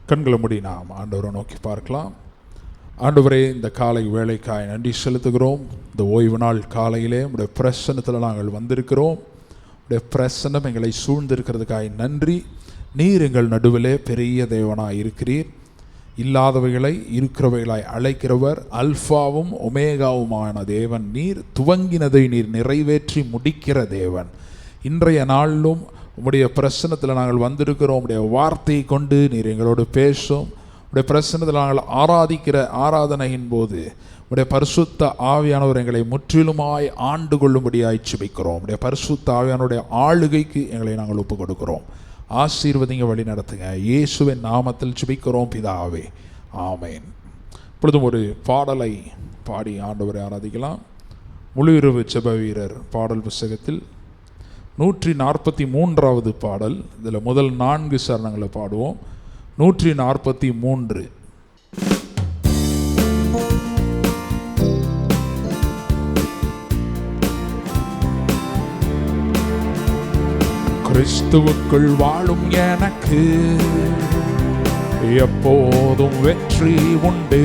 கண்களை மூடி நாம் ஆண்டவரை நோக்கி பார்க்கலாம். ஆண்டவரே, இந்த காலை வேளைக்காய் நன்றி செலுத்துகிறோம். இந்த ஓய்வு நாள் காலையிலே உடைய பிரசன்னத்தில் நாங்கள் வந்திருக்கிறோம். உடைய பிரசன்னம் எங்களை சூழ்ந்திருக்கிறதுக்காய் நன்றி. நீர் எங்கள் நடுவிலே பெரிய தேவனாய் இருக்கிறீர். இல்லாதவைகளை இருக்கிறவைகளாய் அழைக்கிறவர், அல்ஃபாவும் ஒமேகாவுமான தேவன் நீர். துவங்கினதை நீர் நிறைவேற்றி முடிக்கிற தேவன். இன்றைய நாளிலும் உம்முடைய பிரசன்னத்தில் நாங்கள் வந்திருக்கிறோம். உடைய வார்த்தையை கொண்டு நீர் எங்களோடு பேசும். உடைய பிரசன்னத்தில் நாங்கள் ஆராதிக்கிற ஆராதனையின் போது உடைய பரிசுத்த ஆவியானவர் எங்களை முற்றிலுமாய் ஆண்டு கொள்ளும்படியாய் ஜெபிக்கிறோம். உடைய பரிசுத்த ஆவியானுடைய ஆளுகைக்கு எங்களை நாங்கள் ஒப்புக் கொடுக்கிறோம். ஆசீர்வதிங்க, வழி நடத்துங்க. இயேசுவின் நாமத்தில் ஜெபிக்கிறோம் பிதாவே, ஆமேன். இப்பொழுதும் ஒரு பாடலை பாடி ஆண்டவரை ஆராதிக்கலாம். முழு இரவு ஜெப வீரர் பாடல் புஸ்தகத்தில் 143வது பாடல். இதில் முதல் 4 சரணங்களை பாடுவோம். 143. கிறிஸ்துவுக்குள் வாழும் எனக்கு எப்போதும் வெற்றி உண்டு.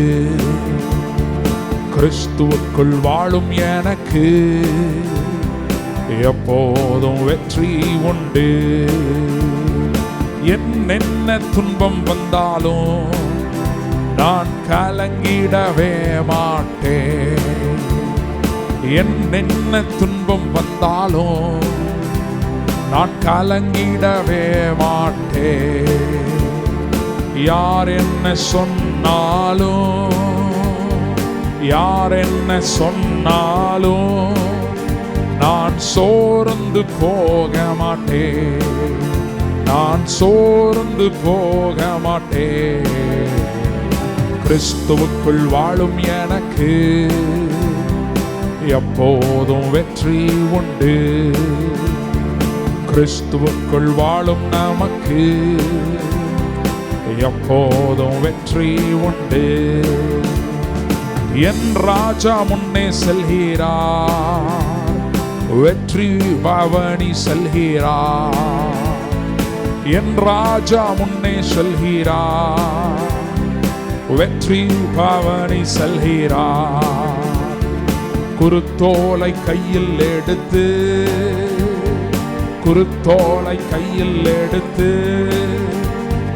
கிறிஸ்துவுக்குள் வாழும் எனக்கு எப்போதும் வெற்றி உண்டு. என்னென்ன துன்பம் வந்தாலும் நான் கலங்கிடவே மாட்டேன். என்னென்ன துன்பம் வந்தாலும் நான் கலங்கிடவே மாட்டேன். யார் என்ன சொன்னாலும், யார் என்ன சொன்னாலும் நான் சோர்ந்து போக மாட்டேன். நான் சோர்ந்து போக மாட்டேன். கிறிஸ்துவுக்குள் வாழும் எனக்கு எப்போதும் வெற்றி உண்டு. கிறிஸ்துவுக்குள் வாழும் நமக்கு எப்போதும் வெற்றி உண்டு. என் ராஜா முன்னே செல்கிறார், வெற்றி பவனி செல்கிறார். என் ராஜா முன்னே செல்கிறார், வெற்றி பவனி செல்கிறார். குருத்தோலை கையில் எடுத்து, குருத்தோலை கையில் எடுத்து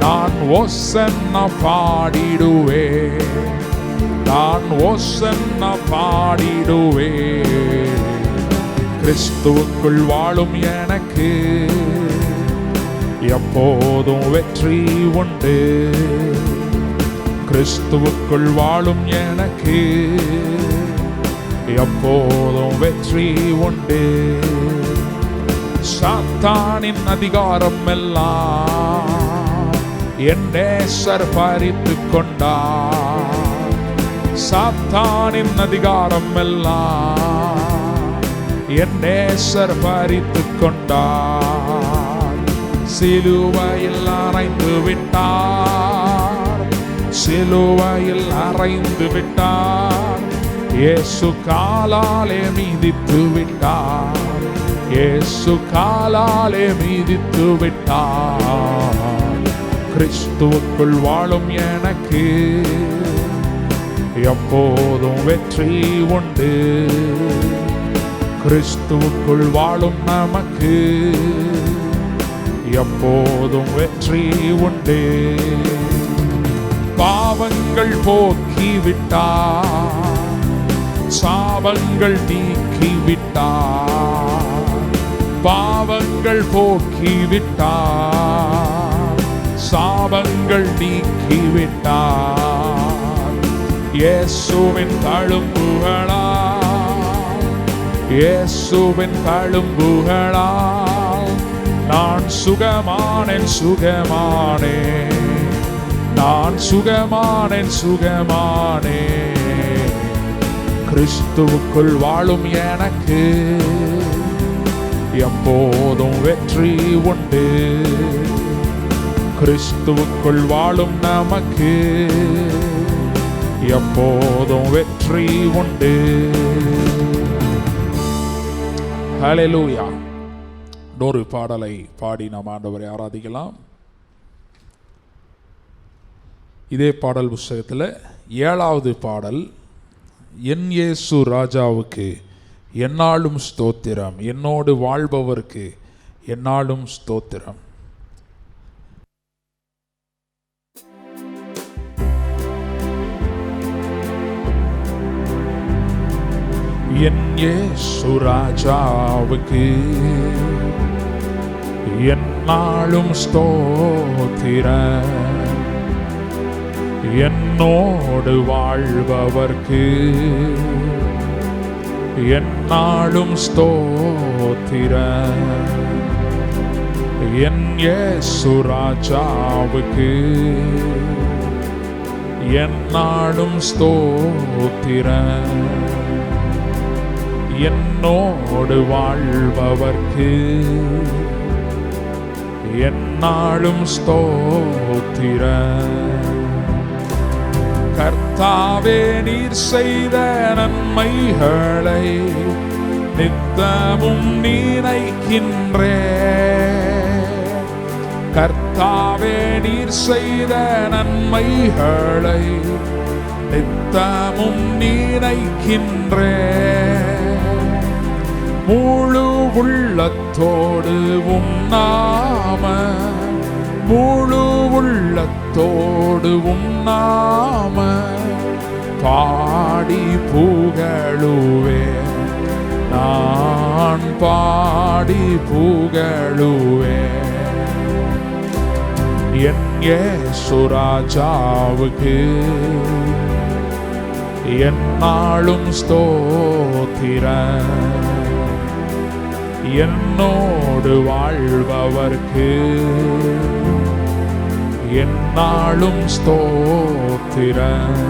நான் ஓசன்னா பாடிடுவேன். நான் ஓசன்னா பாடிடுவேன். கிறிஸ்துவுக்குள் வாழும் எனக்கு எப்போதும் வெற்றி உண்டு. கிறிஸ்துவுக்குள் வாழும் எனக்கு எப்போதும் வெற்றி உண்டு. சாத்தானின் அதிகாரம் எல்லாம் என் நேசர் பறித்து கொண்டார். சாத்தானின் அதிகாரம் எல்லாம் என் நேசர் பறித்து கொண்டார். சிலுவையில் அறைந்து விட்டார், சிலுவையில் அறைந்து விட்டார். இயேசு காலாலே மீதித்து விட்டார், இயேசு காலாலே மீதித்து விட்டார். கிறிஸ்துவுக்குள் வாழும் எனக்கு எப்போதும் வெற்றி உண்டு. கிறிஸ்துவுக்குள் வாழும் நமக்கு எப்போதும் வெற்றி உண்டு. பாவங்கள் போக்கிவிட்டார், சாபங்கள் நீக்கிவிட்டார். பாவங்கள் போக்கிவிட்டார், சாபங்கள் நீக்கிவிட்டார். இயேசுவின் தழும்புகளால், இயேசுவின் தழும்புகளால் நான் சுகமானேன், சுகமானேன். நான் சுகமானேன், சுகமானேன். கிறிஸ்துவுக்குள் வாழும் எனக்கு எப்போதும் வெற்றி உண்டு. கிறிஸ்துவுக்குள் வாழும் நமக்கு எப்போதும் வெற்றி உண்டு. ஹல்லேலூயா. ஒரு பாடலை பாடி நாம் ஆண்டவரை ஆராதிக்கலாம். இதே பாடல் புஸ்தகத்தில் 7வது பாடல், என் இயேசு ராஜாவுக்கு எந்நாளும் ஸ்தோத்திரம், என்னோடு வாழ்பவருக்கு எந்நாளும் ஸ்தோத்திரம். என் இயேசு ராஜாவுக்கு எந்நாளும் ஸ்தோத்திரம், என்னோடு வாழ்பவர்க்கு எந்நாளும் ஸ்தோத்திரம். என் இயேசு ராஜாவுக்கு எந்நாளும் ஸ்தோத்திரம், என்னோடு வாழ்பவர்க்கு எந்நாளும் ஸ்தோத்திரம். கர்த்தாவே, நீர் செய்த நன்மைகளை நித்தமும் நினைக்கின்றேன். கர்த்தாவே, நீர் செய்த நன்மைகளை நித்தமும் நினைக்கின்றேன். முழு உள்ளத்தோடு உன்னாம, முழு உள்ளத்தோடு உன்னாம பாடி புகழுவேன், நான் பாடி புகழுவேன். என் இயேசு ராஜாவுக்கு எந்நாளும் ஸ்தோத்திரம், என்னோடு வாழ்பவர்க்கு எந்நாளும் ஸ்தோத்திரம்.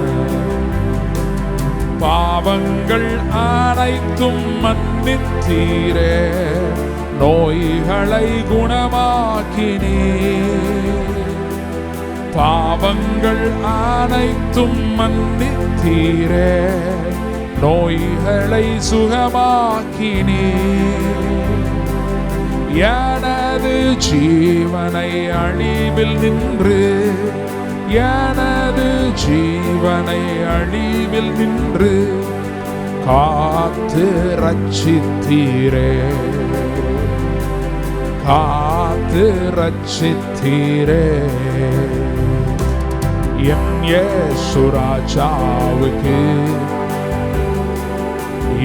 பாவங்கள் அனைத்தும் மன்னித்தீரே, நோய்களை குணமாக்கினீர். பாவங்கள் அனைத்தும் மன்னித்தீரே, நோய்களை சுகமாக்கினீர். எனது ஜீவனை அழிவில் நின்று, எனது ஜீவனை அழிவில் நின்று காத்து ரட்சித்தீரே, காத்து ரட்சித்தீரே. என் இயேசு ராஜாவுக்கு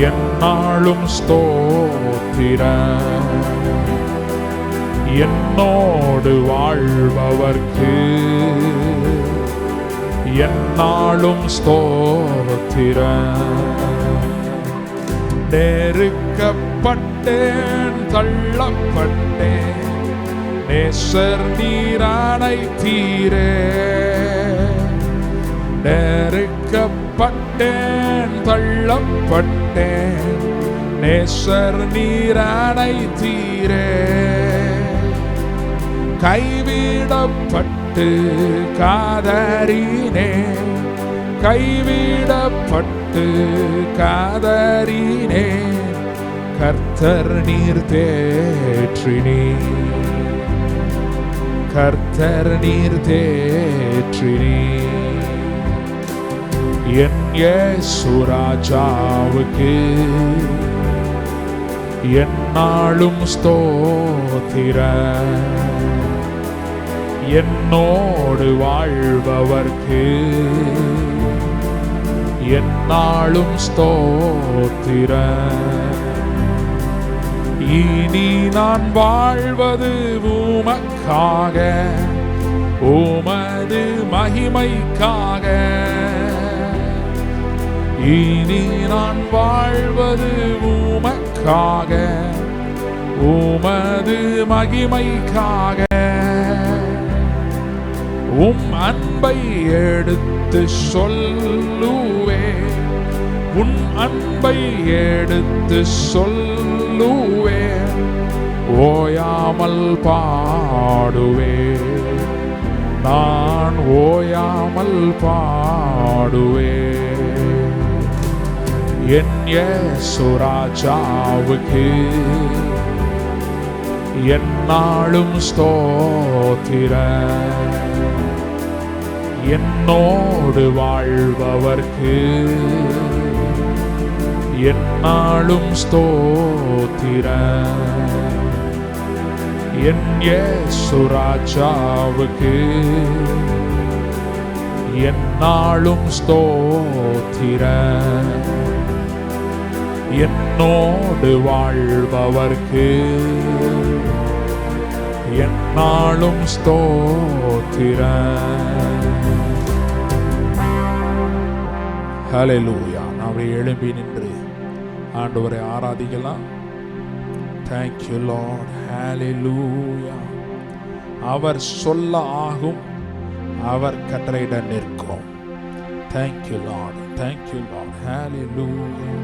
எந்நாளும் ஸ்தோத்திரம், என்னோடு வாழ்பவர்க்கு எந்நாளும் ஸ்தோத்திரம். நெருக்கப்பட்டேன், தள்ளப்பட்டேன், நேசர் நீர் அணைத்தீரே. நெருக்கப்பட்டேன், தள்ளப்பட்டேன், நேசர் நீர் அணைத்தீரே. கைவிடப்பட்டு காதறினே, கைவிடப்பட்டு காதறினே, கர்த்தர் நீர் தேற்றினீர், கர்த்தர் நீர் தேற்றினீர். என் இயேசு ராஜாவுக்கு எந்நாளும் ஸ்தோத்திரம், என்னோடு வாழ்பவர்க்கு எந்நாளும் ஸ்தோத்திரம். இனி நான் வாழ்வது உமக்காக, உமது மகிமைக்காக. இனி நான் வாழ்வது உமக்காக, உமது மகிமைக்காக. உம் அன்பை எடுத்து சொல்லுவேன், உன் அன்பை எடுத்து சொல்லுவேன், ஓயாமல் பாடுவேன், நான் ஓயாமல் பாடுவேன். என் இயேசு ராஜாவுக்கு எந்நாளும் ஸ்தோத்திரம், என்னோடு வாழ்பவர்க்கு என்னாலும் ஸ்தோத்திரம். என் இயேசு ராஜாவுக்கு என்னாலும் ஸ்தோத்திரம். என்னோடு வாழ்பவர்க்கு என்னாலும் ஸ்தோத்திரம். ஹல்லேலூயா. நாம் எழும்பி நின்று ஆண்டவரை ஆராதிக்கலாம். Thank you Lord. Hallelujah. அவர் சொல்ல ஆகும், அவர் கட்டளையிட நிற்கும். Thank you Lord. Thank you Lord. Hallelujah.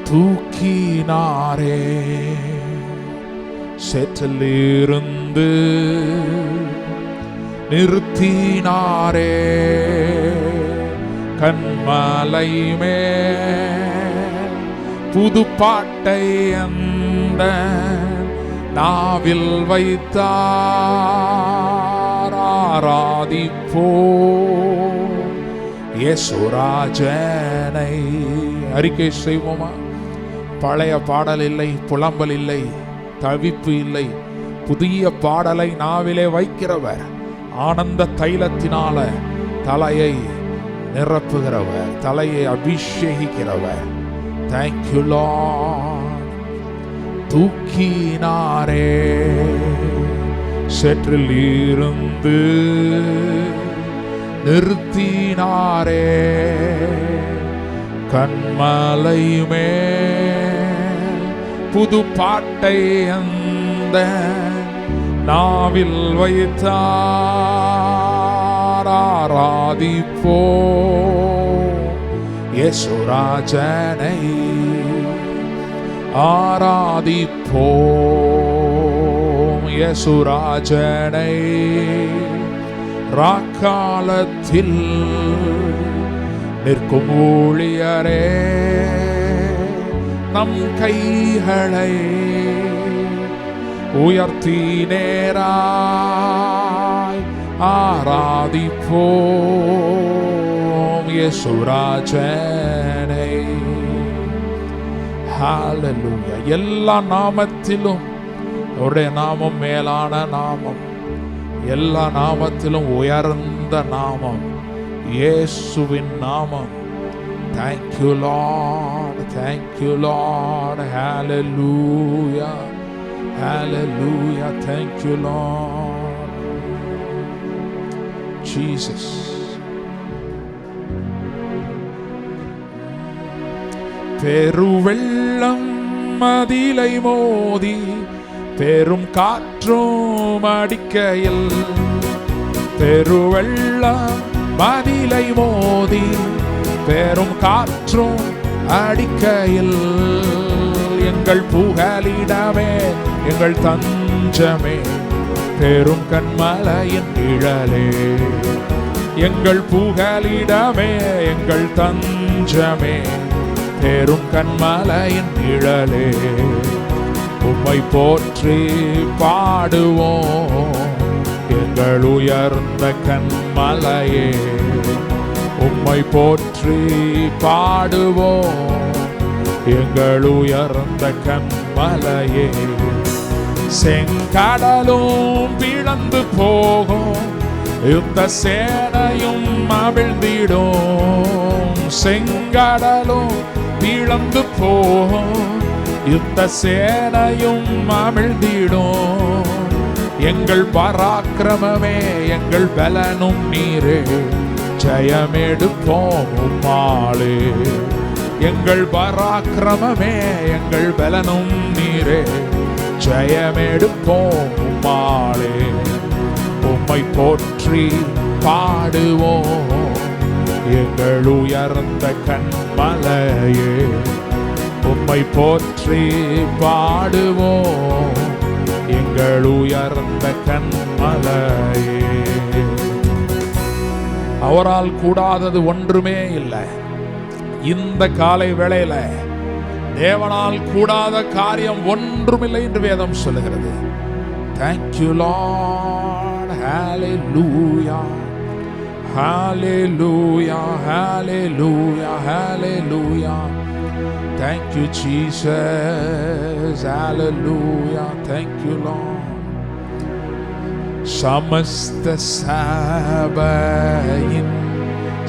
தூக்கினாரே சேற்றிலிருந்து நிறுத்தினாரே கன்மலை மேல் புது பாட்டை அந்த நாவில் வைத்தார். ஆராதிப்போம் இயேசுராஜனை. அறிக்கை செய்வோமா? பழைய பாடல் இல்லை, புலம்பல் இல்லை, தவிப்பு இல்லை. புதிய பாடலை நாவிலே வைக்கிறவர், ஆனந்த தைலத்தினால தலையை நிரப்புகிறவர், தலையை அபிஷேகிக்கிறவர். Thank you Lord. தூக்கினாரே சேற்றில் இருந்து நிறுத்தினாரே கன்மலை மேல் புது பாட்டை அந்த நாவில் வைத்தார். ஆராதிப்போம் இயேசுராஜனை. ஆராதிப்போம் இயேசுராஜனை. ராக்காலத்தில் நிற்கும் ஊழியரே, நம் கைகளை உயர்த்தி நேராய் ஆராதிப்போம் இயேசுராஜனை. ஹல்லேலூயா. எல்லா நாமத்திலும் அவருடைய நாமம் மேலான நாமம், எல்லா நாமத்திலும் உயர்ந்த நாமம் இயேசுவின் நாமம். Thank you Lord. Thank you Lord. Hallelujah. Hallelujah. Thank you Lord. Jesus. பெருவெள்ளம் மதிலை மோதி பெரும் காற்றும் அடிக்கையில், பெருவெள்ளம் மதிலை மோதி பெரும் காற்றும் அடிக்கையில், எங்கள் புகலிடமே எங்கள் தஞ்சமே பெரும் கன்மலையின் நிழலே. எங்கள் புகலிடமே எங்கள் தஞ்சமே பெரும் கன்மலையின் நிழலே. உம்மை போற்றி பாடுவோம் எங்கள் உயர்ந்த கன்மலையே. உம்மை போற்றி பாடுவோம் எங்கள் உயர்ந்த கன்மலையே. செங்கடலும் பிளந்து போகும், யுத்த சேனையும் அவிழ்ந்திடும். செங்கடலும் பிளந்து போகும், யுத்த சேனையும் அமிழ்ந்திடும். எங்கள் பராக்கிரமமே எங்கள் பலனும் நீரே, ஜெயமெடுப்போம் உம்மாலே. எங்கள் பராக்கிரமமே எங்கள் பலனும் நீரே, ஜெயமெடுப்போம் உம்மாலே. உம்மை போற்றி பாடுவோம் எங்கள் உயர்ந்த கன்மலையே. உம்மை போற்றி பாடுவோம் எங்கள் உயர்ந்த கன்மலையே. அவரால் கூடாதது ஒன்றுமே இல்லை. இந்த காலை வேளையில தேவனால் கூடாத காரியம் ஒன்றுமில்லை என்று வேதம் சொல்லுகிறது. Thank you Lord. Hallelujah. Hallelujah. Hallelujah. Hallelujah. Thank you Jesus. Hallelujah. Thank you Lord. சமஸ்த சபையின்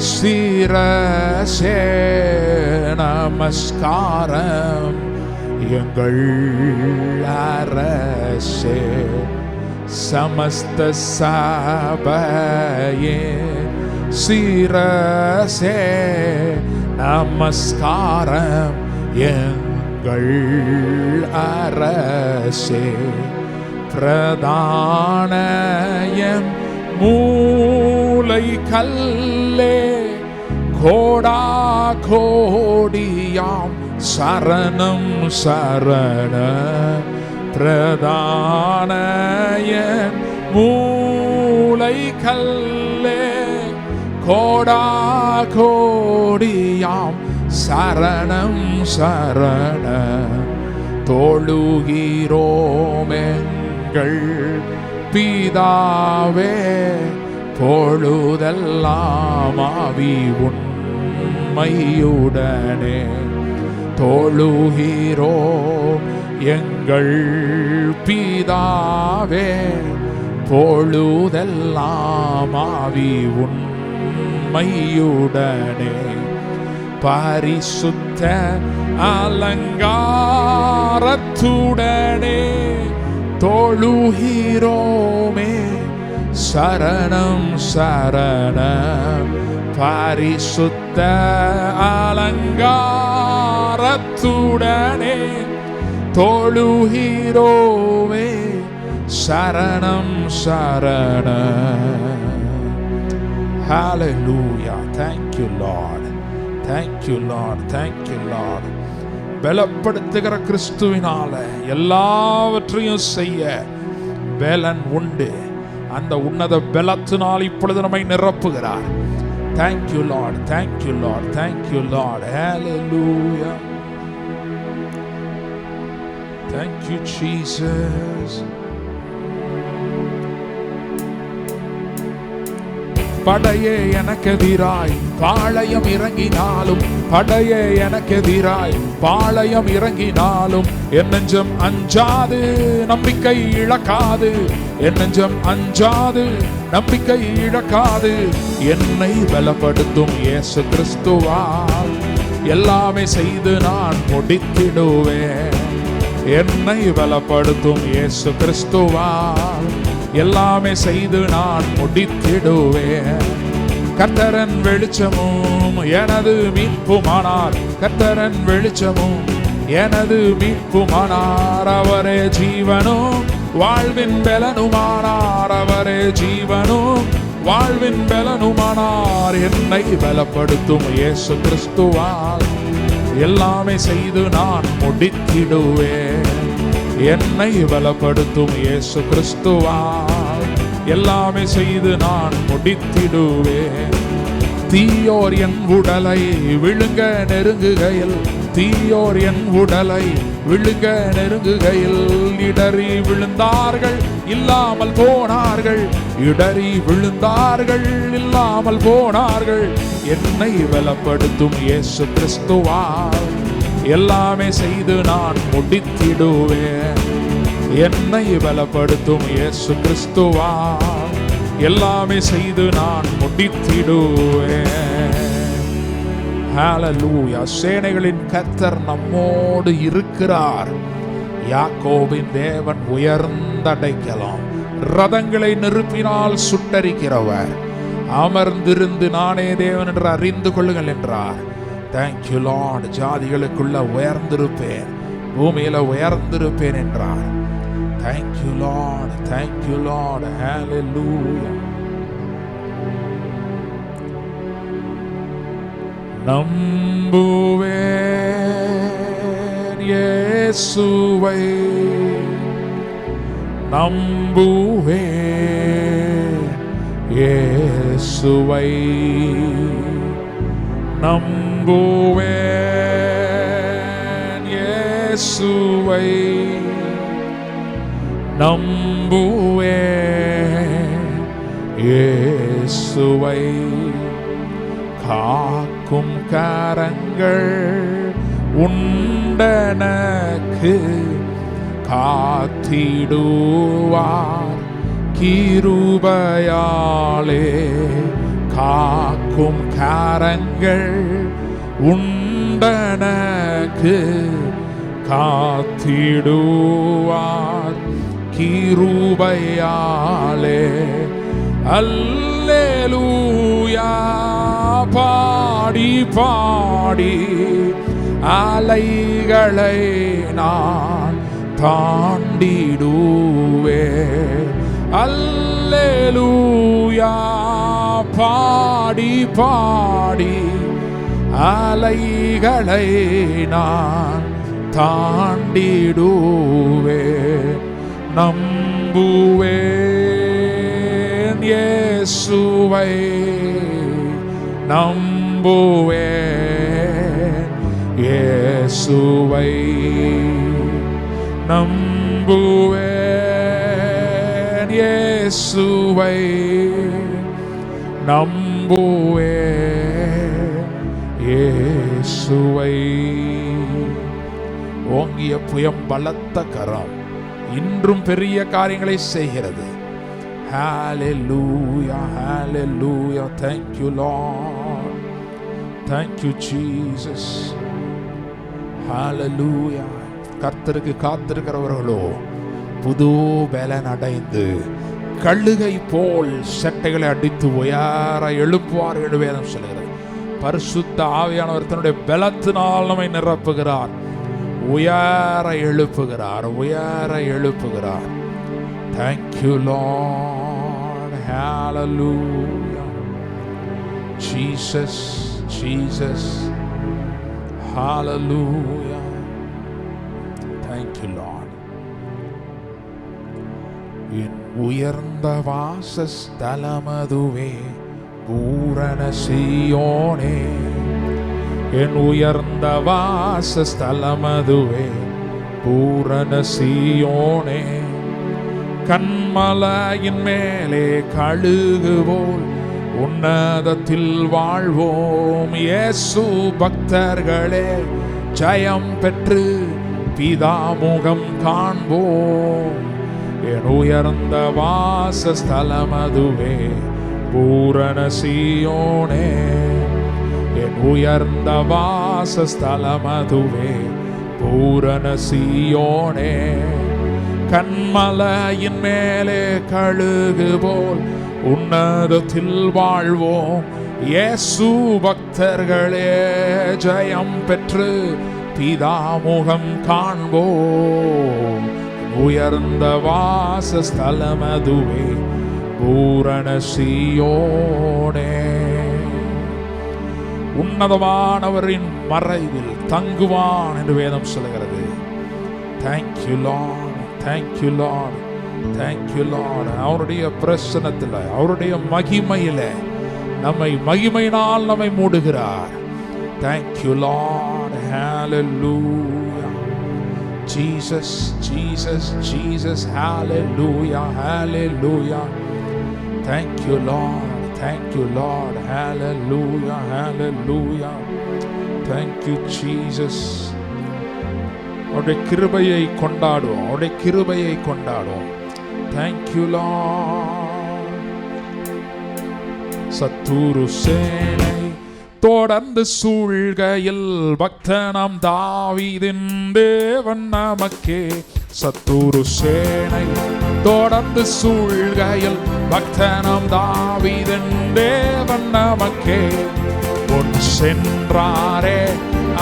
சிரசே நமஸ்காரம் எங்கள் அரசே. சமஸ்த சபையே சிரசே நமஸ்காரம் எங்கள் அரசே. பிரதானயம் மூலை கல்லே கோடா கோடியாம் சரணம் சரண. பிரதானயம் மூலை கல்லே கோடா கோடியாம் சரணம் சரண. தொழுகிறோமெங்கள் பிதாவே பொழுதெல்லாம் ஆவி உண்மையுடனே. தொழுகிறோம் எங்கள் பிதாவே பொழுதெல்லாம் ஆவி உண்மையுடனே. பரிசுத்த அலங்காரத்துடனே தொழுகிறோமே சரணம் சரணம். பரிசுத்த அலங்காரத்துடனே தொழுகிறோமே சரணம் சரணம். Hallelujah. Thank you Lord. Thank you Lord. Thank you Lord. பலப்படுத்துகிற கிறிஸ்துவினால எல்லாவற்றையும் செய்ய பலன் உண்டு. அந்த உன்னத பலத்தினால் இப்பொழுது நம்மை நிரப்புகிறார். Thank you Lord. Thank you Lord. Thank you Lord. Hallelujah. Thank you Jesus. படையே எனக்கெதிராய் பாளையம் இறங்கினாலும், படையே எனக்கெதிராய் பாளையம் இறங்கினாலும் என் நெஞ்சம் அஞ்சாது நம்பிக்கை இழக்காது. என் நெஞ்சம் அஞ்சாது நம்பிக்கை இழக்காது. என்னை பலப்படுத்தும் இயேசு கிறிஸ்துவால் எல்லாமே செய்து நான் முடித்திடுவேன். என்னை பலப்படுத்தும் இயேசு கிறிஸ்துவால் எல்லாமே செய்து நான் முடித்திடுவேன். கர்த்தரன் வெளிச்சமும் எனது மீட்புமானார். கர்த்தரன் வெளிச்சமும் எனது மீட்புமானார். அவரே ஜீவனும் வாழ்வின் பலனுமானார். அவரே ஜீவனும் வாழ்வின் பலனுமானார். என்னை பலப்படுத்தும் இயேசு கிறிஸ்துவால் எல்லாமே செய்து நான் முடித்திடுவேன். என்னை பலப்படுத்தும் இயேசு கிறிஸ்துவால் எல்லாமே செய்து நான் முடித்திடுவேன். தீயோர் என் உடலை விழுங்க நெருங்குகையில், தீயோர் என் உடலை விழுங்க நெருங்குகையில் இடறி விழுந்தார்கள் இல்லாமல் போனார்கள். இடறி விழுந்தார்கள் இல்லாமல் போனார்கள். என்னை பலப்படுத்தும் இயேசு கிறிஸ்துவால் எல்லாமே செய்து நான் முடித்திடுவேன். என்னை பலப்படுத்தும் இயேசு கிறிஸ்துவால் எல்லாமே செய்து நான் முடித்திடுவேன். ஹல்லேலூயா. சேனைகளின் கர்த்தர் நம்மோடு இருக்கிறார். யாக்கோபின் தேவன் உயர்ந்த அடைக்கலம். ரதங்களை நெருப்பினால் சுட்டரிக்கிறவர். அமர்ந்திருந்து நானே தேவன் என்று அறிந்து கொள்ளுங்கள் என்றார். Thank you Lord. ஜாதிகளுக்குள்ள உயர்ந்திருப்பேன், பூமியில உயர்ந்திருப்பேன் என்றார். Thank you Lord. Thank you Lord. Hallelujah. நம்புவேன் இயேசுவை, நம்புவேன் இயேசுவை, நம்புவேன் இயேசுவை நம்புவேன். இயேசுவை காக்கும் கரங்கள் உண்டனக்கு, காத்திடுவார் கிருபையாலே. காக்கும் கரங்கள் உண்டனக்கு, காத்திடுவார் கிருபையாலே. அல்லேலூயா பாடி பாடி அலைகளை நான் தாண்டிடுவேன். அல்லேலூயா பாடி பாடி அலைகளை நான் தாண்டிடுவேன். நம்புவேன் இயேசுவை நம்புவேன். இயேசுவை நம்புவேன். இயேசுவை நம்புவேன். இயேசுவை. ஓங்கிய புயம் பலத்த கரம் இன்றும் பெரிய காரியங்களை செய்கிறது. Hallelujah, hallelujah. Thank you, Lord. Thank you, Jesus. Hallelujah. கர்த்தருக்கு காத்திருக்கிறவர்களோ புது பலன் அடைந்து கழுகை போல் சட்டைகளை அடித்து உயர எழுப்புவார்கள் என்று வேதம் சொல்கிறது. பரிசுத்த ஆவியானவர் தன்னுடைய பலத்தினால் நம்மை நிரப்புகிறார். உயர எழுப்புகிறார், உயர எழுப்புகிறார். Thank you, Lord. Hallelujah. Jesus, Jesus. Hallelujah. Thank you, Lord. என் உயர்ந்த வாசஸ்தலமதுவே பூரண சீயோனே. என் உயர்ந்த வாசஸ்தலமதுவே பூரண சீயோனே. கண்மலையின் மேலே கழுகு போல் உன்னதத்தில் வாழ்வோம். இயேசு பக்தர்களே ஜெயம் பெற்று பிதாமுகம் காண்போம். என் உயர்ந்த வாசஸ்தலமதுவே பூரண சீயோனே. என் உயர்ந்த வாசஸ்தலமதுவே பூரண சீயோனே. கண்மலையின் மேலே கழுகு போல் உன்னதத்தில் வாழ்வோம். இயேசு பக்தர்களே ஜெயம் பெற்று பிதாமுகம் காண்போம். உயர்ந்த வாசஸ்தலமதுவே பூரண சீயோனே. உன்னதமானவரின் மறைவில் தங்குவான் என்று வேதம் சொல்கிறது. Thank you, Lord. Thank you, Lord. Thank you, Lord. அவருடைய பிரசன்னத்தில், அவருடைய மகிமையிலே நம்மை மகிமையினால் நம்மை மூடுகிறார். Thank you, Lord. Hallelujah. Jesus, Jesus, Jesus. Hallelujah, hallelujah. Thank you, Lord. Thank you, Lord. Hallelujah, hallelujah. Thank you, Jesus. அவருடைய கிருபையை கொண்டாடுவோம், அவருடைய கிருபையை கொண்டாடுவோம். Thank you, Lord. சத்துரு சேனை தொடர்ந்து சூழ்கையில் பக்தனாம் தாவீதின் தேவன் நமக்கே. சத்துரு சேனை தொடர்ந்து சூழ்கையில் பக்தனாம் தாவீதின் தேவன் நமக்கே. முன் சென்றாரே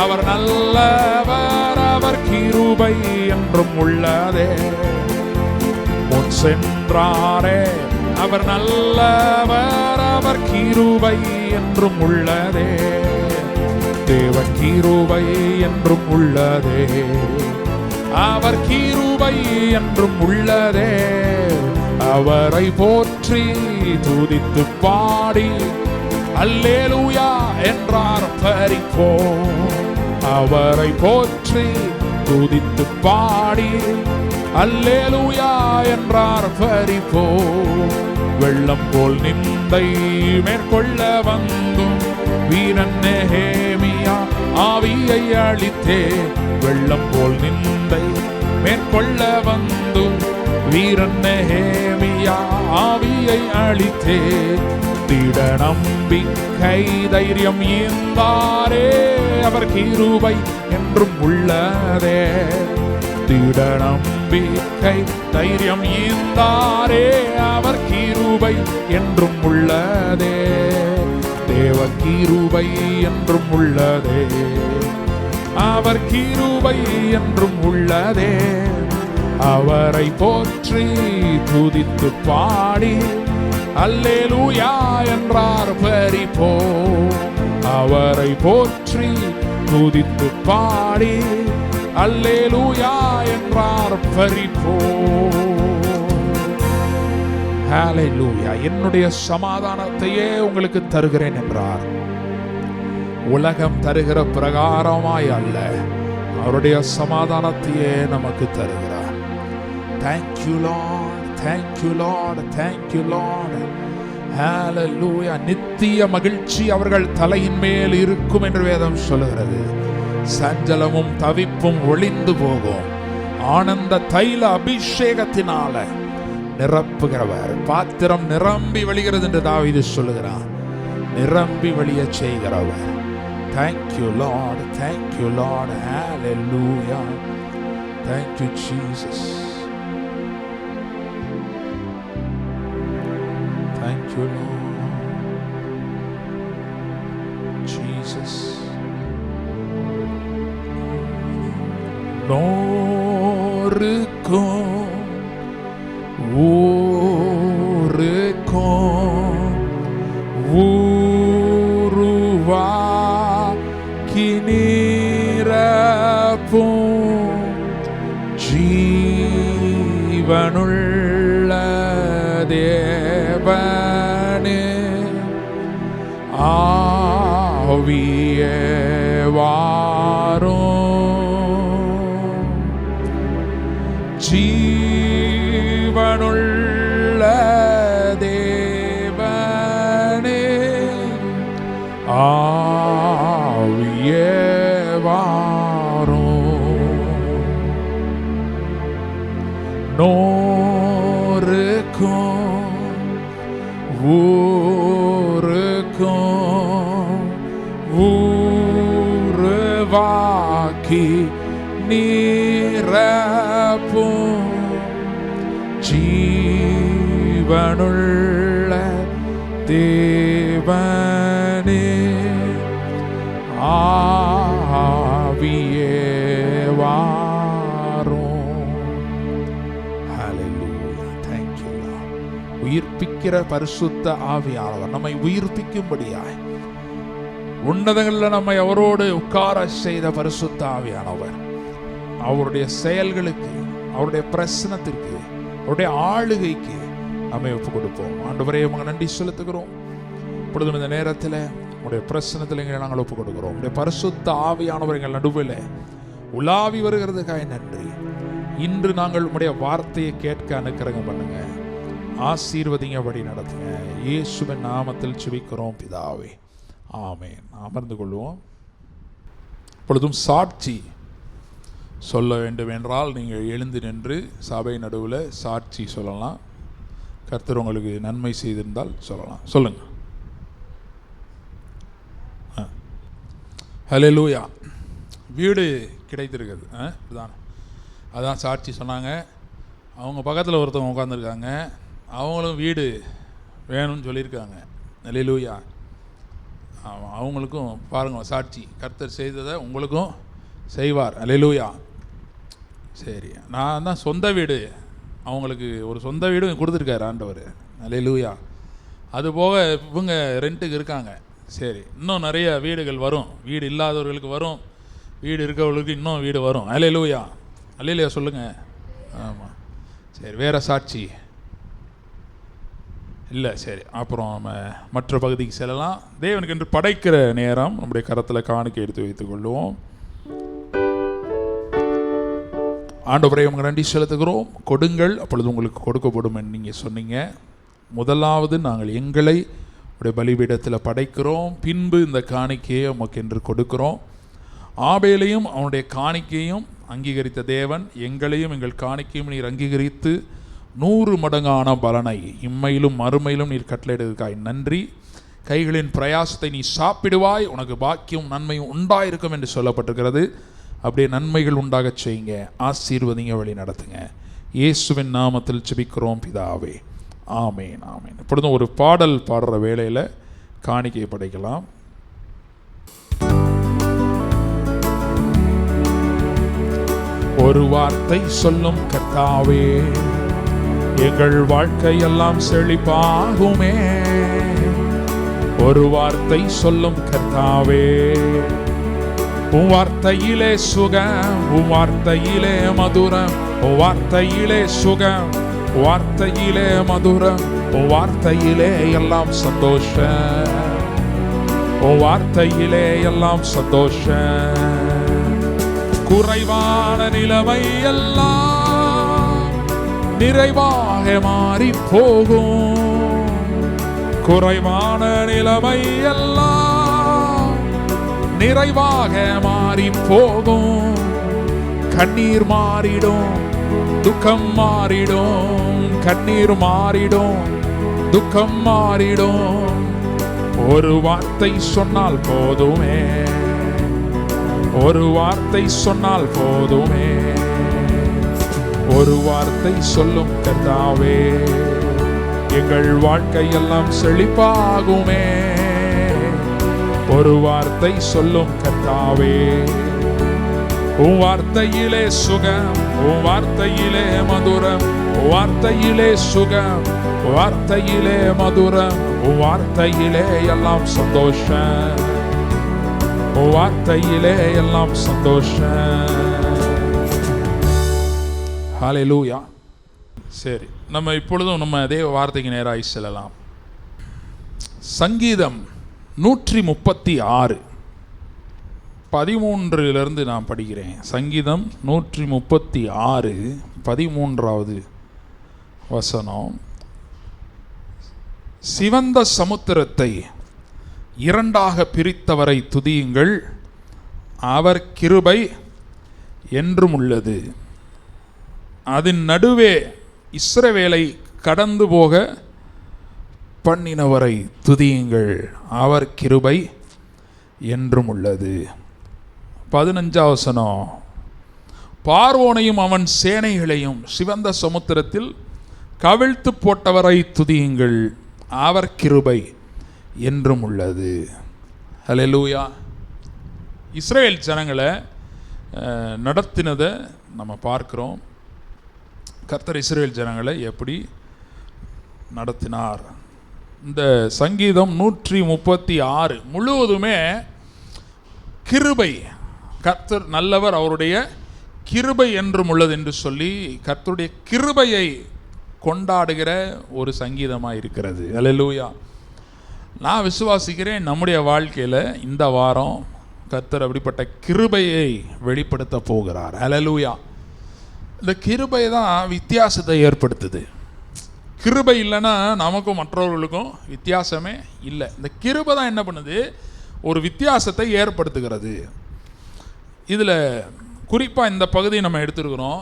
அவர் நல்லவர், அவர் கிருபை என்றும் உள்ளதே. முன் சென்றாரே அவர் நல்லவர், அவர் கிருபை என்றும் உள்ளதே. தேவ கிருபை என்றும் உள்ளதே, அவர் கிருபை என்றும் உள்ளதே. அவரை போற்றி துதித்து பாடி அல்லேலூயா என்றார் பரிப்போம். அவரை போற்றி துதித்து பாடி அல்லேலூயா என்றார் பரிபோ. வெள்ளம் போல் நிந்தை மேற்கொள்ள வந்தும் வீரன் நெகேமியா ஆவியை அளித்தே. வெள்ளம் போல் நிந்தை மேற்கொள்ள வந்தும் வீரன் நெகேமியா ஆவியை அளித்தே. திட நம்பிக்கை தைரியம் ஈந்தாரே, அவர் கிருபை என்றும் உள்ளதே. திட நம்பிக்கை தைரியம் ஈந்தாரே, அவர் கிருபை என்றும் உள்ளதே. தேவ கிருபை என்றும் உள்ளதே, அவர் கிருபை என்றும் உள்ளதே. அவரை போற்றி துதித்து பாடி அல்லேலூயா என்றார் பரிபோ. அவரை போற்றி துதித்து பாடி அல்லேலூயா என்றார் பரிபோ. ஹல்லேலூயா. என்னுடைய சமாதானத்தையே உங்களுக்கு தருகிறேன் என்றார். உலகம் தருகிற பிரகாரமாய் அல்ல, அவருடைய சமாதானத்தையே நமக்கு தருகிறார். Thank you Lord, thank you Lord, thank you Lord. Hallelujah. நித்திய மகிழ்ச்சி அவர்கள் தலையின் மேல் இருக்கும் என்று வேதம் சொல்கிறது. சஞ்சலமும் தவிப்பும் ஒளிந்து போகும். ஆனந்த தைல அபிஷேகத்தினால நிரப்புகிறவர். பாத்திரம் நிரம்பி வழிகிறது என்று தாவீது சொல்லுகிறார். நிரம்பி வழிய செய்கிறவர். Thank you Lord, thank you Lord. Hallelujah. Thank you Jesus. Thank you Lord Jesus. நோருக்கும் ஊருக்கும் ஊருவாக்கி நீரப்பும் ஜீவனுள்ள தேவனே ஆவியே வாரும். ஜீவனுள்ள தேவனே ஆவியே வாரும். நோருக்கும் ஊருக்கும் ஊருவாக்கி நீரப்பும் ஜீவனுள்ள தேவனே ஆவியே வாரும். ஹல்லேலூயா. Thank you Lord. உயிர்ப்பிக்கிற பரிசுத்த ஆவியானவர் நம்மை உயிர்ப்பிக்கும்படியாய் உன்னதங்களில் நம்மை அவரோடு உட்கார செய்த பரிசுத்த ஆவியானவர் அவருடைய செயல்களுக்கு, அவருடைய பிரசனத்திற்கு, அவருடைய ஆளுகைக்கு நம்மை ஒப்பு கொடுப்போம். ஆண்டவரே உமக்கு நன்றி செலுத்துகிறோம். இப்பொழுதும் இந்த நேரத்தில் உடைய பிரசனத்தில் எங்களை நாங்கள் ஒப்பு கொடுக்கிறோம். உடைய பரிசுத்த ஆவியானவர் எங்கள் நடுவில் உலாவி வருகிறதுக்காக நன்றி. இன்று நாங்கள் உடைய வார்த்தையை கேட்க அனுக்கிரகம் பண்ணுங்க, ஆசீர்வதிங்க, வழி நடத்துங்க. இயேசுவின் நாமத்தில் ஜெபிக்கிறோம் பிதாவே, ஆமென். அமர்ந்து கொள்வோம். இப்பொழுதும் சாட்சி சொல்ல வேண்டும் என்றால் நீங்கள் எழுந்து நின்று சபை நடுவில் சாட்சி சொல்லலாம். கர்த்தர் உங்களுக்கு நன்மை செய்திருந்தால் சொல்லலாம். சொல்லுங்க. ஹல்லேலூயா. வீடு கிடைத்திருக்குது. இதுதான், அதான் சாட்சி சொன்னாங்க. அவங்க பக்கத்தில் ஒருத்தவங்க உட்காந்துருக்காங்க, அவங்களும் வீடு வேணும்னு சொல்லியிருக்காங்க. ஹல்லேலூயா. அவங்களுக்கும் பாருங்கள் சாட்சி, கர்த்தர் செய்ததை உங்களுக்கும் செய்வார். ஹல்லேலூயா. சரி, நான் தான் சொந்த வீடு, அவங்களுக்கு ஒரு சொந்த வீடு கொடுத்துருக்காரு ஆண்டவர். ஹல்லேலூயா. அதுபோக இவங்க ரெண்ட்டுக்கு இருக்காங்க. சரி, இன்னும் நிறைய வீடுகள் வரும். வீடு இல்லாதவர்களுக்கு வரும், வீடு இருக்கவர்களுக்கு இன்னும் வீடு வரும். ஹல்லேலூயா. ஹல்லேலூயா சொல்லுங்கள். ஆமாம். சரி, வேறு சாட்சி இல்லை? சரி, அப்புறம் நம்ம மற்ற பகுதிக்கு செல்லலாம். தேவனுக்கு என்று படைக்கிற நேரம் நம்முடைய கரத்தில் காணிக்கை எடுத்து வைத்துக் கொள்வோம். ஆண்டவரே உங்கள் நன்றி செலுத்துகிறோம். கொடுங்கள், அப்பொழுது உங்களுக்கு கொடுக்கப்படும் என்று நீங்கள் சொன்னீங்க. முதலாவது நாங்கள் எங்களை உடைய பலிபீடத்தில் படைக்கிறோம், பின்பு இந்த காணிக்கையை உமக்கு என்று கொடுக்கிறோம். ஆபேலையும் அவனுடைய காணிக்கையும் அங்கீகரித்த தேவன் எங்களையும் எங்கள் காணிக்கையும் நீர் அங்கீகரித்து 100 மடங்கான பலனை இம்மையிலும் மறுமையிலும் நீர் கட்டளையிடுவதற்காய் நன்றி. கைகளின் பிரயாசத்தை நீ சாப்பிடுவாய், உனக்கு பாக்கியம் நன்மையும் உண்டாயிருக்கும் என்று சொல்லப்பட்டிருக்கிறது. அப்படியே நன்மைகள் உண்டாக செய்யுங்க, ஆசீர்வதிங்க, வழி நடத்துங்க. இயேசுவின் நாமத்தில் ஜெபிக்கிறோம் பிதாவே, ஆமேன் ஆமேன். இப்பொழுதும் ஒரு பாடல் பாடுற வேளையில் காணிக்கை படைக்கலாம். ஒரு வார்த்தை சொல்லும் கர்த்தாவே, எங்கள் வாழ்க்கையெல்லாம் செழிப்பாகுமே. ஒரு வார்த்தை சொல்லும் கர்த்தாவே, உன் வார்த்தையிலே சுகம், உன் வார்த்தையிலே மதுரம், உன் வார்த்தையிலே சுகம், வார்த்தையிலே மதுரம், உன் வார்த்தையிலே எல்லாம் சந்தோஷம், உன் வார்த்தையிலே எல்லாம் சந்தோஷம். குறைவான நிலைமை எல்லாம் நிறைவாக மாறி போகும், குறைவான நிலைமை எல்லாம் நிறைவாக மாறி போகும். கண்ணீர் மாறிடும், துக்கம் மாறிடும், கண்ணீர் மாறிடும், துக்கம் மாறிடும். ஒரு வார்த்தை சொன்னால் போதுமே, ஒரு வார்த்தை சொன்னால் போதுமே. ஒரு வார்த்தை சொல்லும் கர்த்தாவே, எங்கள் வாழ்க்கையெல்லாம் செழிப்பாகுமே. ஒரு வார்த்தை சொல்லும் கர்த்தாவே, உன் வார்த்தையிலே சுகம், உன் வார்த்தையிலே மதுரம், உன் வார்த்தையிலே சுகம், வார்த்தையிலே மதுரம், உன் வார்த்தையிலே எல்லாம் சந்தோஷம், உன் வார்த்தையிலே எல்லாம் சந்தோஷம். ஹல்லேலூயா. சரி, நம்ம இப்பொழுதும் நம்ம அதே வார்த்தைக்கு நேராக செல்லலாம். சங்கீதம் 136 13 நான் படிக்கிறேன். சங்கீதம் 136 13வது வசனம். சிவந்த சமுத்திரத்தை இரண்டாக பிரித்தவரை துதியுங்கள், அவர் கிருபை என்றும் உள்ளது. அதன் நடுவே இஸ்ரவேலை கடந்து போக பண்ணினவரை துதியுங்கள், அவர் கிருபை என்றும் உள்ளது. 15வது வசனம். பார்வோனையும் அவன் சேனைகளையும் சிவந்த சமுத்திரத்தில் கவிழ்த்து போட்டவரை துதியுங்கள், அவர் கிருபை என்றும் உள்ளது. ஹல்லேலூயா. இஸ்ரவேல் ஜனங்களை நடத்தினதை நம்ம பார்க்கிறோம். கர்த்தர் இஸ்ரவேல் ஜனங்களை எப்படி நடத்தினார். இந்த சங்கீதம் 136 முழுவதுமே கிருபை, கர்த்தர் நல்லவர், அவருடைய கிருபை என்றும் உள்ளது என்று சொல்லி கர்த்தருடைய கிருபையை கொண்டாடுகிற ஒரு சங்கீதமாக இருக்கிறது. ஹல்லேலூயா. நான் விசுவாசிக்கிறேன், நம்முடைய வாழ்க்கையில் இந்த வாரம் கர்த்தர் அப்படிப்பட்ட கிருபையை வெளிப்படுத்த போகிறார். ஹல்லேலூயா. இந்த கிருபை தான் வித்தியாசத்தை ஏற்படுத்துது. கிருபை இல்லைன்னா நமக்கும் மற்றவர்களுக்கும் வித்தியாசமே இல்லை. இந்த கிருபை தான் என்ன பண்ணுது, ஒரு வித்தியாசத்தை ஏற்படுத்துகிறது. இதில் குறிப்பாக இந்த பகுதியை நம்ம எடுத்துருக்கிறோம்.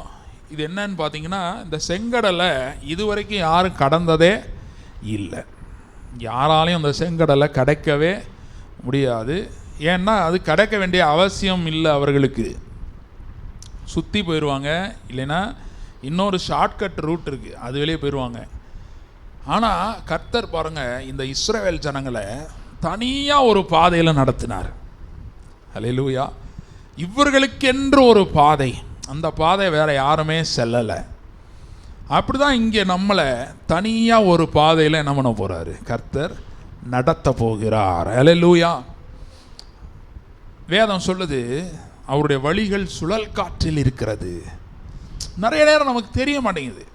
இது என்னன்னு பார்த்தீங்கன்னா, இந்த செங்கடலை இதுவரைக்கும் யாரும் கடந்ததே இல்லை. யாராலையும் அந்த செங்கடலை கடக்கவே முடியாது. ஏன்னா அது கடக்க வேண்டிய அவசியம் இல்லை. அவர்களுக்கு சுற்றி போயிடுவாங்க, இல்லைன்னா இன்னொரு ஷார்ட்கட் ரூட் இருக்குது, அது வெளியே போயிடுவாங்க. ஆனால் கர்த்தர் பாருங்கள், இந்த இஸ்ரவேல் ஜனங்களை தனியாக ஒரு பாதையில் நடத்தினார். ஹல்லேலூயா. இவர்களுக்கென்று ஒரு பாதை, அந்த பாதை வேறு யாருமே செல்லலை. அப்படி தான் இங்கே நம்மளை தனியாக ஒரு பாதையில் என்ன பண்ண போகிறாரு, கர்த்தர் நடத்த போகிறார். ஹல்லேலூயா. வேதம் சொல்லுது, அவருடைய வழிகள் சுழல் காற்றில் இருக்கிறது. நிறைய நேரம் நமக்கு தெரிய மாட்டேங்குது.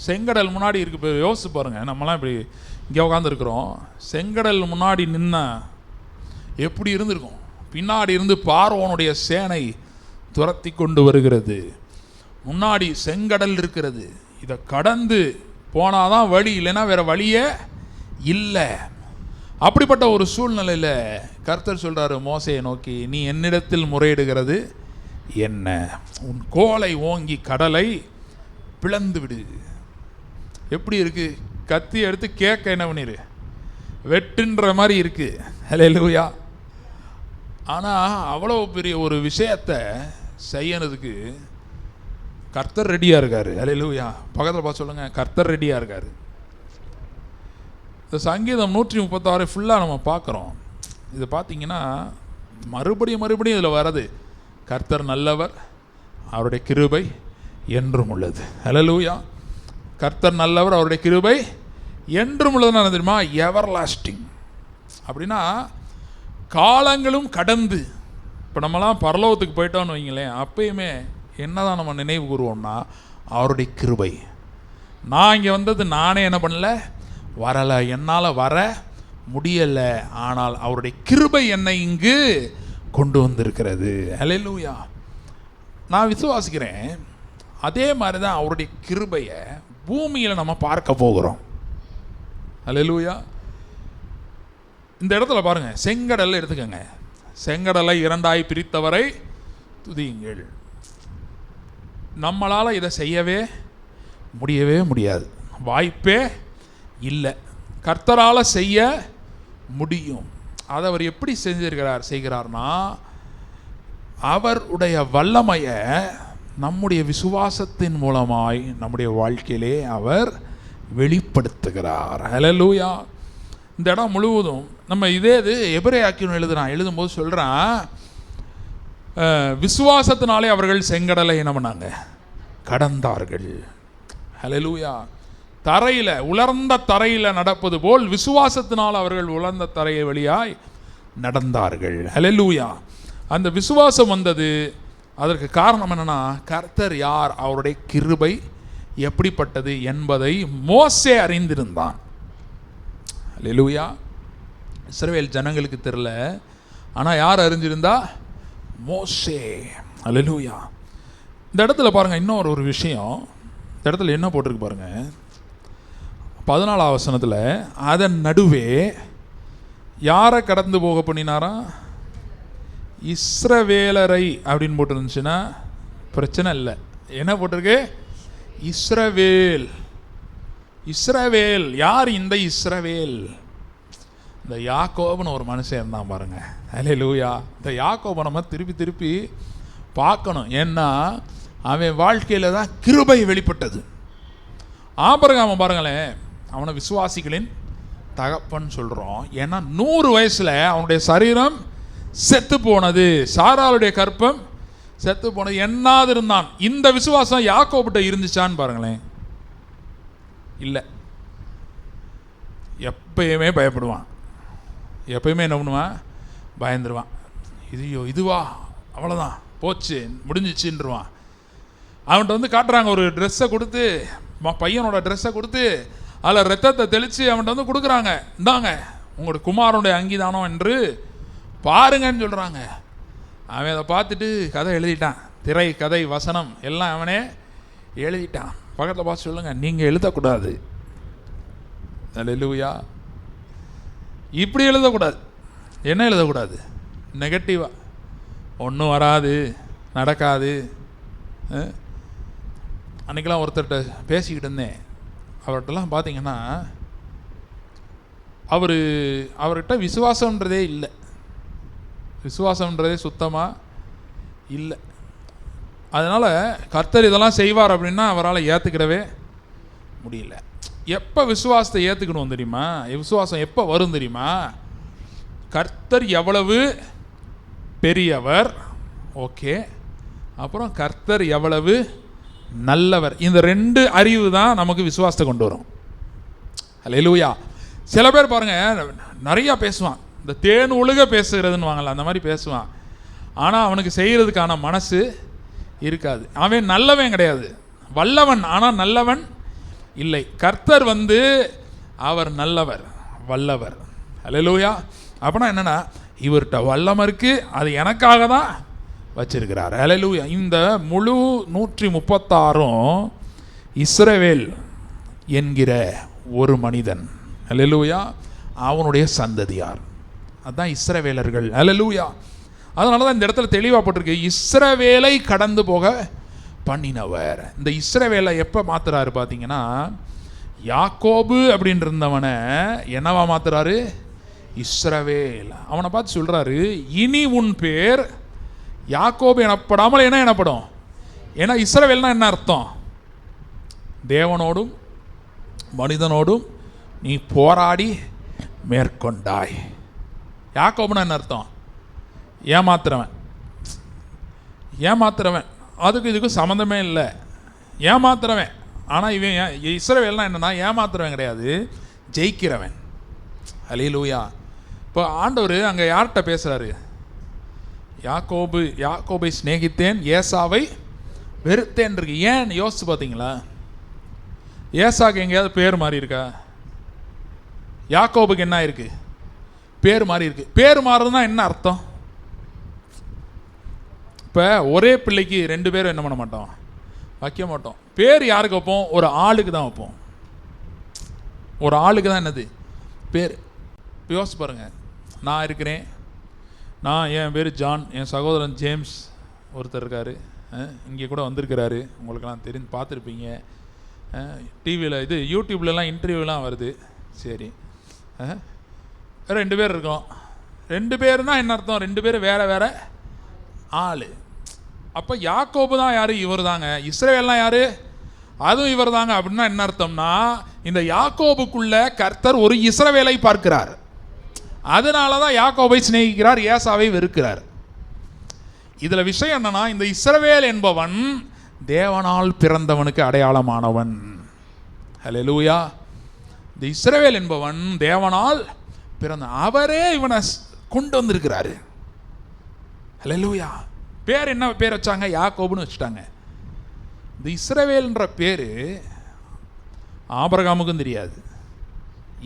செங்கடல் முன்னாடி இருக்கு, இப்போ யோசிச்சு பாருங்கள். நம்மளாம் இப்படி இங்கே உட்காந்துருக்குறோம், செங்கடல் முன்னாடி நின்னா எப்படி இருந்திருக்கும். பின்னாடி இருந்து பார்வோனுடைய சேனை துரத்தி கொண்டு வருகிறது. முன்னாடி செங்கடல் இருக்கிறது, இதை கடந்து போனாதான் வழி, இல்லைன்னா வேற வழியே இல்லை. அப்படிப்பட்ட ஒரு சூழ்நிலையில் கர்த்தர் சொல்றாரு மோசையை நோக்கி, நீ என்னிடத்தில் முறையிடுகிறது என்ன? உன் கோலை ஓங்கி கடலை பிளந்து விடு. எப்படி இருக்கு? கத்தி எடுத்து கேட்க என்ன பண்ணிரு, வெட்டுன்ற மாதிரி இருக்கு. ஹல்லேலூயா. ஆனால் அவ்வளோ பெரிய ஒரு விஷயத்தை செய்யறதுக்கு கர்த்தர் ரெடியாக இருக்காரு. ஹல்லேலூயா. பக்கத்தில் பார்த்து சொல்லுங்க, கர்த்தர் ரெடியாக இருக்காரு. இந்த சங்கீதம் 136 ஃபுல்லாக நம்ம பார்க்குறோம். இதை பார்த்தீங்கன்னா மறுபடியும் இதில் வர்றது, கர்த்தர் நல்லவர், அவருடைய கிருபை என்றும் உள்ளது. ஹல்லேலூயா. கர்த்தர் நல்லவர், அவருடைய கிருபை என்றும் உள்ளதுன்னா என்ன தெரியுமா? எவர் லாஸ்டிங். அப்படின்னா காலங்களும் கடந்து, இப்போ நம்மலாம் பரலோகத்துக்கு போயிட்டோன்னு வைங்களேன், அப்பயுமே என்னதான் நம்ம நினைவு கூறுவோம்னா அவருடைய கிருபை. நான் இங்கே வந்தது நானே என்ன பண்ணல, வரலை, என்னால் வர முடியலை, ஆனால் அவருடைய கிருபை என்னை இங்கு கொண்டு வந்திருக்கிறது. ஹல்லேலூயா. நான் விசுவாசிக்கிறேன் அதே மாதிரி தான் அவருடைய கிருபையை பூமியில் நம்ம பார்க்க போகிறோம். ஹல்லேலூயா. இந்த இடத்துல பாருங்க, செங்கடலை எடுத்துக்கங்க. செங்கடலை இரண்டாய் பிரித்தவரை துதியுங்கள். நம்மளால் இதை செய்யவே முடியாது, வாய்ப்பே இல்லை. கர்த்தரால் செய்ய முடியும். அதை அவர் எப்படி செய்கிறார்னா, அவருடைய வல்லமையை நம்முடைய விசுவாசத்தின் மூலமாய் நம்முடைய வாழ்க்கையிலே அவர் வெளிப்படுத்துகிறார். ஹல்லேலூயா. இந்த இடம் முழுவதும் நம்ம இதே எபிரேயர் எழுதும்போது சொல்கிறான், விசுவாசத்தினாலே அவர்கள் செங்கடலை என்ன பண்ணாங்க, கடந்தார்கள். ஹல்லேலூயா. தரையில், உலர்ந்த தரையில் நடப்பது போல் விசுவாசத்தினால் அவர்கள் உலர்ந்த தரையை வழியாய் நடந்தார்கள். ஹல்லேலூயா. அந்த விசுவாசம் வந்தது. அதற்கு காரணம் என்னன்னா, கர்த்தர் யார், அவருடைய கிருபை எப்படிப்பட்டது என்பதை மோசே அறிந்திருந்தான். ஹல்லேலூயா. இஸ்ரவேல் ஜனங்களுக்கு தெரியல, ஆனால் யார் அறிஞ்சிருந்தா? மோசே. ஹல்லேலூயா. இந்த இடத்துல பாருங்க, இன்னொரு விஷயம். இந்த இடத்துல என்ன போட்டிருக்கு பாருங்க, 14ஆம் வசனத்தில், அதன் நடுவே யாரை கடந்து போக பண்ணினாரா? இஸ்ரவேலரை அப்படின்னு போட்டுருந்துச்சுன்னா பிரச்சனை இல்லை. என்ன போட்டிருக்கு? இஸ்ரவேல். இஸ்ரவேல் யார்? இந்த இஸ்ரவேல் இந்த யாக்கோபுன்னு ஒரு மனுஷன் இருந்தான் பாருங்க. ஹல்லேலூயா. இந்த யாக்கோபை நம்ம திருப்பி பார்க்கணும். ஏன்னா அவன் வாழ்க்கையில் தான் கிருபை வெளிப்பட்டது. ஆபிரகாமை பாருங்களேன், அவனை விசுவாசிகளின் தகப்பன் சொல்கிறோம். ஏன்னா 100 வயசில் அவனுடைய சரீரம் செத்து போனது, சாராளுடைய கற்பம் செத்து போனது. என்னாது இருந்தான். இந்த விசுவாசம் யாக்கோபிட்ட இருந்துச்சான்னு பாருங்களேன். இல்லை. எப்பயுமே பயப்படுவான், எப்பயுமே என்ன பண்ணுவான், பயந்துருவான். இதுவா அவ்வளோதான், போச்சு, முடிஞ்சிச்சுன்றான். அவன்கிட்ட காட்டுறாங்க ஒரு ட்ரெஸ்ஸை கொடுத்து, பையனோட ட்ரெஸ்ஸை கொடுத்து அதில் ரத்தத்தை தெளித்து அவன்கிட்ட கொடுக்குறாங்க, இந்தாங்க உங்களோட குமாரனுடைய அங்கிதானோ என்று பாருங்கன்னு சொல்கிறாங்க. அவன் அதை பார்த்துட்டு கதை எழுதிட்டான். திரை, கதை, வசனம் எல்லாம் அவனே எழுதிட்டான். பக்கத்தில் பார்த்து சொல்லுங்கள், நீங்கள் எழுதக்கூடாது. ஹல்லேலூயா. இப்படி எழுதக்கூடாது. என்ன எழுதக்கூடாது? நெகட்டிவாக, ஒன்றும் வராது, நடக்காது. அன்றைக்கெலாம் ஒருத்தர்கிட்ட பேசிக்கிட்டு இருந்தேன். அவர்கிட்டலாம் பார்த்தீங்கன்னா அவர்கிட்ட விசுவாசன்றதே இல்லை. விசுவாசன்றதே சுத்தமாக இல்லை. அதனால் கர்த்தர் இதெல்லாம் செய்வார் அப்படின்னா அவரால் ஏற்றுக்கிடவே முடியல. எப்போ விசுவாசத்தை ஏற்றுக்கணும் தெரியுமா? விசுவாசம் எப்போ வரும் தெரியுமா? கர்த்தர் எவ்வளவு பெரியவர், ஓகே, அப்புறம் கர்த்தர் எவ்வளவு நல்லவர். இந்த 2 அறிவு தான் நமக்கு விசுவாசத்தை கொண்டு வரும். ஹல்லேலூயா. சில பேர் பாருங்க, நிறையா பேசுவான், இந்த தேன் ஒழுக பேசுகிறதுன்னு வாங்கல, அந்த மாதிரி பேசுவான். ஆனால் அவனுக்கு செய்கிறதுக்கான மனசு இருக்காது. அவன் நல்லவன் கிடையாது, வல்லவன், ஆனால் நல்லவன் இல்லை. கர்த்தர் அவர் நல்லவர், வல்லவர். ஹல்லேலூயா. அப்படின்னா என்னென்னா, இவர்கிட்ட வல்லமை இருக்குது, அது எனக்காக தான் வச்சிருக்கிறார். ஹல்லேலூயா. இந்த முழு 136 இஸ்ரவேல் என்கிற ஒரு மனிதன், ஹல்லேலூயா, அவனுடைய சந்ததியார், அதுதான் இஸ்ரவேலர்கள். ஹல்லேலூயா. அதனால தான் இந்த இடத்துல தெளிவாக போட்டிருக்கு, இஸ்ரவேலை கடந்து போக பண்ணினவர். இந்த இஸ்ரவேலை எப்போ மாத்துறாரு பார்த்தீங்கன்னா, யாக்கோபு அப்படின்னு இருந்தவனை என்னவா மாத்துறாரு? இஸ்ரவேல். அவனை பார்த்து சொல்றாரு, இனி உன் பேர் யாக்கோபு எனப்படாமல் என்ன எனப்படும்? ஏன்னா இஸ்ரவேல்னா என்ன அர்த்தம்? தேவனோடும் மனிதனோடும் நீ போராடி மேற்கொண்டாய். யாக்கோபுனா என்ன அர்த்தம்? ஏமாத்துறவன். ஏமாத்துறவன், அதுக்கு இதுக்கு சம்மந்தமே இல்லை, ஏமாத்துறவன். ஆனால் இவன் இஸ்ரவேல்னா என்னன்னா ஏமாத்துறவன் கிடையாது, ஜெயிக்கிறவன். ஹல்லேலூயா. இப்போ ஆண்டவர் அங்கே யார்கிட்ட பேசுகிறாரு? யாக்கோபை சிநேகித்தேன், ஏசாவை வெறுத்தேன் இருக்கு. ஏன் யோசிச்சு பார்த்தீங்களா? ஏசாக்கு எங்கேயாவது பேர் மாறி இருக்கா? யாக்கோபுக்கு என்ன இருக்கு? பேர் மாறி இருக்கு. பேர் மாறுறதுனா என்ன அர்த்தம்? இப்போ ஒரே பிள்ளைக்கு 2 பேரும் என்ன பண்ண மாட்டோம்? வைக்க மாட்டோம். பேர் யாருக்கு வைப்போம்? ஒரு ஆளுக்கு தான் வைப்போம். ஒரு ஆளுக்கு தான் என்னது பேர். யோசிச்சு பாருங்க, நான் இருக்கிறேன், என் பேர் ஜான், என் சகோதரன் ஜேம்ஸ் ஒருத்தர் இருக்கார், இங்கே கூட வந்திருக்கிறாரு, உங்களுக்கெல்லாம் தெரிஞ்சு பார்த்துருப்பீங்க. டிவியில் இது யூடியூப்லலாம் இன்டர்வியூலாம் வருது. சரி, 2 பேர் இருக்கோம். 2 பேர்னா என்ன அர்த்தம்? 2 பேர் வேற வேற ஆள். அப்போ யாக்கோபு தான் யார்? இவர் தாங்க. இஸ்ரவேல்லாம் யார்? அதுவும் இவர் தாங்க. அப்படின்னா என்ன அர்த்தம்னா, இந்த யாக்கோபுக்குள்ள கர்த்தர் ஒரு இஸ்ரவேலை பார்க்கிறார். அதனால தான் யாக்கோபை சிநேகிக்கிறார், ஏசாவை வெறுக்கிறார். இதில் விஷயம் என்னன்னா, இந்த இஸ்ரவேல் என்பவன் தேவனால் பிறந்தவனுக்கு அடையாளமானவன். ஹல்லேலூயா. இந்த இஸ்ரவேல் என்பவன் தேவனால் பிறந்த, அவரே இவனை கொண்டு வந்திருக்கிறாரு. ஹல்லேலூயா. பேர் என்ன பேர் வச்சாங்க? யாக்கோபுன்னு வச்சுட்டாங்க. இந்த இஸ்ரவேல்ன்ற பேர் ஆபிரகாமுக்கும் தெரியாது,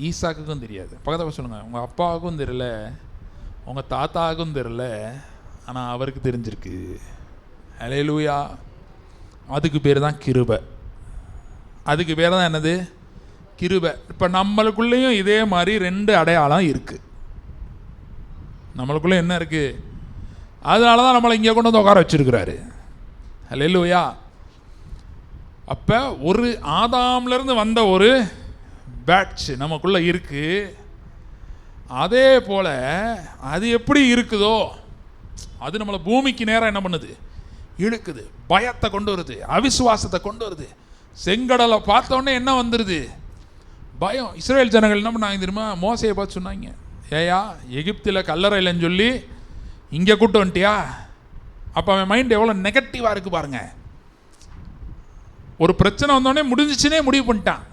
ஈசாக்குக்கும் தெரியாது. பக்கத்தில் சொல்லுங்க, உங்கள் அப்பாவுக்கும் தெரியல, உங்கள் தாத்தாவுக்கும் தெரியல, ஆனால் அவருக்கு தெரிஞ்சிருக்கு. ஹல்லேலூயா. அதுக்கு பேர் தான் கிருபை. அதுக்கு பேர் தான் என்னது? கிருபை. இப்போ நம்மளுக்குள்ளேயும் இதே மாதிரி 2 அடையாளம் இருக்குது. நம்மளுக்குள்ளே என்ன இருக்குது? அதனால தான் நம்மளை இங்கே கொண்டு வந்து உட்கார வச்சிருக்கிறாரு. ஹல்லேலூயா. அப்போ ஒரு ஆதாம்லேருந்து வந்த ஒரு பேட்ச் நமக்குள்ளே இருக்குது. அதே போல் அது எப்படி இருக்குதோ அது நம்மளை பூமிக்கு நேரம் என்ன பண்ணுது? இழுக்குது. பயத்தை கொண்டு வருது, அவிசுவாசத்தை கொண்டு வருது. செங்கடலை பார்த்தோன்னே என்ன வந்துடுது? பயம். இஸ்ரேல் ஜனங்கள் என்ன பண்ணாங்க தெரியுமா? மோசையை பார்த்து சொன்னாங்க, ஏயா எகிப்தில் கல்லறை இல்லைன்னு சொல்லி இங்கே கூட்டு வந்துட்டியா? அப்போ அவன் மைண்ட் எவ்வளோ நெகட்டிவாக இருக்குது பாருங்க. ஒரு பிரச்சனை வந்தோடனே முடிஞ்சிச்சுனே முடிவு பண்ணிட்டான்.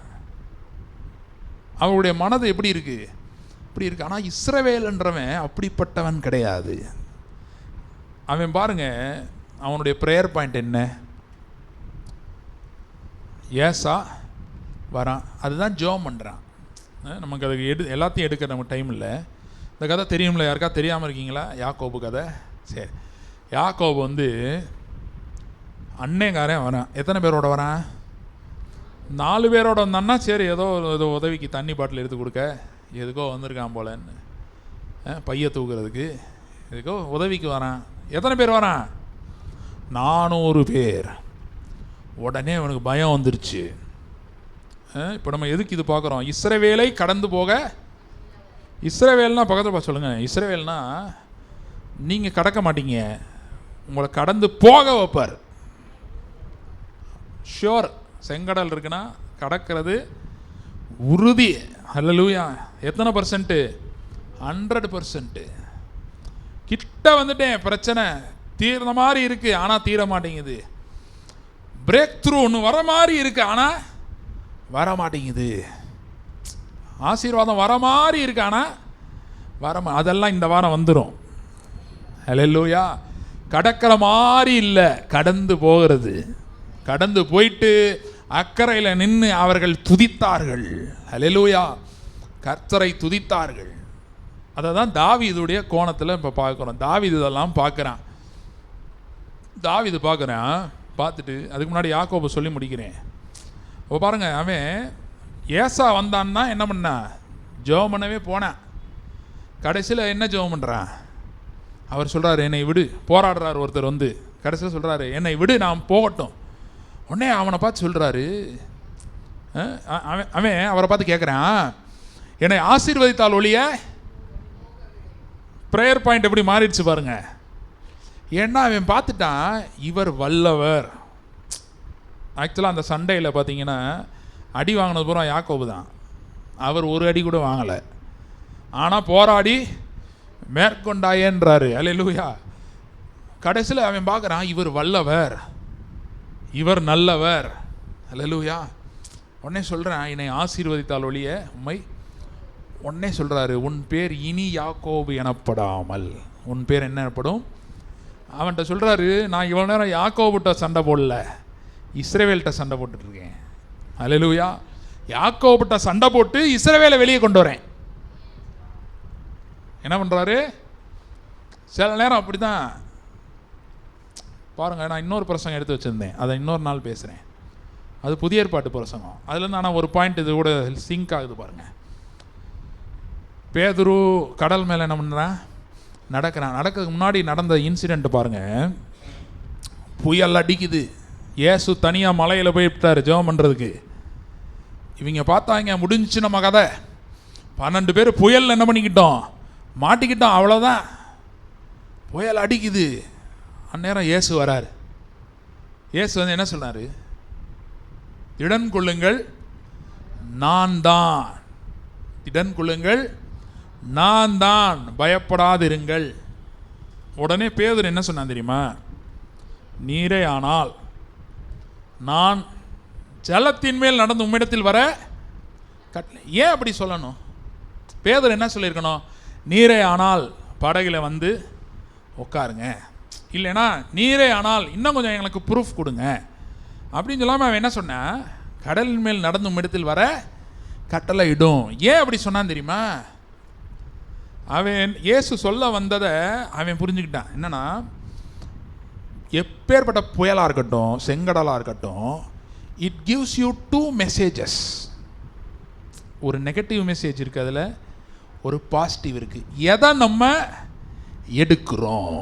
அவருடைய மனது எப்படி இருக்கு? இப்படி இருக்கு. ஆனால் இஸ்ரவேல்ன்றவன் அப்படிப்பட்டவன் கிடையாது. அவன் பாருங்க, அவனுடைய ப்ரேயர் பாயிண்ட் என்ன? ஏசா வரான், அதுதான் ஜெபம் பண்ணுறான். நமக்கு அதுக்கு எல்லாத்தையும் எடுக்க நமக்கு டைம் இல்லை. இந்த கதை தெரியும்ல, யாருக்கா தெரியாமல் இருக்கீங்களா? யாக்கோபு கதை. சரி, யாக்கோபு வந்து அண்ணேங்காரன் வரான். எத்தனை பேரோட வரான்? 4 பேரோட வந்தான்னா சரி, ஏதோ உதவிக்கு தண்ணி பாட்டில் எடுத்து கொடுக்க எதுக்கோ வந்திருக்கான் போலன்னு, பைய தூக்குறதுக்கு எதுக்கோ உதவிக்கு வரான். எத்தனை பேர் வரான்? 400 பேர். உடனே அவனுக்கு பயம் வந்துருச்சு. இப்போ நம்ம எதுக்கு இது பார்க்குறோம்? இஸ்ரவேலை கடந்து போக. இஸ்ரவேல்னா பக்கத்தில் பார்த்து சொல்லுங்கள், இஸ்ரவேல்னா நீங்கள் கடக்க மாட்டீங்க, உங்களை கடந்து போக வைப்பார். ஷியோர். செங்கடல் இருக்குன்னா கடக்கிறது உறுதி. ஹல்லேலூயா. எத்தனை %? 100%. கிட்ட வந்துட்டேன், பிரச்சனை தீர்ந்த மாதிரி இருக்கு, ஆனால் தீர மாட்டேங்குது. பிரேக் த்ரூ ஒன்று வர மாதிரி இருக்கு, ஆனால் வர மாட்டேங்குது. ஆசீர்வாதம் வர மாதிரி இருக்கு, ஆனால் அதெல்லாம் இந்த வாரம் வந்துடும். ஹல்லேலூயா. கடக்கிற மாதிரி இல்லை, கடந்து போகிறது. கடந்து போயிட்டு அக்கறையில் நின்று அவர்கள் துதித்தார்கள். ஹல்லேலூயா. கர்த்தரை துதித்தார்கள். அதை தான் தாவீதுடைய கோணத்தில் இப்போ பார்க்குறோம். தாவீது இதெல்லாம் பார்க்குறான். தாவீது பார்க்குறேன். பார்த்துட்டு அதுக்கு முன்னாடி யாக்கோபு சொல்லி முடிக்கிறேன். அப்போ பாருங்க, அவன் ஏசா வந்தான்னா என்ன பண்ணான்? ஜெபம் பண்ணவே போனான். கடைசியில் என்ன ஜெபம் பண்ணுறான்? அவர் சொல்கிறாரு, என்னை விடு. போராடுறார் ஒருத்தர் வந்து, கடைசியில் சொல்கிறாரு, என்னை விடு, நான் போகட்டும். உடனே அவனை பார்த்து சொல்கிறாரு, அவன் அவரை பார்த்து கேட்குறான், என்னை ஆசீர்வதித்தால் ஒழிய. ப்ரேயர் பாயிண்ட் எப்படி மாறிடுச்சு பாருங்க. ஏன்னா அவன் பார்த்துட்டான், இவர் வல்லவர். ஆக்சுவலாக அந்த சண்டையில் பார்த்தீங்கன்னா அடி வாங்கினது பூரா யாக்கோபு தான். அவர் ஒரு அடி கூட வாங்கலை. ஆனால் போராடி மேற்கொண்டாயேன்றாரு. அல்லேலூயா. கடைசியில் அவன் பார்க்குறான், இவர் வல்லவர், இவர் நல்லவர். அல்லேலூயா. உடனே சொல்கிறான், என்னை ஆசீர்வதித்தால் ஒழிய உம்மை. உடனே சொல்கிறாரு, உன் பேர் இனி யாக்கோபு எனப்படாமல் உன் பேர் என்ன எனப்படும்? அவன்கிட்ட சொல்கிறாரு, நான் இவ்வளோ நேரம் யாக்கோபுட்ட சண்டை போடல, இஸ்ரவேல்கிட்ட சண்டை போட்டுட்ருக்கேன். அல்லேலூயா. யாக்கோபுட்ட சண்டை போட்டு இஸ்ரவேலை வெளியே கொண்டு வரேன். என்ன பண்ணுறாரு? சில நேரம் அப்படி தான் பாருங்கள். நான் இன்னொரு பிரசங்கம் எடுத்து வச்சுருந்தேன், அதை இன்னொரு நாள் பேசுகிறேன். அது புதிய ஏற்பாட்டு பிரசங்கம். அதுலேருந்து ஆனால் ஒரு பாயிண்ட் இது கூட சிங்க் ஆகுது பாருங்கள். பேதுரு கடல் மேலே என்ன பண்ணுறான்? நடக்கிறதுக்கு முன்னாடி நடந்த இன்சிடெண்ட் பாருங்கள். புயல் அடிக்குது. ஏசு தனியாக மலையில் போய்விட்டார் ஜெபம் பண்ணுறதுக்கு. இவங்க பார்த்தாங்க, முடிஞ்சிச்சு நம்ம கதை. 12 பேர் புயல் என்ன பண்ணிக்கிட்டோம்? மாட்டிக்கிட்டோம், அவ்வளோதான். புயல் அடிக்குது. அந்நேரம் இயேசு வராரு. இயேசு வந்து என்ன சொன்னார்? திடன் கொள்ளுங்கள், நான் தான். திடன் கொள்ளுங்கள், நான் தான், பயப்படாதிருங்கள். உடனே பேதுரு என்ன சொன்னான் தெரியுமா? நீரே ஆனால் நான் ஜலத்தின் மேல் நடந்து உம்மிடத்தில் வர கட்டளை. ஏன் அப்படி சொல்லணும்? பேதுரு என்ன சொல்லியிருக்கணும்? நீரே ஆனால் படகுல வந்து உட்காருங்க, இல்லைனா நீரே ஆனால் இன்னும் கொஞ்சம் எங்களுக்கு ப்ரூஃப் கொடுங்க அப்படின்னு சொல்லாமல் அவன் என்ன சொன்னான்? கடலின் மேல் நடந்து உம்மிடத்தில் வர கட்டளை இடும். ஏன் அப்படி சொன்னான் தெரியுமா? அவன் இயேசு சொல்ல வந்ததை அவன் புரிஞ்சுக்கிட்டான். என்னன்னா, எப்பேற்பட்ட புயலாக இருக்கட்டும், செங்கடலாக இருக்கட்டும், இட் கிவ்ஸ் யூ 2 மெசேஜஸ். ஒரு நெகட்டிவ் மெசேஜ் இருக்குது, அதில் ஒரு பாசிட்டிவ் இருக்குது. எதை நம்ம எடுக்கிறோம்?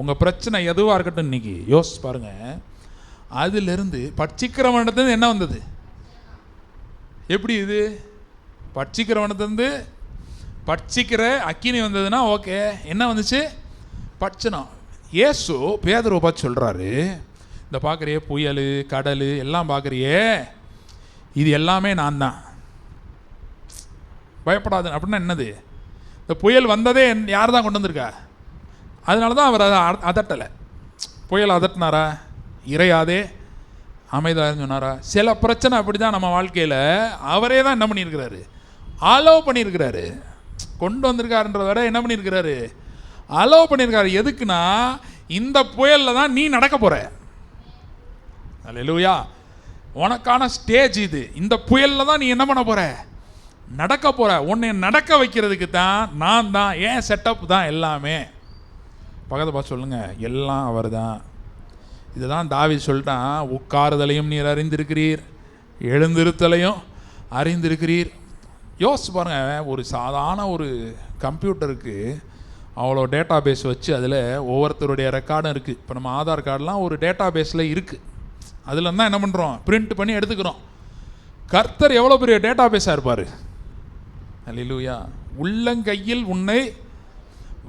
உங்கள் பிரச்சனை எதுவாக இருக்கட்டும், இன்றைக்கி யோசிச்சு பாருங்கள். அதிலிருந்து பட்சிக்கிறவனத்துலேருந்து என்ன வந்தது? எப்படி இது? பட்சிக்கிறவனத்துலேருந்து பட்சிக்கிற அக்கினி வந்ததுன்னா ஓகே. என்ன வந்துச்சு? பட்சணம். இயேசு பேதுருவை பார்த்து சொல்கிறாரு, இந்த பார்க்குறியே புயல் கடல் எல்லாம் பார்க்குறியே, இது எல்லாமே நான் தான், பயப்படாது. அப்படின்னா என்னது? இந்த புயல் வந்ததே யார் தான் கொண்டு வந்திருக்கா? அதனால தான் அவர் அதை அதட்டலை. புயல் அதட்டினாரா? இறையாதே அமைதாருன்னு சொன்னாரா? சில பிரச்சனை அப்படி தான் நம்ம வாழ்க்கையில் அவரே தான் என்ன பண்ணியிருக்கிறாரு? அலோவ் பண்ணியிருக்கிறாரு. கொண்டு வந்திருக்காருன்றத விட என்ன பண்ணியிருக்கிறாரு? அலோவ் பண்ணியிருக்காரு. எதுக்குன்னா, இந்த புயலில் தான் நீ நடக்க போகிற. அல்லேலூயா. உனக்கான ஸ்டேஜ் இது. இந்த புயலில் தான் நீ என்ன பண்ண போகிற? நடக்க போகிற. உன்னை நடக்க வைக்கிறதுக்கு தான் நான் தான். ஏன் செட்டப் தான் எல்லாமே. பக்கத்தை பார்த்து சொல்லுங்கள், எல்லாம் அவர் தான். இதுதான் தாவீது சொல்லிட்டான், உட்காருதலையும் நீர் அறிந்திருக்கிறீர், எழுந்திருத்தலையும் அறிந்திருக்கிறீர். யோசிச்சு பாருங்கள், ஒரு சாதாரண ஒரு கம்ப்யூட்டருக்கு அவ்வளோ டேட்டா பேஸ் வச்சு அதில் ஒவ்வொருத்தருடைய ரெக்கார்டும் இருக்குது. இப்போ நம்ம ஆதார் கார்டெலாம் ஒரு டேட்டா பேஸில் இருக்குது. அதில் தான் என்ன பண்ணுறோம்? பிரிண்ட் பண்ணி எடுத்துக்கிறோம். கர்த்தர் எவ்வளோ பெரிய டேட்டா பேஸாக இருப்பார். அல்லேலூயா. உள்ளங்கையில் உன்னை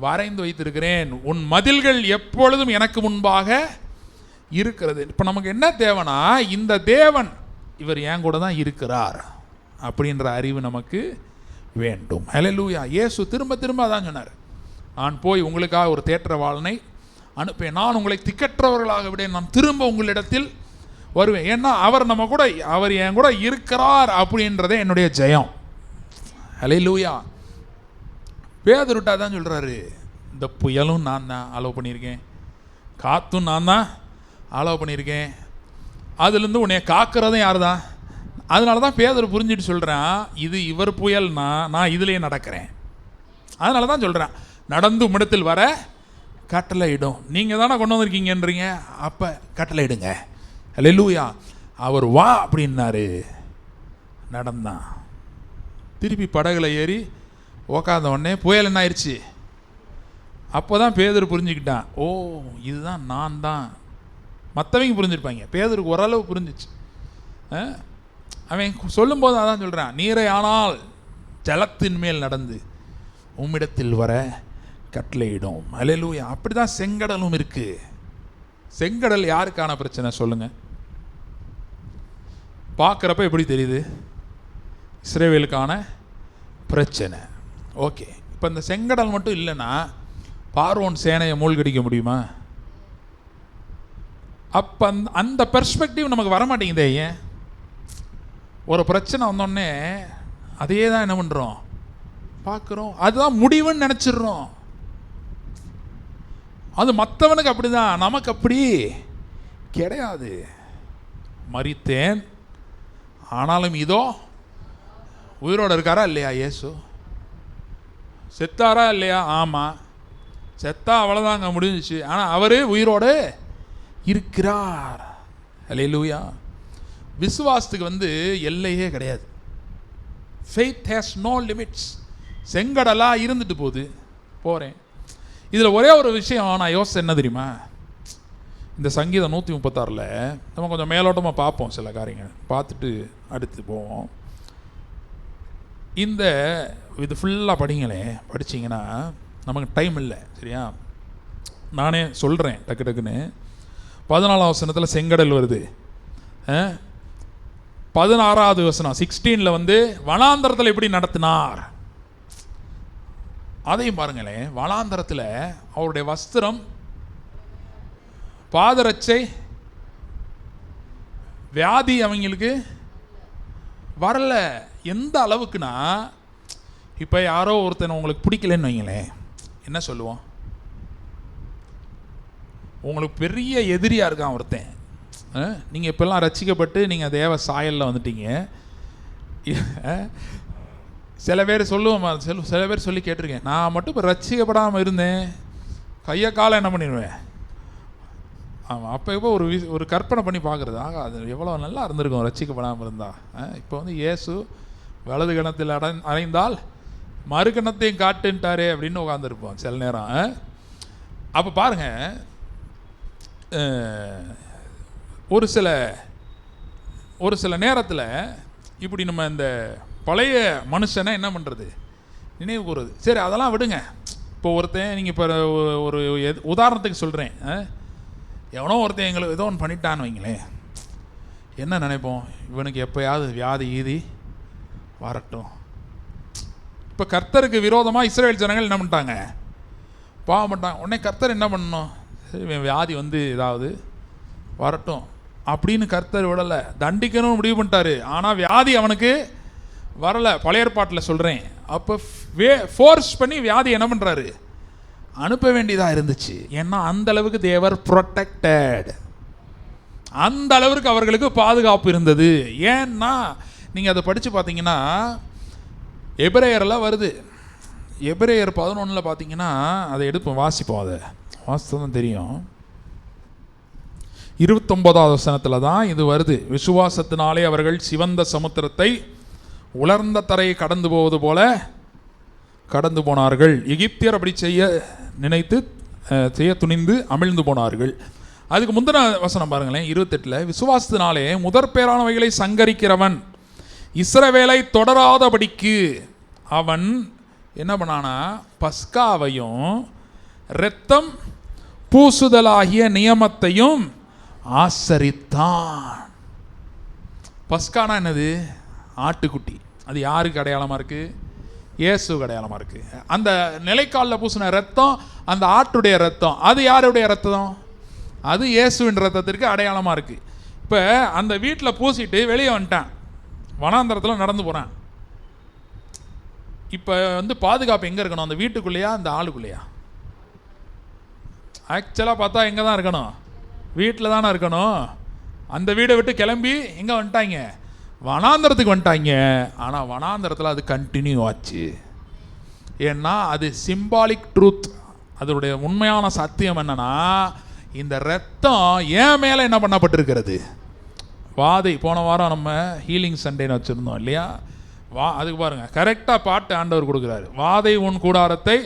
வரைந்து வைத்திருக்கிறேன், உன் மதில்கள் எப்பொழுதும் எனக்கு முன்பாக இருக்கிறது. இப்போ நமக்கு என்ன தேவைன்னா, இந்த தேவன் இவர் என் கூட தான் இருக்கிறார் அப்படின்ற அறிவு நமக்கு வேண்டும். அல்லேலூயா. இயேசு திரும்ப திரும்ப அதான் சொன்னார், நான் போய் உங்களுக்காக ஒரு தேற்றவாளனை அனுப்பேன், நான் உங்களை திக்கற்றவர்களாக விட நான் திரும்ப உங்களிடத்தில் வருவேன். ஏன்னா அவர் நம்ம கூட, அவர் என் கூட இருக்கிறார் அப்படின்றதே என்னுடைய ஜெயம். அல்லேலூயா. பேதுருட்டா தான் சொல்கிறாரு, இந்த புயலும் நான் தான் அலோவ் பண்ணியிருக்கேன், காற்றும் நான் தான் அலோவ் பண்ணியிருக்கேன், அதுலேருந்து உன்னை காக்கிறதும் யார் தான். அதனால தான் பேதுரு புரிஞ்சுட்டு சொல்கிறேன், இது இவர் புயல்னா நான் இதுலேயே நடக்கிறேன். அதனால தான் சொல்கிறேன், நடந்து உம்மிடத்தில் வர கட்டளையிடும். நீங்கள் தானே கொண்டு வந்திருக்கீங்கன்றீங்க, அப்போ கட்டளையிடுங்க. அல்லேலூயா. அவர் வா அப்படின்னாரு, நடந்தான். திருப்பி படகுல ஏறி உக்காந்த உடனே புயல் என்ன ஆயிடுச்சு. அப்போ தான் பேதுரு புரிஞ்சுக்கிட்டான், ஓ இதுதான் நான் தான். மற்றவங்க புரிஞ்சிருப்பாங்க, பேதுருக்கு ஓரளவு புரிஞ்சிச்சு. அவன் சொல்லும்போது அதான் சொல்கிறான், நீரை ஆனால் ஜலத்தின் மேல் நடந்து உம்மிடத்தில் வர கட்டளையிடும். அல்லேலூயா. அப்படி தான் செங்கடலும் இருக்கு. செங்கடல் யாருக்கான பிரச்சனை சொல்லுங்க? பார்க்குறப்ப எப்படி தெரியுது? இஸ்ரவேலுக்கான பிரச்சனை. ஓகே, இப்போ இந்த செங்கடல் மட்டும் இல்லைன்னா பார்வோன் சேனையை மூழ்கடிக்க முடியுமா? அப்போ அந்த பெர்ஸ்பெக்டிவ் நமக்கு வரமாட்டேங்குதே. ஏன்? ஒரு பிரச்சனை வந்தோடனே அதே தான் என்ன பண்ணுறோம், பார்க்குறோம், அதுதான் முடிவுன்னு நினச்சிடுறோம். அது மற்றவனுக்கு அப்படி தான், நமக்கு அப்படி கிடையாது. மரித்தேன் ஆனாலும் இதோ உயிரோடு இருக்காரா இல்லையா? இயேசு செத்தாரா இல்லையா? ஆமாம், செத்தா அவ்வளோதாங்க, முடிஞ்சிச்சு. ஆனால் அவர் உயிரோடு இருக்கிறார். அல்லேலூயா. விசுவாசத்துக்கு எல்லையே கிடையாது. Faith has no limits. செங்கடலாக இருந்துட்டு போகிறேன். இதில் ஒரே ஒரு விஷயம் நான் யோசிச்சேன், என்ன தெரியுமா? இந்த சங்கீதம் 136 நம்ம கொஞ்சம் மேலோட்டமாக பார்ப்போம், சில காரியங்கள் பார்த்துட்டு அடுத்து போவோம். இது ஃபுல்லாக படிங்களே, படிச்சிங்கன்னா நமக்கு டைம் இல்லை, சரியா? நானே சொல்கிறேன் டக்கு டக்குன்னு. 14ஆம் வசனத்தில் செங்கடல் வருது. 16ஆவது வசனம் 16 வனாந்தரத்தில் எப்படி நடத்தினார் அதையும் பாருங்களேன். வனாந்தரத்தில் அவருடைய வஸ்திரம், பாதரட்சை, வியாதி அவங்களுக்கு வரல. எந்த அளவுக்குன்னா, இப்போ யாரோ ஒருத்தன் உங்களுக்கு பிடிக்கலன்னு வைங்களேன், என்ன சொல்லுவோம்? உங்களுக்கு பெரிய எதிரியாக இருக்கான் ஒருத்தன். நீங்கள் இப்போல்லாம் ரட்சிக்கப்பட்டு நீங்கள் தேவ சாயலில் வந்துட்டீங்க. சில பேர் சொல்லுவோம், சில பேர் சொல்லி கேட்டிருக்கேன், நான் மட்டும் இப்போ ரட்சிக்கப்படாமல் இருந்தேன், கையை காலை என்ன பண்ணிடுவேன். ஆமாம், அப்போ இப்போ ஒரு கற்பனை பண்ணி பார்க்குறது, அது எவ்வளோ நல்லா இருந்திருக்கும் ரட்சிக்கப்படாமல் இருந்தால். இப்போ இயேசு வலது கணத்தில் அடைந்தால் மறு கணத்தையும் காட்டுன்ட்டாரே அப்படின்னு உட்காந்துருப்போம் சில நேரம். அப்போ பாருங்கள், ஒரு சில நேரத்தில் இப்படி நம்ம இந்த பழைய மனுஷனை என்ன பண்ணுறது, நினைவு கூறுறது. சரி, அதெல்லாம் விடுங்க. இப்போ ஒருத்தன், நீங்கள் இப்போ ஒரு உதாரணத்துக்கு சொல்கிறேன், எவனோ ஒருத்தன் எங்களுக்கு ஏதோ ஒன்று பண்ணிட்டான்னு வைங்களேன், என்ன நினைப்போம்? இவனுக்கு எப்போயாவது வியாதி ஈதி வரட்டும். இப்போ கர்த்தருக்கு விரோதமாக இஸ்ரவேல் ஜனங்கள் என்ன பண்ணிட்டாங்க? பாவம் பண்ணிட்டாங்க. உடனே கர்த்தர் என்ன பண்ணணும்? சரி, வியாதி ஏதாவது வரட்டும் அப்படின்னு கர்த்தர் விடலை, தண்டிக்கணும்னு முடிவு பண்ணிட்டாரு. ஆனால் வியாதி அவனுக்கு வரலை. பழைய ஏற்பாட்டில் சொல்கிறேன். அப்போ ஃபோர்ஸ் பண்ணி வியாதி என்ன பண்ணுறாரு? அனுப்ப வேண்டியதாக இருந்துச்சு. ஏன்னா அந்த அளவுக்கு தேவர் ப்ரொடெக்டட், அந்த அளவுக்கு அவர்களுக்கு பாதுகாப்பு இருந்தது. ஏன்னா நீங்கள் அதை படித்து பார்த்தீங்கன்னா எபிரேயரெல்லாம் வருது. எபிரேயர் 11 பார்த்தீங்கன்னா அதை எடுப்போம், வாசிப்போம். அதை வாசித்தான் தெரியும். 29ஆவது வசனத்தில் தான் இது வருது. விசுவாசத்தினாலே அவர்கள் சிவந்த சமுத்திரத்தை உலர்ந்த தரையை கடந்து போவது போல கடந்து போனார்கள். எகிப்தியர் அப்படி செய்ய துணிந்து அமிழ்ந்து போனார்கள். அதுக்கு முந்தின வசனம் பாருங்களேன், 28. விசுவாசத்தினாலே முதற் பேரானவைகளை சங்கரிக்கிறவன் இஸ்ரவேலை தொடராதபடிக்கு அவன் என்ன பண்ணானா? பஸ்காவையும் இரத்தம் பூசுதலாகிய நியமத்தையும் ஆசரித்தான். பஸ்கானா என்னது? ஆட்டுக்குட்டி. அது யாருக்கு அடையாளமாக இருக்குது? இயேசுக்கு அடையாளமாக இருக்குது. அந்த நிலைக்காலில் பூசின ரத்தம், அந்த ஆட்டுடைய ரத்தம், அது யாருடைய ரத்தம்? அது இயேசுவின் ரத்தத்திற்கு அடையாளமாக இருக்குது. இப்போ அந்த வீட்டில் பூசிட்டு வெளியே வந்துட்டான், வனாந்தரத்தில் நடந்து போகிறான். இப்போ பாதுகாப்பு எங்கே இருக்கணும்? அந்த வீட்டுக்குள்ளேயா, அந்த ஆளுக்குள்ளேயா? ஆக்சுவலாக பார்த்தா எங்கே தான் இருக்கணும்? வீட்டில் தானே இருக்கணும். அந்த வீடை விட்டு கிளம்பி எங்கே வந்துட்டாங்க? வனாந்தரத்துக்கு வந்துட்டாங்க. ஆனால் வனாந்தரத்தில் அது கண்டினியூ ஆச்சு. ஏன்னா அது சிம்பாலிக் ட்ரூத். அதனுடைய உண்மையான சத்தியம் என்னன்னா, இந்த இரத்தம் ஏன் மேலே என்ன பண்ணப்பட்டிருக்கிறது? வாதை. போன வாரம் நம்ம ஹீலிங் சண்டேன்னு வச்சுருந்தோம் இல்லையா? அதுக்கு பாருங்கள், கரெக்டாக பாட்டு ஆண்டவர் கொடுக்குறாரு. வாதை உன் கூடாரத்தை,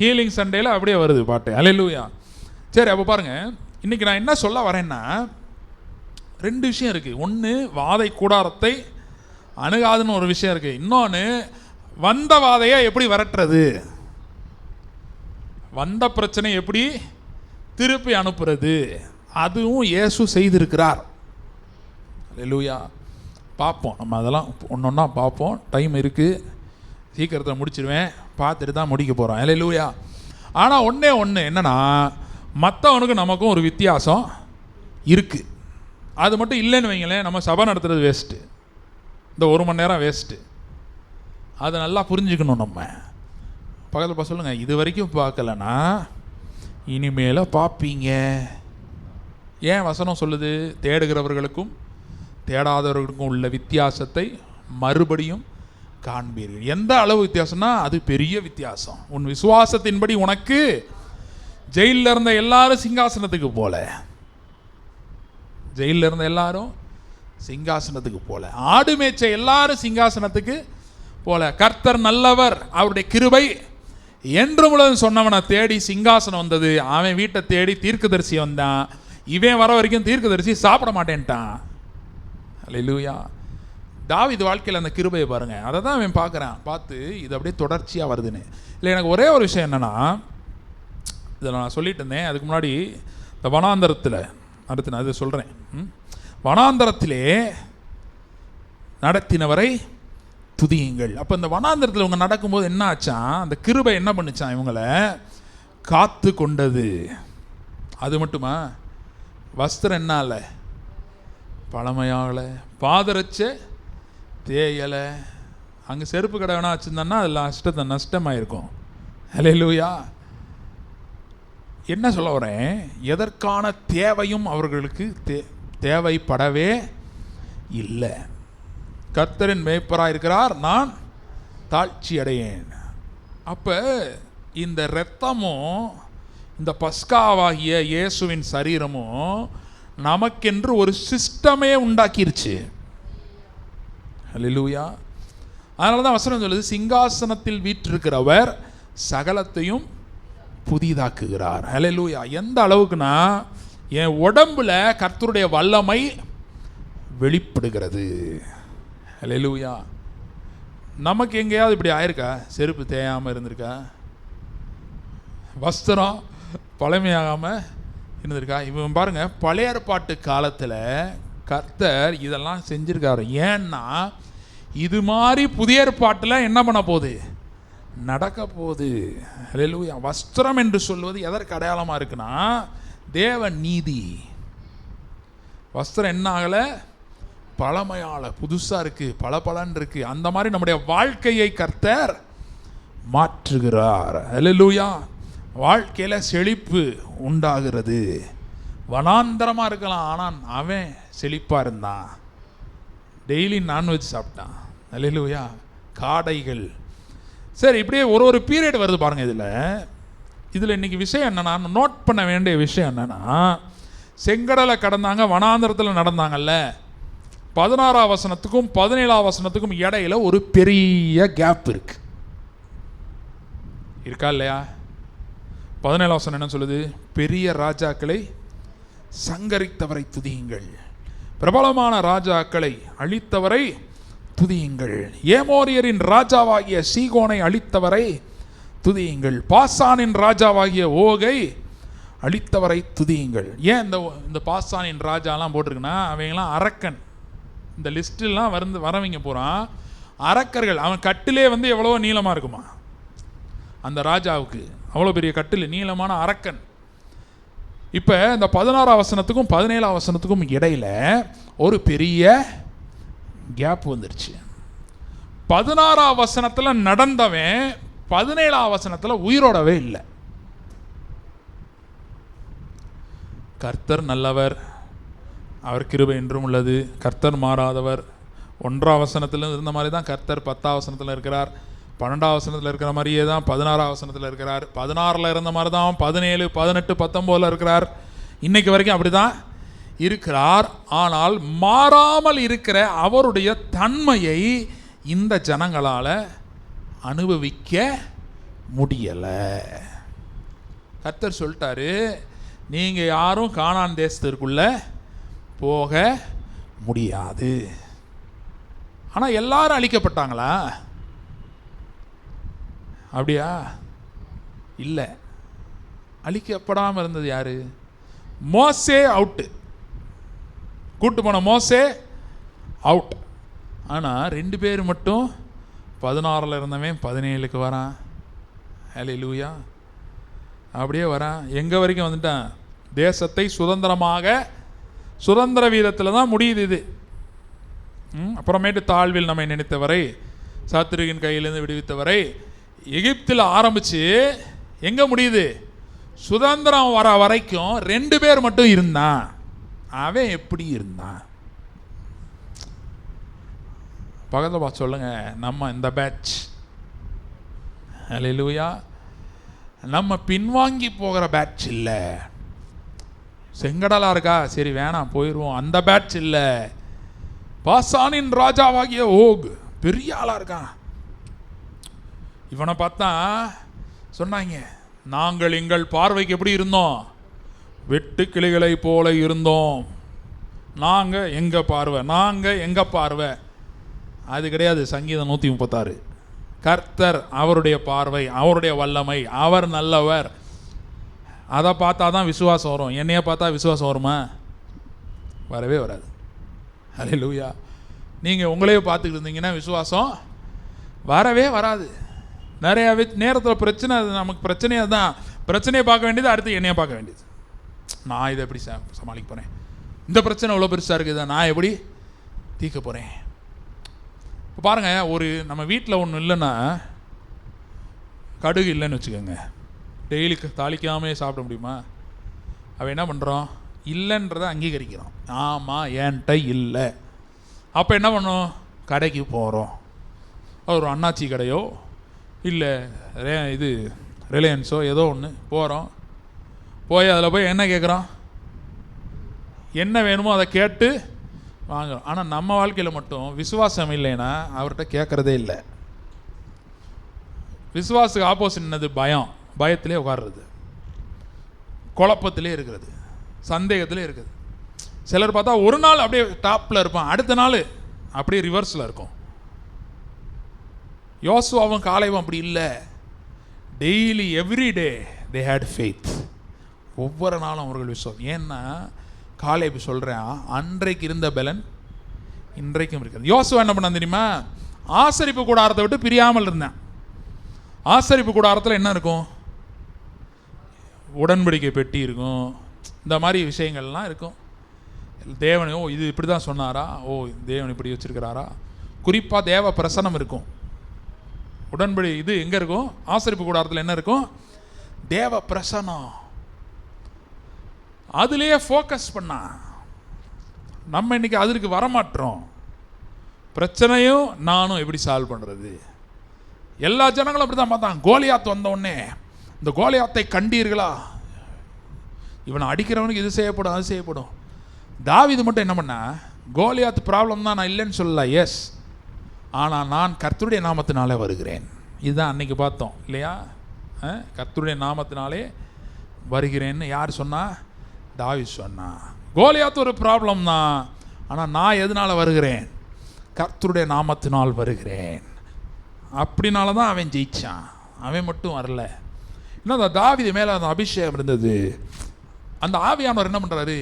ஹீலிங் சண்டேயில் அப்படியே வருது பாட்டு. அல்லேலூயா. சரி, அப்போ பாருங்கள், இன்றைக்கி நான் என்ன சொல்ல வரேன்னா, 2 விஷயம் இருக்குது. ஒன்று, வாதை கூடாரத்தை அணுகாதுன்னு ஒரு விஷயம் இருக்குது. இன்னொன்று, வந்த வாதையை எப்படி விரட்டுறது, வந்த பிரச்சனை எப்படி திருப்பி அனுப்புறது, அதுவும் இயேசு செய்திருக்கிறார். அல்லேலூயா. பார்ப்போம், நம்ம அதெல்லாம் ஒன்று ஒன்றா பார்ப்போம். டைம் இருக்குது, சீக்கிரத்தில் முடிச்சிடுவேன், பார்த்துட்டு தான் முடிக்க போகிறோம். அல்லேலூயா. ஆனால் ஒன்று என்னென்னா, மற்றவனுக்கு நமக்கும் ஒரு வித்தியாசம் இருக்குது. அது மட்டும் இல்லைன்னு வைங்களேன், நம்ம சபை நடத்துறது வேஸ்ட்டு, இந்த 1 மணி நேரம் வேஸ்ட்டு. அதை நல்லா புரிஞ்சுக்கணும். நம்ம பக்கத்தில் சொல்லுங்கள், இது வரைக்கும் பார்க்கலன்னா இனிமேல பார்ப்பீங்க. ஏன் வசனம் சொல்லுது? தேடுகிறவர்களுக்கும் தேடாதவர்களுக்கும் உள்ள வித்தியாசத்தை மறுபடியும் காண்பீர்கள். எந்த அளவு வித்தியாசம்னா, அது பெரிய வித்தியாசம். உன் விசுவாசத்தின்படி உனக்கு ஜெயிலில் இருந்த எல்லாரும் சிங்காசனத்துக்கு போல, ஜெயிலில் இருந்த எல்லாரும் சிங்காசனத்துக்கு போல, ஆடு மேய்ச்ச எல்லாரும் சிங்காசனத்துக்கு போல. கர்த்தர் நல்லவர், அவருடைய கிருபை என்று முழுவதும் சொன்னவனை தேடி சிங்காசனம் வந்தது. அவன் வீட்டை தேடி தீர்க்கதரிசி வந்தான். இவன் வர வரைக்கும் தீர்க்கதரிசி சாப்பிட மாட்டேன்ட்டான். அல்லேலூயா. தாவீது வாழ்க்கையில் அந்த கிருபையை பாருங்கள், அதை தான் அவன் பார்க்குறான். பார்த்து இது அப்படியே தொடர்ச்சியாக வருதுன்னு. இல்லை, எனக்கு ஒரே ஒரு விஷயம் என்னென்னா, இதில் நான் சொல்லிட்டு இருந்தேன் அதுக்கு முன்னாடி, இந்த வனாந்தரத்தில் அடுத்து நான் அதை சொல்கிறேன். வனாந்தரத்திலே நடத்தினவரை துதியுங்கள். அப்போ இந்த வனாந்தரத்தில் இவங்க நடக்கும்போது என்ன ஆச்சான், அந்த கிருபை என்ன பண்ணுச்சான், இவங்களை காத்து கொண்டது. அது மட்டுமா, வஸ்திரம் என்ன இல்லை, பழமையாகலை, பாதரச்ச தேயலை. அங்கே செருப்பு கடை வேணா வச்சுருந்தான்னா அதில் நஷ்டமாயிருக்கும். அல்லேலூயா. என்ன சொல்ல வரேன், எதற்கான தேவையும் அவர்களுக்கு தேவைப்படவே இல்லை. கர்த்தரின் மேய்ப்பராக இருக்கிறார், நான் தாழ்ச்சி அடையேன். அப்போ இந்த இரத்தமும் இந்த பஸ்காவாகிய இயேசுவின் சரீரமும் நமக்கென்று ஒரு சிஸ்டமே உண்டாக்கிருச்சு. அல்லேலூயா. அதனால தான் வசனம் சொல்லுது, சிங்காசனத்தில் வீற்றிருக்கிறவர் சகலத்தையும் புதிதாக்குகிறார். அல்லேலூயா. எந்த அளவுக்குன்னா, என் உடம்புல கர்த்தருடைய வல்லமை வெளிப்படுகிறது. அல்லேலூயா. நமக்கு எங்கேயாவது இப்படி ஆயிருக்கா? செருப்பு தேயாமல் இருந்திருக்கா? வஸ்திரம் பழமையாகாமல் இருந்திருக்கா? இவன் பாருங்க, பழைய ஏற்பாட்டு காலத்தில் கர்த்தர் இதெல்லாம் செஞ்சிருக்காரு. ஏன்னா இது மாதிரி புதிய ஏற்பாட்டில் என்ன பண்ண போகுது, நடக்க போகுது. அல்லேலூயா. வஸ்திரம் என்று சொல்வது எதற்கு அடையாளமாக இருக்குன்னா, தேவ நீதி. வஸ்திரம் என்ன ஆகலை, பழமையால புதுசாக இருக்குது, பளபளன்னு இருக்குது. அந்த மாதிரி நம்முடைய வாழ்க்கையை கர்த்தர் மாற்றுகிறார். அல்லேலூயா. வாழ்க்கையில் செழிப்பு உண்டாகிறது. வனாந்தரமாக இருக்கலாம், ஆனால் அவன் செழிப்பாக இருந்தான். டெய்லி நான்வெஜ் சாப்பிட்டான். அல்லேலூயா. காடைகள். சரி, இப்படியே ஒரு பீரியட் வருது பாருங்கள். இதில் இன்றைக்கி விஷயம் என்னென்னா, நோட் பண்ண வேண்டிய விஷயம் என்னென்னா, செங்கடலை கடந்தாங்க, வனாந்தரத்தில் நடந்தாங்கல்ல. 16ஆம் வசனத்துக்கும் 17ஆம் வசனத்துக்கும் இடையில ஒரு பெரிய கேப் இருக்கு. இருக்கா இல்லையா? 17ஆம் வசனம் என்ன சொல்லுது? பெரிய ராஜாக்களை சங்கரித்தவரை துதியுங்கள், பிரபலமான ராஜாக்களை அழித்தவரை துதியுங்கள், ஏமோரியரின் ராஜாவாகிய சீகோனை அழித்தவரை துதியுங்கள், பாசானின் ராஜாவாகிய ஓகை அழித்தவரை துதியுங்கள். ஏன் இந்த பாசானின் ராஜாலாம் போட்டிருக்குன்னா, அவங்களாம் அரக்கன். இந்த லிஸ்டெல்லாம் வரவங்க போகிறான் அரக்கர்கள். அவன் கட்டிலே எவ்வளவோ நீளமாக இருக்குமா அந்த ராஜாவுக்கு, அவ்வளோ பெரிய கட்டில், நீளமான அரக்கன். இப்போ இந்த 16ஆம் வசனத்துக்கும் 17ஆம் வசனத்துக்கும் இடையில ஒரு பெரிய கேப் வந்துருச்சு. 16ஆம் வசனத்தில் நடந்தவன் 17ஆம் வசனத்தில் உயிரோடவே இல்லை. கர்த்தர் நல்லவர், அவர் கிருபை என்றும் உள்ளது, கர்த்தர் மாறாதவர். 1ஆம் வசனத்தில் இருந்த மாதிரி தான் கர்த்தர் 10ஆம் வசனத்தில் இருக்கிறார். 12ஆம் வசனத்தில் இருக்கிற மாதிரியே தான் 16ஆம் வசனத்தில் இருக்கிறார். 16 இருந்த மாதிரி தான் 17, 18, 19 இருக்கிறார். இன்னைக்கு வரைக்கும் அப்படி தான் இருக்கிறார். ஆனால் மாறாமல் இருக்கிற அவருடைய தன்மையை இந்த ஜனங்களால் அனுபவிக்க முடியலை. கர்த்தர் சொல்லிட்டாரு, நீங்கள் யாரும் கானான் தேசத்திற்குள்ள போக முடியாது. ஆனால் எல்லாரும் அழிக்கப்பட்டாங்களா? அப்படியா? இல்லை. அழிக்கப்படாமல் இருந்தது யாரு? மோசே அவுட்டு. கூட்டு போன மோசே அவுட். ஆனால் 2 பேர் மட்டும் 16 இருந்தவன் 17க்கு வரான். ஹல்லேலூயா. அப்படியே வரான். எங்கே வரைக்கும் வந்துட்டான்? தேசத்தை சுதந்திர வீதத்தில் தான் முடியுது இது. அப்புறமேட்டு தாழ்வில் நம்மை நினைத்தவரை, சத்துருவின் கையிலேருந்து விடுவித்தவரை, எகிப்தில் ஆரம்பித்து எங்கே முடியுது? சுதந்திரம் வர வரைக்கும் 2 பேர் மட்டும் இருந்தான். அவன் எப்படி இருந்தான்? பக்கத்தில் பார்த்து சொல்லுங்க, நம்ம இந்த பேட்ச். ஹல்லேலூயா. நம்ம பின்வாங்கி போகிற பேட்ச் இல்லை. செங்கடலா இருக்கா, சரி வேணாம் போயிடுவோம், அந்த பேட்ச் இல்லை. பாசானின் ராஜாவாகிய ஓக் பெரிய ஆளா இருக்கான். இவனை பார்த்தா சொன்னாங்க, நாங்கள் எங்கள் பார்வைக்கு எப்படி இருந்தோம்? வெட்டு கிளிகளை போல இருந்தோம். நாங்கள் எங்கள் பார்வை அது கிடையாது. சங்கீதம் 136. கர்த்தர் அவருடைய பார்வை, அவருடைய வல்லமை, அவர் நல்லவர். அதை பார்த்தா தான் விசுவாசம் வரும். என்னைய பார்த்தா விசுவாசம் வருமா? வரவே வராது. ஹல்லேலூயா. நீங்கள் உங்களையே பார்த்துக்கிட்டு இருந்தீங்கன்னா விசுவாசம் வரவே வராது. நிறைய நேரத்தில் பிரச்சனை, நமக்கு பிரச்சனையாக தான். பிரச்சனையை பார்க்க வேண்டியது, அடுத்து என்னையை பார்க்க வேண்டியது. நான் இதை எப்படி சமாளிக்க போகிறேன்? இந்த பிரச்சனை இவ்வளோ பெருசாக இருக்குது, நான் எப்படி தீர்க்க போகிறேன்? இப்போ பாருங்கள், ஒரு நம்ம வீட்டில் ஒன்று இல்லைன்னா, கடுகு இல்லைன்னு வச்சுக்கோங்க, டெய்லி தாளிக்காமே சாப்பிட முடியுமா? அவன் என்ன பண்ணுறோம்? இல்லைன்றதை அங்கீகரிக்கிறோம். ஆமாம், என்கிட்ட இல்லை. அப்போ என்ன பண்ணோம்? கடைக்கு போகிறோம். ஒரு அண்ணாச்சி கடையோ இல்லை இது ரிலையன்ஸோ ஏதோ ஒன்று போகிறோம். போய் அதில் போய் என்ன கேட்குறோம்? என்ன வேணுமோ அதை கேட்டு வாங்குறோம். ஆனால் நம்ம வாழ்க்கையில் மட்டும் விசுவாசம் இல்லைன்னா அவர்கிட்ட கேட்குறதே இல்லை. விசுவாசுக்கு ஆப்போசிட் என்னது? பயம். பயத்திலே உட்கார்றது, குழப்பத்திலே இருக்கிறது, சந்தேகத்திலே இருக்குது. சிலர் பார்த்தா ஒரு நாள் அப்படியே டாப்பில் இருப்பான், அடுத்த நாள் அப்படியே ரிவர்ஸில் இருக்கும். யோசுவாவும் காலேபும் அப்படி இல்லை. Daily everyday they had faith. ஒவ்வொரு நாளும் அவர்கள் விசுவாசம். ஏன்னா காலேபு சொல்கிறேன், அன்றைக்கு இருந்த பலன் இன்றைக்கும் இருக்கிறது. யோசுவா என்ன பண்ண தெரியுமா? ஆசரிப்பு கூடாரத்தை விட்டு பிரியாமல் இருந்தேன். ஆசரிப்பு கூடாரத்தில் என்ன இருக்கும்? உடன்படிக்கை பெட்டி இருக்கும், இந்த மாதிரி விஷயங்கள்லாம் இருக்கும். தேவன் இது இப்படி தான் சொன்னாரா? தேவன் இப்படி வச்சிருக்கிறாரா? குறிப்பாக தேவ பிரசனம் இருக்கும். உடன்படி இது எங்கே இருக்கும்? ஆசரிப்பு கூடாரத்தில் என்ன இருக்கும்? தேவ பிரசனம். அதுலேயே ஃபோக்கஸ் பண்ணா. நம்ம இன்னைக்கு அதற்கு வரமாட்டோம். பிரச்சனையும் நானும் எப்படி சால்வ் பண்ணுறது? எல்லா ஜனங்களும் அப்படி தான் பார்த்தாங்க. கோலியாத் வந்த உடனே, இந்த கோலியாத்தை கண்டீர்களா? இவனை அடிக்கிறவனுக்கு இது செய்யப்படும், அது செய்யப்படும். தாவீது மட்டும் என்ன பண்ணா? கோலியாத் ப்ராப்ளம் தான், நான் இல்லைன்னு சொல்லல, எஸ், ஆனால் நான் கர்த்தருடைய நாமத்தினாலே வருகிறேன். இதுதான் அன்னைக்கு பார்த்தோம் இல்லையா? கர்த்தருடைய நாமத்தினாலே வருகிறேன்னு யார் சொன்னா? தாவீது சொன்னா. கோலியாத் ஒரு ப்ராப்ளம் தான், ஆனால் நான் எதனால் வருகிறேன்? கர்த்தருடைய நாமத்தினால் வருகிறேன். அப்படினால தான் அவன் ஜெயிச்சான். அவன் மட்டும் வரல. இன்னும் அந்த தாவீது மேலே அந்த அபிஷேகம் இருந்தது. அந்த ஆவியானவர் என்ன பண்ணுறாரு?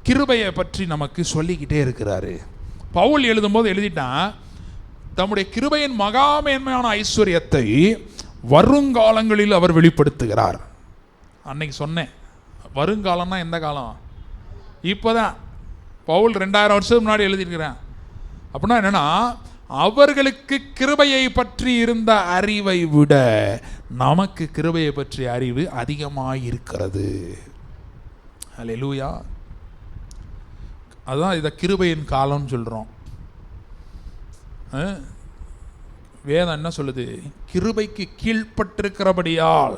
கிருபையை பற்றி நமக்கு சொல்லிக்கிட்டே இருக்கிறாரு. பவுல் எழுதும்போது எழுதிட்டான், தம்முடைய கிருபையின் மகாமேன்மையான ஐஸ்வர்யத்தை வருங்காலங்களில் அவர் வெளிப்படுத்துகிறார். அன்னைக்கு சொன்னேன், வருங்காலம்னா எந்த காலம்? இப்போ தான். பவுல் 2000 வருஷத்துக்கு முன்னாடி எழுதியிருக்கிறேன். அப்படின்னா என்னென்னா, அவர்களுக்கு கிருபையை பற்றி இருந்த அறிவை விட நமக்கு கிருபையை பற்றிய அறிவு அதிகமாக இருக்கிறது. ஹல்லேலூயா. அதுதான் இதை கிருபையின் காலம்னு சொல்கிறோம். வேதம் என்ன சொல்லுது? கிருபைக்கு கீழ்ப்பட்டிருக்கிறபடியால்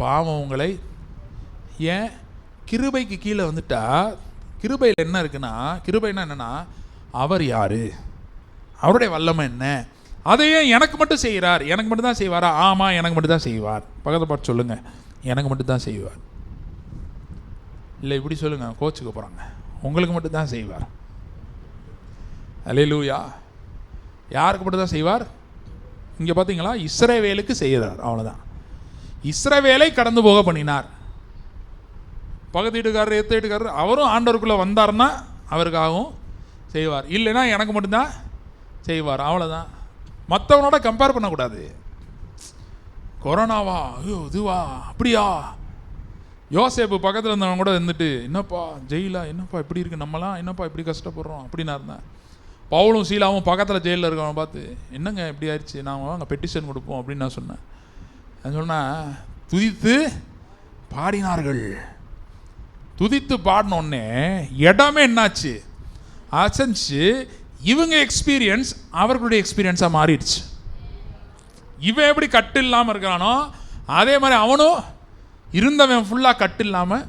பாவம் உங்களை. ஏன் கிருபைக்கு கீழே வந்துட்டா, கிருபையில் என்ன இருக்குன்னா, கிருபைன்னா என்னன்னா, அவர் யாரு, அவருடைய வல்லமை என்ன, அதையே எனக்கு மட்டும் செய்கிறார். எனக்கு மட்டும் தான் செய்வாரா? ஆமாம், எனக்கு மட்டும் தான் செய்வார். பக்கத்தை பார்த்து சொல்லுங்க, எனக்கு மட்டும் தான் செய்வார். இல்லை இப்படி சொல்லுங்க, கோச்சுக்க போகிறாங்க. உங்களுக்கு மட்டும் தான் செய்வார். அல்லேலூயா. யாருக்கு மட்டும் தான் செய்வார்? இங்கே பார்த்தீங்களா, இஸ்ரவேலுக்கு செய்கிறார், அவ்வளோதான். இஸ்ரவேலை கடந்து போக பண்ணினார். பக்கத்து வீட்டுக்காரர், எத்த வீட்டுக்காரர், அவரும் ஆண்டவருக்குள்ளே வந்தார்னா அவருக்காகவும் செய்வார். இல்லைன்னா எனக்கு மட்டும்தான் செய்வார், அவ்வளோதான். மற்றவனோட கம்பேர் பண்ணக்கூடாது. கொரோனாவா, ஐயோ இதுவா, அப்படியா. யோசேப்பு பக்கத்தில் இருந்தவங்க கூட இருந்துட்டு, என்னப்பா ஜெயிலா, என்னப்பா இப்படி இருக்குது, நம்மளாம் என்னப்பா இப்படி கஷ்டப்படுறோம் அப்படின்னா இருந்தேன். பவுலும் சீலாவும் பக்கத்தில் ஜெயிலில் இருக்கவங்க பார்த்து, என்னங்க இப்படி ஆயிடுச்சு, நாங்கள் அங்கே பெட்டிஷன் கொடுப்போம் அப்படின்னு நான் சொன்னேன். நான் சொன்னேன், துதித்து பாடினார்கள். துதித்து பாடினோடனே இடமே என்னாச்சு, அசைஞ்சு. இவங்க எக்ஸ்பீரியன்ஸ் அவர்களுடைய எக்ஸ்பீரியன்ஸாக மாறிடுச்சு. இவன் எப்படி கட்டு இல்லாமல் இருக்கிறானோ அதே மாதிரி அவனும் இருந்தவன் ஃபுல்லாக கட்டு இல்லாமல்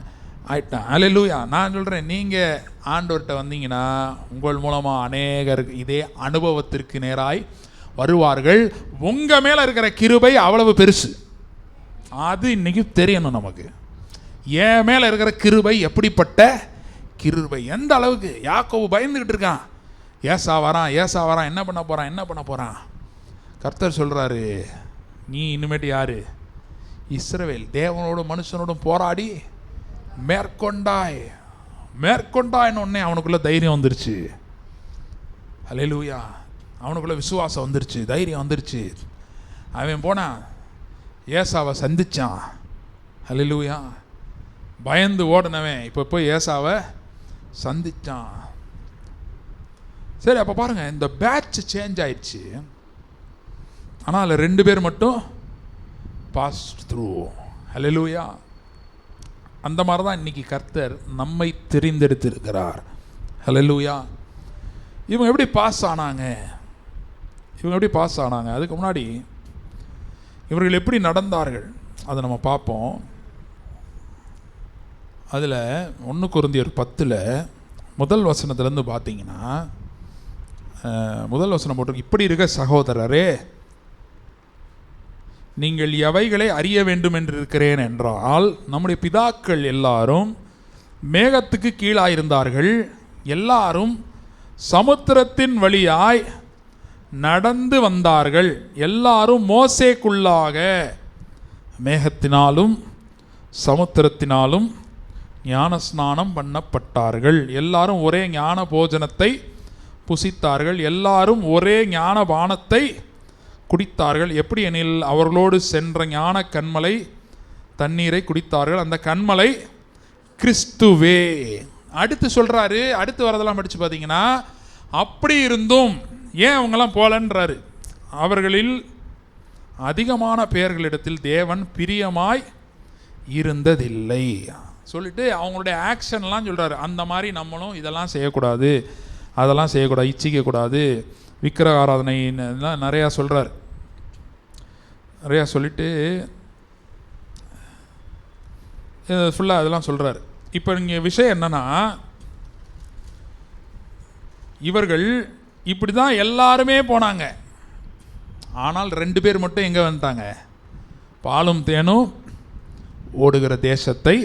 ஆயிட்டான். அல்லேலூயா. நான் சொல்கிறேன், நீங்கள் ஆண்டவர்கிட்ட வந்தீங்கன்னா உங்கள் மூலமாக அநேகருக்கு இதே அனுபவத்திற்கு நேராய் வருவார்கள். உங்கள் மேலே இருக்கிற கிருபை அவ்வளவு பெருசு, அது இன்னைக்கு தெரியணும் நமக்கு. என் மேலே இருக்கிற கிருபை எப்படிப்பட்ட கிருபை, எந்த அளவுக்கு. யாக்கோபு பயந்துக்கிட்டு இருக்கான், ஏசா வரான், என்ன பண்ண போகிறான். கர்த்தர் சொல்கிறாரு, நீ இனிமேட்டு யார்? இஸ்ரவேல். தேவனோடும் மனுஷனோடும் போராடி மேற்கொண்டாயின்னு உடனே அவனுக்குள்ளே தைரியம் வந்துருச்சு. அல்லேலூயா. அவனுக்குள்ளே விசுவாசம் வந்துருச்சு, தைரியம் வந்துருச்சு. அவன் போனான், ஏசாவை சந்திச்சான். அல்லேலூயா. பயந்து ஓடினவன் இப்போ போய் ஏசாவை சந்திச்சான். சரி, அப்போ பாருங்கள், இந்த பேட்ச் சேஞ்ச் ஆயிடுச்சு. ஆனால் அதில் 2 பேர் மட்டும் பாஸ் த்ரூ. அல்லேலூயா. அந்த மாதிரி தான் இன்னைக்கு கர்த்தர் நம்மை தெரிந்தெடுத்திருக்கிறார். அல்லேலூயா. இவங்க எப்படி பாஸ் ஆனாங்க? அதுக்கு முன்னாடி இவர்கள் எப்படி நடந்தார்கள் அதை நம்ம பார்ப்போம். அதில் 1 கொரிந்தியர் 10 முதல் வசனத்துலேருந்து பார்த்தீங்கன்னா, முதல் வசனம் போட்டு, இப்படி இருக்க சகோதரரே, நீங்கள் எவைகளை அறிய வேண்டும் என்று இருக்கிறேன் என்றால், நம்முடைய பிதாக்கள் எல்லாரும் மேகத்துக்கு கீழாயிருந்தார்கள், எல்லாரும் சமுத்திரத்தின் வழியாய் நடந்து வந்தார்கள், எல்லாரும் மோசேக்குள்ளாக மேகத்தினாலும் சமுத்திரத்தினாலும் ஞானஸ்நானம் பண்ணப்பட்டார்கள், எல்லாரும் ஒரே ஞான போஜனத்தை புசித்தார்கள், எல்லாரும் ஒரே ஞான பானத்தை குடித்தார்கள். எப்படி எனில், அவர்களோடு சென்ற ஞான கன்மலை தண்ணீரை குடித்தார்கள், அந்த கன்மலை கிறிஸ்துவே. அடுத்து சொல்றாரு, அடுத்து வரதெல்லாம் படிச்சு பார்த்தீங்கன்னா, அப்படி இருந்தும் ஏன் அவங்கெல்லாம் போலன்றாரு, அவர்களில் அதிகமான பேர்களிடத்தில் தேவன் பிரியமாய் இருந்ததில்லை சொல்லிட்டு அவங்களுடைய ஆக்ஷன்லாம் சொல்றாரு. அந்த மாதிரி நம்மளும் இதெல்லாம் செய்யக்கூடாது, அதெல்லாம் செய்யக்கூடாது, இச்சிக்கக்கூடாது, விக்கிரக ஆராதனைலாம் நிறையா சொல்கிறார். நிறையா சொல்லிட்டு ஃபுல்லாக அதெல்லாம் சொல்கிறார். இப்போ இங்கே விஷயம் என்னென்னா, இவர்கள் இப்படி தான் எல்லாருமே போனாங்க. ஆனால் 2 பேர் மட்டும் எங்கே வந்துட்டாங்க? பாலும் தேனும் ஓடுகிற தேசத்தை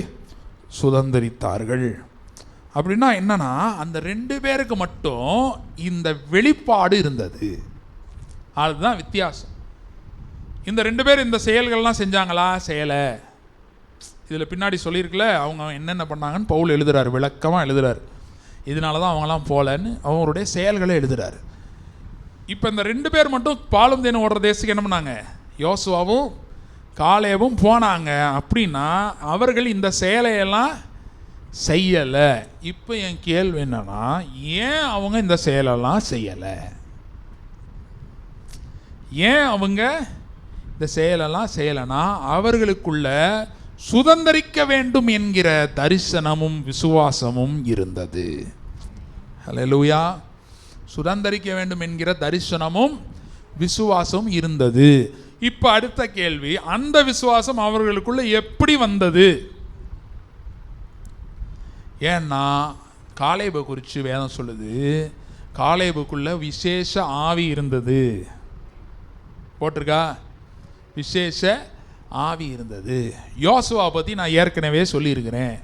சுதந்திரித்தார்கள். அப்படின்னா என்னன்னா, அந்த 2 பேருக்கு மட்டும் இந்த வெளிப்பாடு இருந்தது. அதுதான் வித்தியாசம். இந்த 2 பேர் இந்த செயல்கள்லாம் செஞ்சாங்களா? செய்யலை. இதில் பின்னாடி சொல்லியிருக்கல அவங்க என்னென்ன பண்ணாங்கன்னு பவுல் எழுதுறாரு, விளக்கமாக எழுதுறாரு. இதனால தான் அவங்களாம் போகலன்னு அவங்களுடைய செயல்களை எழுதுறாரு. இப்போ இந்த 2 பேர் மட்டும் பாலும் தேனும் ஓடுற தேசத்துக்கு என்ன பண்ணாங்க? யோசுவாவும் காலேபும் போனாங்க. அப்படின்னா அவர்கள் இந்த செயலையெல்லாம் செய்யலை. இப்போ என் கேள்வி என்னன்னா, ஏன் அவங்க இந்த செயலெல்லாம் செய்யலை? ஏன் அவங்க இந்த செயலெல்லாம் செய்யலைன்னா, அவர்களுக்குள்ள சுதந்திரிக்க வேண்டும் என்கிற தரிசனமும் விசுவாசமும் இருந்தது. ஹல்லேலூயா. சுதந்திரிக்க வேண்டும் என்கிற தரிசனமும் விசுவாசம் இருந்தது. இப்ப அடுத்த கேள்வி, அந்த விசுவாசம் அவர்களுக்குள்ள எப்படி வந்தது? ஏன்னா காலேபை குறித்து வேதம் சொல்லுது, காலேபுக்குள்ள விசேஷ ஆவி இருந்தது. போட்டிருக்கா? விசேஷ ஆவி இருந்தது. யோசுவா பற்றி நான் ஏற்கனவே சொல்லியிருக்கிறேன்.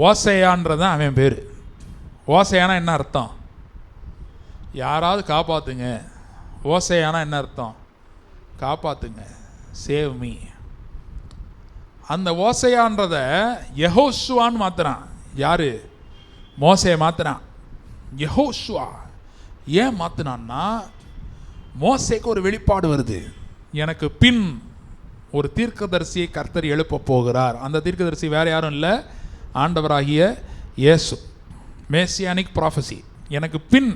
ஓசையான்றதான் அவன் பேர். ஓசையானா என்ன அர்த்தம்? யாராவது காப்பாற்றுங்க. ஓசையானா என்ன அர்த்தம்? காப்பாற்றுங்க, சேவ் மீ. அந்த ஓசையான்றத யெகோஷுவான்னு மாத்துறான். யாரு? மோசையை மாத்துறான். யெகோஷுவா ஏன் மாத்துனான்னா, மோசேக்கு ஒரு வெளிப்பாடு வருது, எனக்கு பின் ஒரு தீர்க்கதரிசியை கர்த்தர் எழுப்ப போகிறார். அந்த தீர்க்கதரிசி வேற யாரும் இல்லை, ஆண்டவராகிய இயேசு. Messianic prophecy. எனக்கு பின்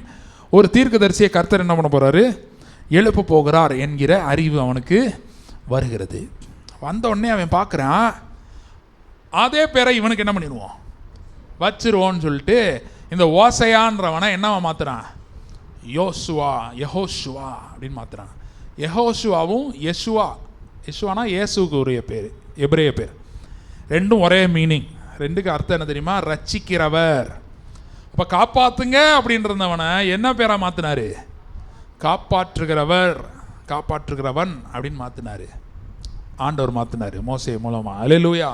ஒரு தீர்க்கதரிசியை கர்த்தர் என்ன பண்ண போறாரு? எழுப்ப போகிறார் என்கிற அறிவு அவனுக்கு வருகிறது. வந்த உடனே அவன் பார்க்குறான், அதே பேரை இவனுக்கு என்ன பண்ணிடுவோம், வச்சிருவோன்னு சொல்லிட்டு இந்த ஓசையான்றவனை என்னவா மாத்துறான்? யோசுவா, யெகோஷுவா அப்படின்னு மாத்துறான். யெகோஷுவாவும் யெசுவா, யெசுவானா இயேசுக்கு உரிய பேர், எபிரேய பேர். ரெண்டும் ஒரே மீனிங். ரெண்டுக்கு அர்த்தம் என்ன தெரியுமா? ரட்சிக்கிறவர். அப்போ காப்பாத்துங்க அப்படின்றவனை என்ன பேரா மாத்தினாரு? காப்பாற்றுகிறவர், காப்பாற்றுகிறவன் அப்படின்னு மாத்தினாரு. ஆண்டவர் மாத்தினாரு மோசே மூலமா. அல்லேலூயா.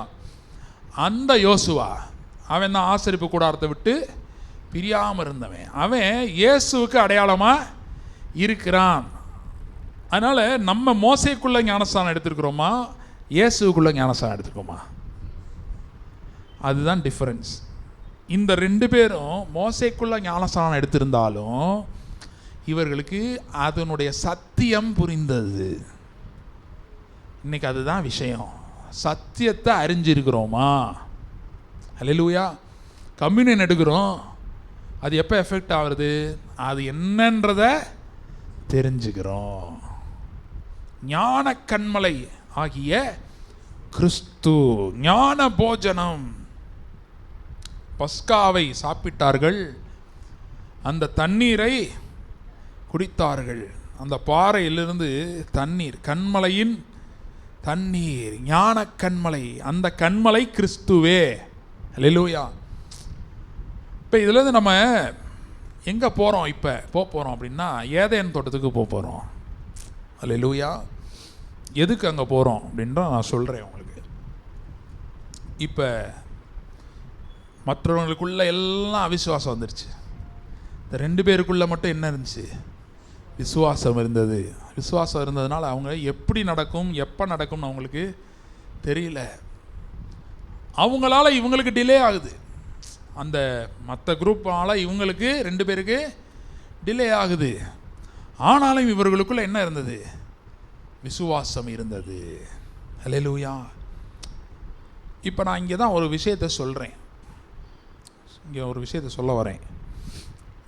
அந்த யோசுவா அவன் தான் ஆசரிப்பு கூடாரத்தை விட்டு பிரியாமல் இருந்தவன். அவன் இயேசுவுக்கு அடையாளமாக இருக்கிறான். அதனால் நம்ம மோசைக்குள்ள ஞானஸ்தானம் எடுத்துருக்கிறோமா, இயேசுக்குள்ள ஞானஸ்தானம் எடுத்துருக்கோமா? அதுதான் டிஃபரன்ஸ். இந்த ரெண்டு பேரும் மோசைக்குள்ள ஞானஸ்தானம் எடுத்திருந்தாலும் இவர்களுக்கு அதனுடைய சத்தியம் புரிந்தது. இன்னைக்கு அதுதான் விஷயம். சத்தியத்தை அறிஞ்சிருக்கிறோமா? அல்லேலூயா. கம்யூனியன் எடுக்கிறோம், அது எப்போ எஃபெக்ட் ஆகுறது? அது என்னன்றத தெரிஞ்சுக்கிறோம். ஞான கண்மலை ஆகிய கிறிஸ்து, ஞான போஜனம். பஸ்காவை சாப்பிட்டார்கள், அந்த தண்ணீரை குடித்தார்கள். அந்த பாறையிலிருந்து தண்ணீர், கண்மலையின் தண்ணீர், ஞான கண்மலை. அந்த கண்மலை கிறிஸ்துவே. அல்லேலூயா. இப்போ இதுலேருந்து நம்ம எங்கே போகிறோம்? இப்போ போகிறோம் அப்படின்னா ஏதேன் தோட்டத்துக்கு போகிறோம். அல்லேலூயா. எதுக்கு அங்கே போகிறோம் அப்படின்றா நான் சொல்கிறேன் உங்களுக்கு. இப்போ மற்றவங்களுக்குள்ள எல்லாம் அவிசுவாசம் வந்துருச்சு. இந்த ரெண்டு பேருக்குள்ளே மட்டும் என்ன இருந்துச்சு? விசுவாசம் இருந்தது. விசுவாசம் இருந்ததுனால அவங்க எப்படி நடக்கும், எப்போ நடக்கும்னு அவங்களுக்கு தெரியல. அவங்களால இவங்களுக்கு டிலே ஆகுது. அந்த மற்ற குரூப்பால் இவங்களுக்கு ரெண்டு பேருக்கு டிலே ஆகுது. ஆனாலும் இவர்களுக்குள்ள என்ன இருந்தது? விசுவாசம் இருந்தது. அல்லேலூயா. இப்போ நான் இங்கே தான் ஒரு விஷயத்தை சொல்கிறேன், இங்கே ஒரு விஷயத்தை சொல்ல வரேன்.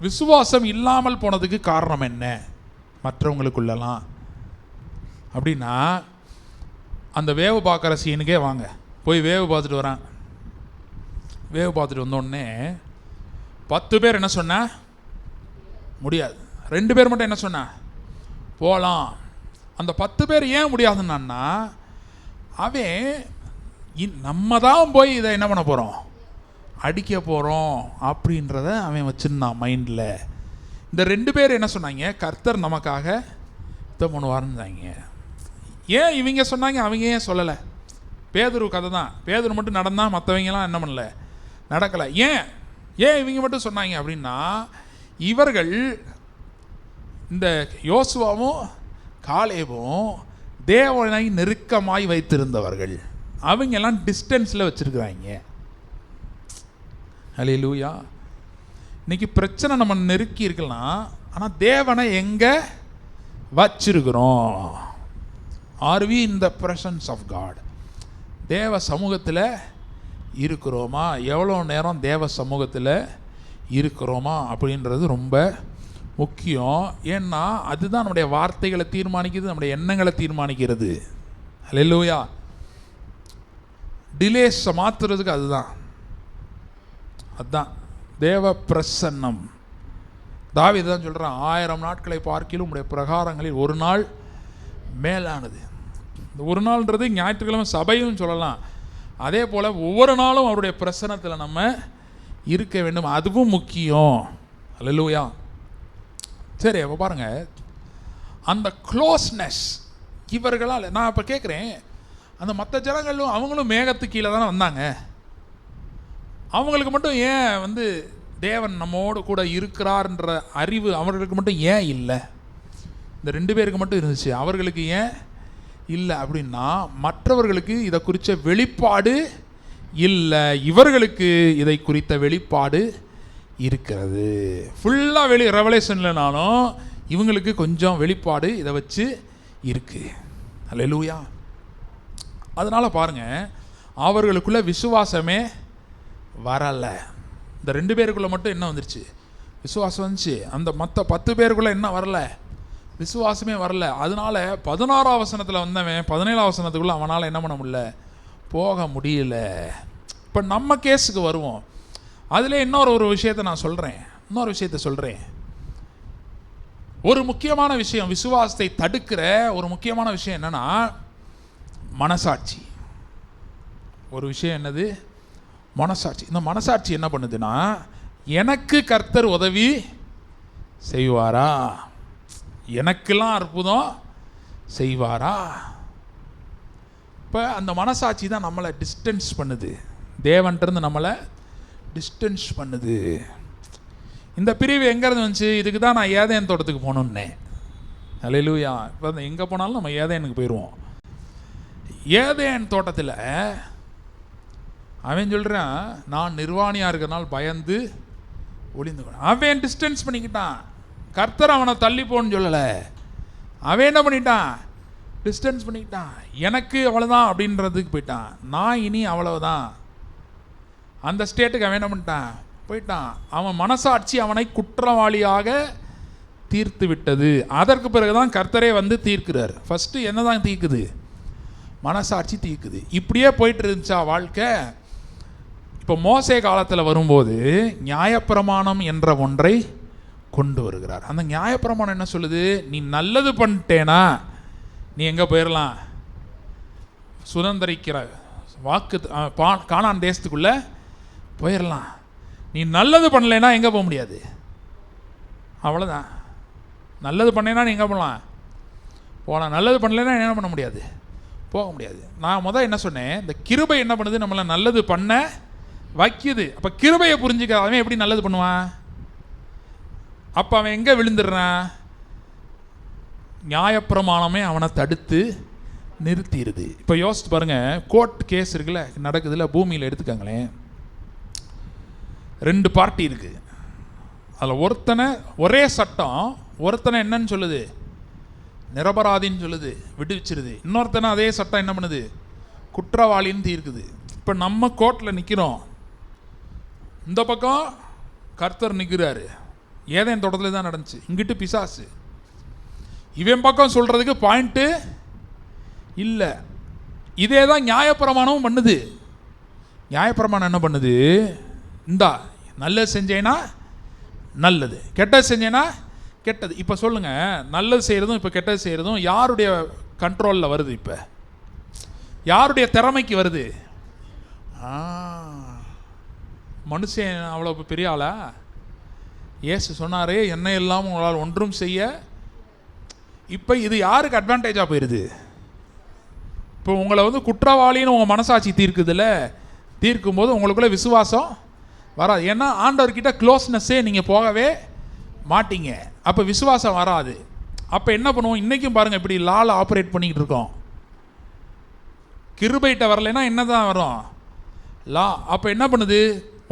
விசுவாசம் இல்லாமல் போனதுக்கு காரணம் என்ன மற்றவங்களுக்குள்ளலாம் அப்படின்னா, அந்த வேவு பார்க்குற சீனுக்கே வாங்க, போய் வேவு பார்த்துட்டு வரேன். வேவு பார்த்துட்டு வந்தோடனே 10 பேர் என்ன சொன்ன? முடியாது. 2 பேர் மட்டும் என்ன சொன்ன? போகலாம். அந்த 10 பேர் ஏன் முடியாதுன்னா, அவன் நம்ம தான் போய் இதை என்ன பண்ண போகிறோம், அடிக்க போகிறோம் அப்படின்றத அவன் வச்சுருந்தான் மைண்டில். இந்த 2 பேர் என்ன சொன்னாங்க? கர்த்தர் நமக்காக யுத்தம் பண்ணுவாருந்தாங்க. ஏன் இவங்க சொன்னாங்க, அவங்க ஏன் சொல்லலை? பேதுரு கதை தான். பேதுரு மட்டும் நடந்தால் மற்றவங்கலாம் என்ன பண்ணல, நடக்கலை. ஏன் இவங்க மட்டும் சொன்னாங்க அப்படின்னா, இவர்கள் இந்த யோசுவாவும் காலேபும் தேவனை நெருக்கமாய் வைத்திருந்தவர்கள். அவங்க எல்லாம் டிஸ்டன்ஸில் வச்சுருக்குறாங்க. அல்லேலூயா. இன்னைக்கு பிரச்சனை நம்ம நெருக்கி இருக்கலாம், ஆனால் தேவனை எங்கே வச்சிருக்கிறோம்? Are we in the presence of God? தேவ சமூகத்தில் இருக்கிறோமா? எவ்வளோ நேரம் தேவ சமூகத்தில் இருக்கிறோமா அப்படின்றது ரொம்ப முக்கியம். ஏன்னா அதுதான் நம்முடைய வார்த்தைகளை தீர்மானிக்கிறது, நம்முடைய எண்ணங்களை தீர்மானிக்கிறது. அல்லேலூயா. டிலேஸை மாற்றுறதுக்கு அதுதான் தேவ பிரசன்னம். தாவீது தான் சொல்கிறான், 1000 நாட்களை பார்க்கிலும் உடைய பிரகாரங்களில் ஒரு நாள் மேலானது. இந்த ஒரு நாள்ன்றது ஞாயிற்றுக்கிழமை சபையும் சொல்லலாம். அதே போல் ஒவ்வொரு நாளும் அவருடைய பிரசன்னத்தில் நம்ம இருக்க வேண்டும், அதுவும் முக்கியம். அல்லேலூயா. சரி, அப்போ பாருங்கள், அந்த க்ளோஸ்னஸ் இவர்களால். நான் இப்போ கேட்குறேன், அந்த மற்ற ஜனங்களும் அவங்களும் மேகத்துக்கு கீழே தானே வந்தாங்க. அவங்களுக்கு மட்டும் ஏன் தேவன் நம்மோடு கூட இருக்கிறார்ன்ற அறிவு அவர்களுக்கு மட்டும் ஏன் இல்லை? இந்த 2 பேருக்கு மட்டும் இருந்துச்சு, அவர்களுக்கு ஏன் இல்லை அப்படின்னா, மற்றவர்களுக்கு இதை குறித்த வெளிப்பாடு இல்லை, இவர்களுக்கு இதை குறித்த வெளிப்பாடு இருக்கிறது. ஃபுல்லாக ரெவலேஷன் இல்லைனாலும் இவங்களுக்கு கொஞ்சம் வெளிப்பாடு இதை வச்சு இருக்குது. அல்லேலூயா. அதனால் பாருங்கள், அவர்களுக்குள்ள விசுவாசமே வரலை. இந்த 2 பேருக்குள்ளே மட்டும் என்ன வந்துருச்சு? விசுவாசம் வந்துச்சு. அந்த மற்ற 10 பேருக்குள்ளே என்ன வரல? விசுவாசமே வரல. அதனால 16ஆம் வசனத்தில் வந்தவன் 17ஆம் வசனத்துக்குள்ளே அவனால் என்ன பண்ண முடியல? போக முடியல. இப்போ நம்ம கேஸுக்கு வருவோம். அதில் இன்னொரு விஷயத்தை நான் சொல்கிறேன். ஒரு முக்கியமான விஷயம், விசுவாசத்தை தடுக்கிற ஒரு முக்கியமான விஷயம் என்னன்னா மனசாட்சி. ஒரு விஷயம் என்னது? மனசாட்சி. இந்த மனசாட்சி என்ன பண்ணுதுன்னா, எனக்கு கர்த்தர் உதவி செய்வாரா, எனக்கெல்லாம் அற்புதம் செய்வாரா? இப்போ அந்த மனசாட்சி தான் நம்மளை டிஸ்டன்ஸ் பண்ணுது, தேவன்கிட்டருந்து நம்மளை டிஸ்டன்ஸ் பண்ணுது. இந்த பிரிவு எங்கேருந்து வந்துச்சு? இதுக்கு தான் நான் ஏதேன் தோட்டத்துக்கு போகணுன்னே. அல்லேலூயா. இப்போ எங்கே போனாலும் நம்ம ஏதேனுக்கு போயிடுவோம். ஏதேன் தோட்டத்தில் அவன் சொல்கிறான், நான் நிர்வாணியாக இருக்கிறனால பயந்து ஒளிந்து. அவன் டிஸ்டன்ஸ் பண்ணிக்கிட்டான். கர்த்தர் அவனை தள்ளி போன்னு சொல்லலை. அவன் என்ன பண்ணிட்டான்? டிஸ்டன்ஸ் பண்ணிக்கிட்டான். எனக்கு அவ்வளோதான் அப்படின்றதுக்கு போயிட்டான். நான் இனி அவ்வளவுதான் அந்த ஸ்டேட்டுக்கு அவன் என்ன பண்ணிட்டான்? போயிட்டான். அவன் மனசாட்சி அவனை குற்றவாளியாக தீர்த்து விட்டது. அதற்கு பிறகுதான் கர்த்தரே தீர்க்கிறார். ஃபஸ்ட்டு என்ன தான் தீர்க்குது? மனசாட்சி தீர்க்குது. இப்படியே போயிட்டு இருந்துச்சா வாழ்க்கை? இப்போ மோசே காலத்தில் வரும்போது நியாயப்பிரமாணம் என்ற ஒன்றை கொண்டு வருகிறார். அந்த நியாயப்பிரமாணம் என்ன சொல்லுது? நீ நல்லது பண்ணிட்டேனா நீ எங்கே போயிடலாம்? சுதந்திரிக்கிற வாக்கு கானான் தேசத்துக்குள்ளே போயிடலாம். நீ நல்லது பண்ணலைன்னா எங்கே போக முடியாது? அவ்வளோதான். நல்லது பண்ணேன்னா நீ எங்கே போகலாம்? போகலாம். நல்லது பண்ணலைன்னா என்ன பண்ண முடியாது? போக முடியாது. நான் என்ன சொன்னேன்? இந்த கிருபை என்ன பண்ணுது? நம்மளை நல்லது பண்ண வைக்குது. அப்போ கிருபையை புரிஞ்சுக்க அவன் எப்படி நல்லது பண்ணுவான்? அப்போ அவன் எங்கே விழுந்துடுறான்? நியாயப்பிரமாணமே அவனை தடுத்து நிறுத்திடுது. இப்போ யோசித்து பாருங்கள், கோர்ட் கேஸ் இருக்குல்ல, நடக்குதுல்ல, பூமியில் எடுத்துக்காங்களேன். 2 பார்ட்டி இருக்குது. அதில் ஒருத்தனை ஒரே சட்டம், ஒருத்தனை என்னன்னு சொல்லுது? நிரபராதின்னு சொல்லுது, விடுவிச்சிருது. இன்னொருத்தனை அதே சட்டம் என்ன பண்ணுது? குற்றவாளின்னு தீர்க்குது. இப்போ நம்ம கோர்ட்டில் நிற்கிறோம். இந்த பக்கம் கர்த்தர் நிற்கிறாரு. ஏதேன் தோட்டத்தில் தான் நடந்துச்சு. இங்கிட்டு பிசாசு. இவன் பக்கம் சொல்கிறதுக்கு பாயிண்ட்டு இல்லை. இதே தான் நியாயப்பிரமாணமும் பண்ணுது. நியாயப்பிரமாணம் என்ன பண்ணுது? இந்தா நல்லது செஞ்சேன்னா நல்லது, கெட்டது செஞ்சேன்னா கெட்டது. இப்போ சொல்லுங்கள், நல்லது செய்கிறதும் இப்போ கெட்டது செய்கிறதும் யாருடைய கண்ட்ரோலில் வருது? இப்போ யாருடைய திறமைக்கு வருது? மனுஷன் அவ்வளோ பெரிய ஆளா? இயேசு சொன்னாரே, என்ன இல்லாமல் உங்களால் ஒன்றும் செய்ய. இப்போ இது யாருக்கு அட்வான்டேஜாக போயிடுது? இப்போ உங்களை குற்றவாளின்னு உங்கள் மனசாட்சி தீர்க்குதுல்ல, தீர்க்கும்போது உங்களுக்குள்ளே விசுவாசம் வராது. ஏன்னா ஆண்டவர்கிட்ட க்ளோஸ்னஸ்ஸே நீங்கள் போகவே மாட்டீங்க. அப்போ விசுவாசம் வராது. அப்போ என்ன பண்ணுவோம்? இன்றைக்கும் பாருங்கள், இப்படி லால ஆப்ரேட் பண்ணிக்கிட்டு இருக்கோம். கிருபைகிட்ட வரலைன்னா என்ன தான் வரும்? லா. அப்போ என்ன பண்ணுது?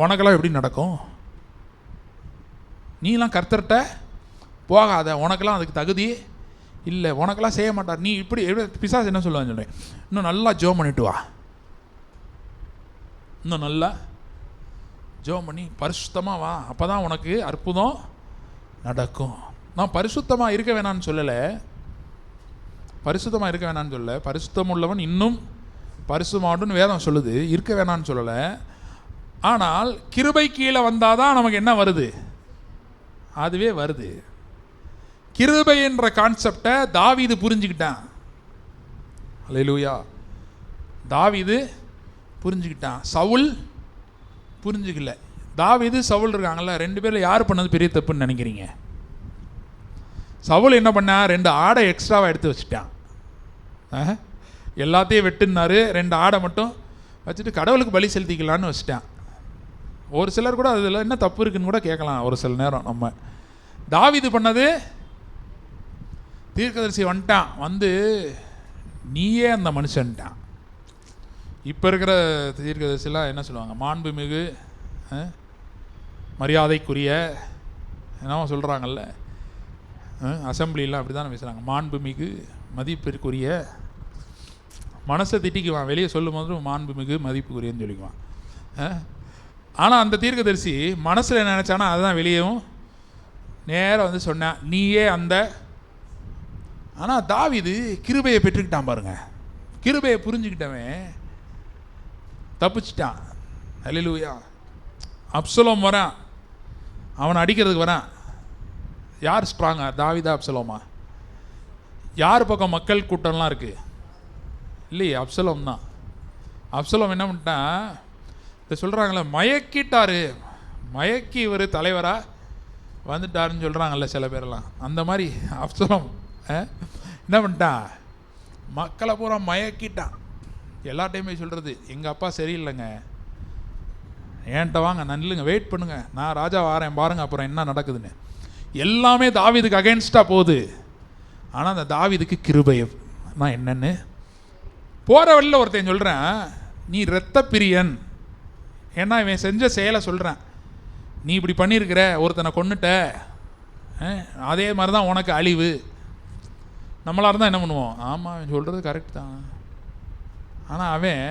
உனக்கெல்லாம் எப்படி நடக்கும்? நீலாம் கர்த்தர்கிட்ட போகாத, உனக்கெல்லாம் அதுக்கு தகுதி இல்லை, உனக்கெல்லாம் செய்ய மாட்டார். நீ இப்படி பிசாசு என்ன சொல்லுவான்னு சொல்கிறேன், இன்னும் நல்லா ஜோம் பண்ணிட்டு வா, இன்னும் நல்லா ஜோம் பண்ணி பரிசுத்தமாக வா, அப்போ தான் உனக்கு அற்புதம் நடக்கும். நான் பரிசுத்தமாக இருக்க வேணான்னு சொல்லலை, பரிசுத்தமாக இருக்க வேணான்னு சொல்லலை. பரிசுத்தம் உள்ளவன் இன்னும் பரிசுத்தமாகட்டும்னு வேதம் சொல்லுது, இருக்க வேணான்னு சொல்லலை. ஆனால் கிருபை கீழே வந்தால் தான் நமக்கு என்ன வருது? அதுவே வருது. கிருபை என்ற கான்செப்டை தாவீது புரிஞ்சுக்கிட்டான். அல்லேலூயா. தாவீது புரிஞ்சுக்கிட்டான், சவுல் புரிஞ்சுக்கல. தாவீது சவுல் இருக்காங்கல்ல, 2 பேரில் யார் பண்ணது பெரிய தப்புன்னு நினைக்கிறீங்க? சவுல் என்ன பண்ணா, 2 ஆடை எக்ஸ்ட்ராவாக எடுத்து வச்சுட்டான். எல்லாத்தையும் வெட்டுனாரு, 2 ஆடை மட்டும் வச்சுட்டு கடவுளுக்கு பலி செலுத்திக்கலான்னு வச்சுட்டான். ஒரு சிலர் கூட அதில் என்ன தப்பு இருக்குன்னு கூட கேட்கலாம் ஒரு சில நேரம். நம்ம தாவீது பண்ணது, தீர்க்கதரிசி வந்துட்டான், வந்து நீயே அந்த மனுஷன்ட்டான். இப்போ இருக்கிற தீர்க்கதரிசிலாம் என்ன சொல்லுவாங்க, மாண்புமிகு மரியாதைக்குரிய என்னவோ சொல்கிறாங்கல்ல, அசம்பிளிலாம் அப்படி தானே பேசுகிறாங்க, மாண்புமிகு மதிப்பிற்குரிய. மனசை திட்டிக்குவான், வெளியே சொல்லும் போது மாண்புமிகு மதிப்புக்குரியன்னு சொல்லிக்குவான். ஆனால் அந்த தீர்க்கதரிசி மனசில் என்ன நினச்சானா அதுதான் வெளியேவும் நேராக வந்து சொன்னான், நீயே அந்த. ஆனால் தாவீது கிருபையை பெற்றுக்கிட்டான் பாருங்க. கிருபையை புரிஞ்சுக்கிட்டவன் தப்பிச்சிட்டான். அல்லேலூயா. அப்சலோம் வரான், அவனை அடிக்கிறதுக்கு வரான். யார் ஸ்ட்ராங்கா, தாவீதா அப்சலோமா? யார் பக்கம் மக்கள் கூட்டம்லாம் இருக்குது? இல்லையே, அப்சலோம் தான். அப்சலோம் என்ன பண்ணிட்டான், இதை சொல்கிறாங்களே மயக்கிட்டாரு, மயக்கி இவர் தலைவராக வந்துட்டாருன்னு சொல்கிறாங்கல்ல சில பேரெல்லாம். அந்த மாதிரி அப்சலோம் என்ன பண்ணிட்டான், மக்களை பூரா மயக்கிட்டான். எல்லா டைமே சொல்கிறது, எங்கள் அப்பா சரியில்லைங்க, ஏன்ட்ட வாங்க, நல்லுங்க, வெயிட் பண்ணுங்க, நான் ராஜா வாரேன் பாருங்க அப்புறம் என்ன நடக்குதுன்னு. எல்லாமே தாவீதுக்கு அகென்ஸ்டாக போகுது. ஆனால் அந்த தாவீதுக்கு கிருபை நான் என்னன்னு போகிற வழியில் ஒருத்தன் சொல்கிறேன், நீ இரத்த பிரியன், ஏன்னா இவன் செஞ்ச செயலை சொல்கிறேன், நீ இப்படி பண்ணியிருக்கிற, ஒருத்தனை கொன்னுட்ட, அதே மாதிரி தான் உனக்கு அழிவு. நம்மளாக இருந்தால் என்ன பண்ணுவோம், ஆமாம் அவன் சொல்கிறது கரெக்ட் தான். ஆனால் அவன்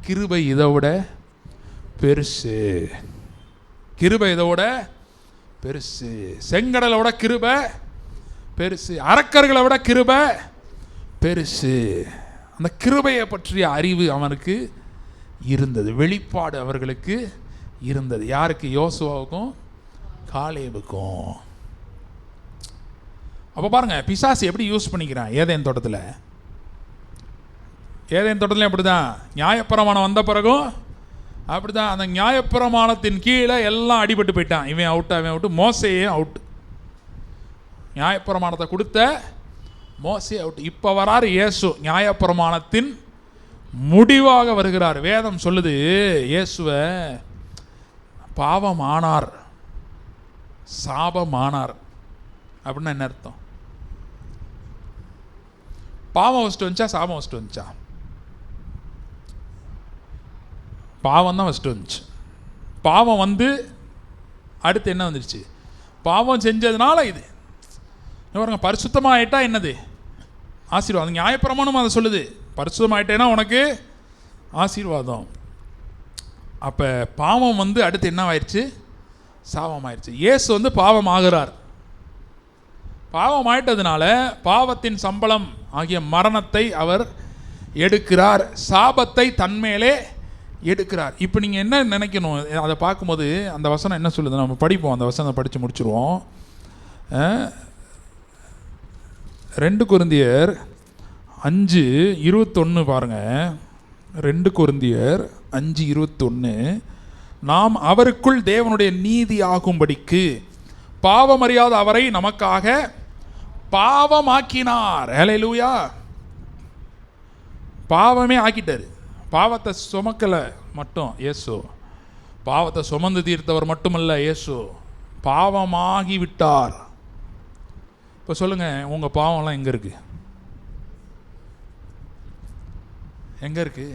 கிருபை இதை விட பெருசு, கிருபை இதை விட பெருசு, செங்கடலை விட கிருபை பெருசு, அரக்கர்களை விட கிருபை பெருசு. அந்த கிருபையை பற்றிய அறிவு அவனுக்கு இருந்தது, வெளிப்பாடு அவர்களுக்கு இருந்தது. யாருக்கு? யோசுவாவுக்கும் காலேபுக்கும். அப்போ பாருங்க பிசாசு எப்படி யூஸ் பண்ணிக்கிறான். ஏதேன் தோட்டத்தில் எப்படி தான் நியாயப்பிரமாணம் வந்த பிறகும் அப்படி தான். அந்த நியாயப்பிரமாணத்தின் கீழே எல்லாம் அடிபட்டு போயிட்டான். இவன் அவுட்டு, அவன் அவுட்டு, மோசேயும் அவுட்டு. நியாயப்பிரமாணத்தை கொடுத்த மோசே அவுட்டு. இப்போ வராரு இயேசு, நியாயப்பிரமாணத்தின் முடிவாக வருகிறார். வேதம் சொல்லுது இயேசுவை பாவமானார், சாபமானார். அப்படின்னா என்ன அர்த்தம்? பாவம் ஃபஸ்ட்டு வந்துச்சா சாபம் ஃபஸ்ட்டு வந்துச்சா? பாவம் தான் ஃபஸ்ட்டு வந்துச்சு. பாவம் வந்து அடுத்து என்ன வந்துருச்சு? பாவம் செஞ்சதுனால இது பாருங்க, பரிசுத்தமாக ஆயிட்டா என்னது? ஆசீர்வாதம். நியாயப்பிரமாணம் அதை சொல்லுது, பரிசுத்தமாயிட்டேன்னா உனக்கு ஆசீர்வாதம். அப்போ பாவம் வந்து அடுத்து என்ன ஆயிடுச்சு? சாபம் ஆயிடுச்சு. இயேசு வந்து பாவம் ஆகிறார். பாவம் ஆயிட்டதுனால பாவத்தின் சம்பளம் ஆகிய மரணத்தை அவர் எடுக்கிறார், சாபத்தை தன்மேலே எடுக்கிறார். இப்போ நீங்கள் என்ன நினைக்கணும், அதை பார்க்கும்போது அந்த வசனம் என்ன சொல்லுது, நம்ம படிப்போம், அந்த வசனம் படித்து முடிச்சுருவோம். 2 கொரிந்தியர் 5:21 பாருங்கள். 2 கொரிந்தியர் 5:21, நாம் அவருக்குள் தேவனுடைய நீதி ஆகும்படிக்கு பாவமறியாத அவரை நமக்காக பாவமாக்கினார். ஹல்லேலூயா. பாவமே ஆக்கிட்டார். பாவத்தை சுமக்கலை மட்டும் இயேசு, பாவத்தை சுமந்து தீர்த்தவர் மட்டுமல்ல இயேசு, பாவமாகி விட்டார். இப்போ சொல்லுங்கள், உங்கள் பாவம்லாம் எங்கே இருக்கு? எங்கே இருக்கு?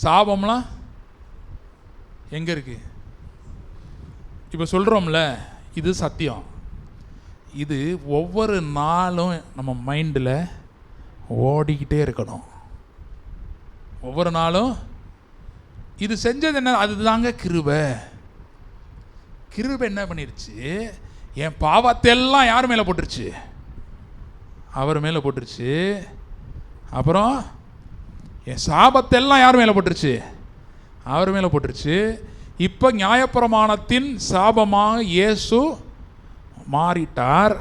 சாபம்லாம் எங்கே இருக்கு? இப்போ சொல்கிறோம்ல, இது சத்தியம். இது ஒவ்வொரு நாளும் நம்ம மைண்டில் ஓடிக்கிட்டே இருக்கணும். ஒவ்வொரு நாளும் இது செஞ்சது என்ன? அதுதாங்க கிருபை. கிருபை என்ன பண்ணிருச்சு? என் பாவத்தெல்லாம் யார் மேலே போட்டுருச்சு? அவர் மேலே போட்டுருச்சு. அப்புறம் என் சாபத்தெல்லாம் யார் மேலே போட்டுருச்சு? அவர் மேலே போட்டுருச்சு. இப்போ நியாயப்பிரமாணத்தின் சாபமாக இயேசு மாறிட்டார்.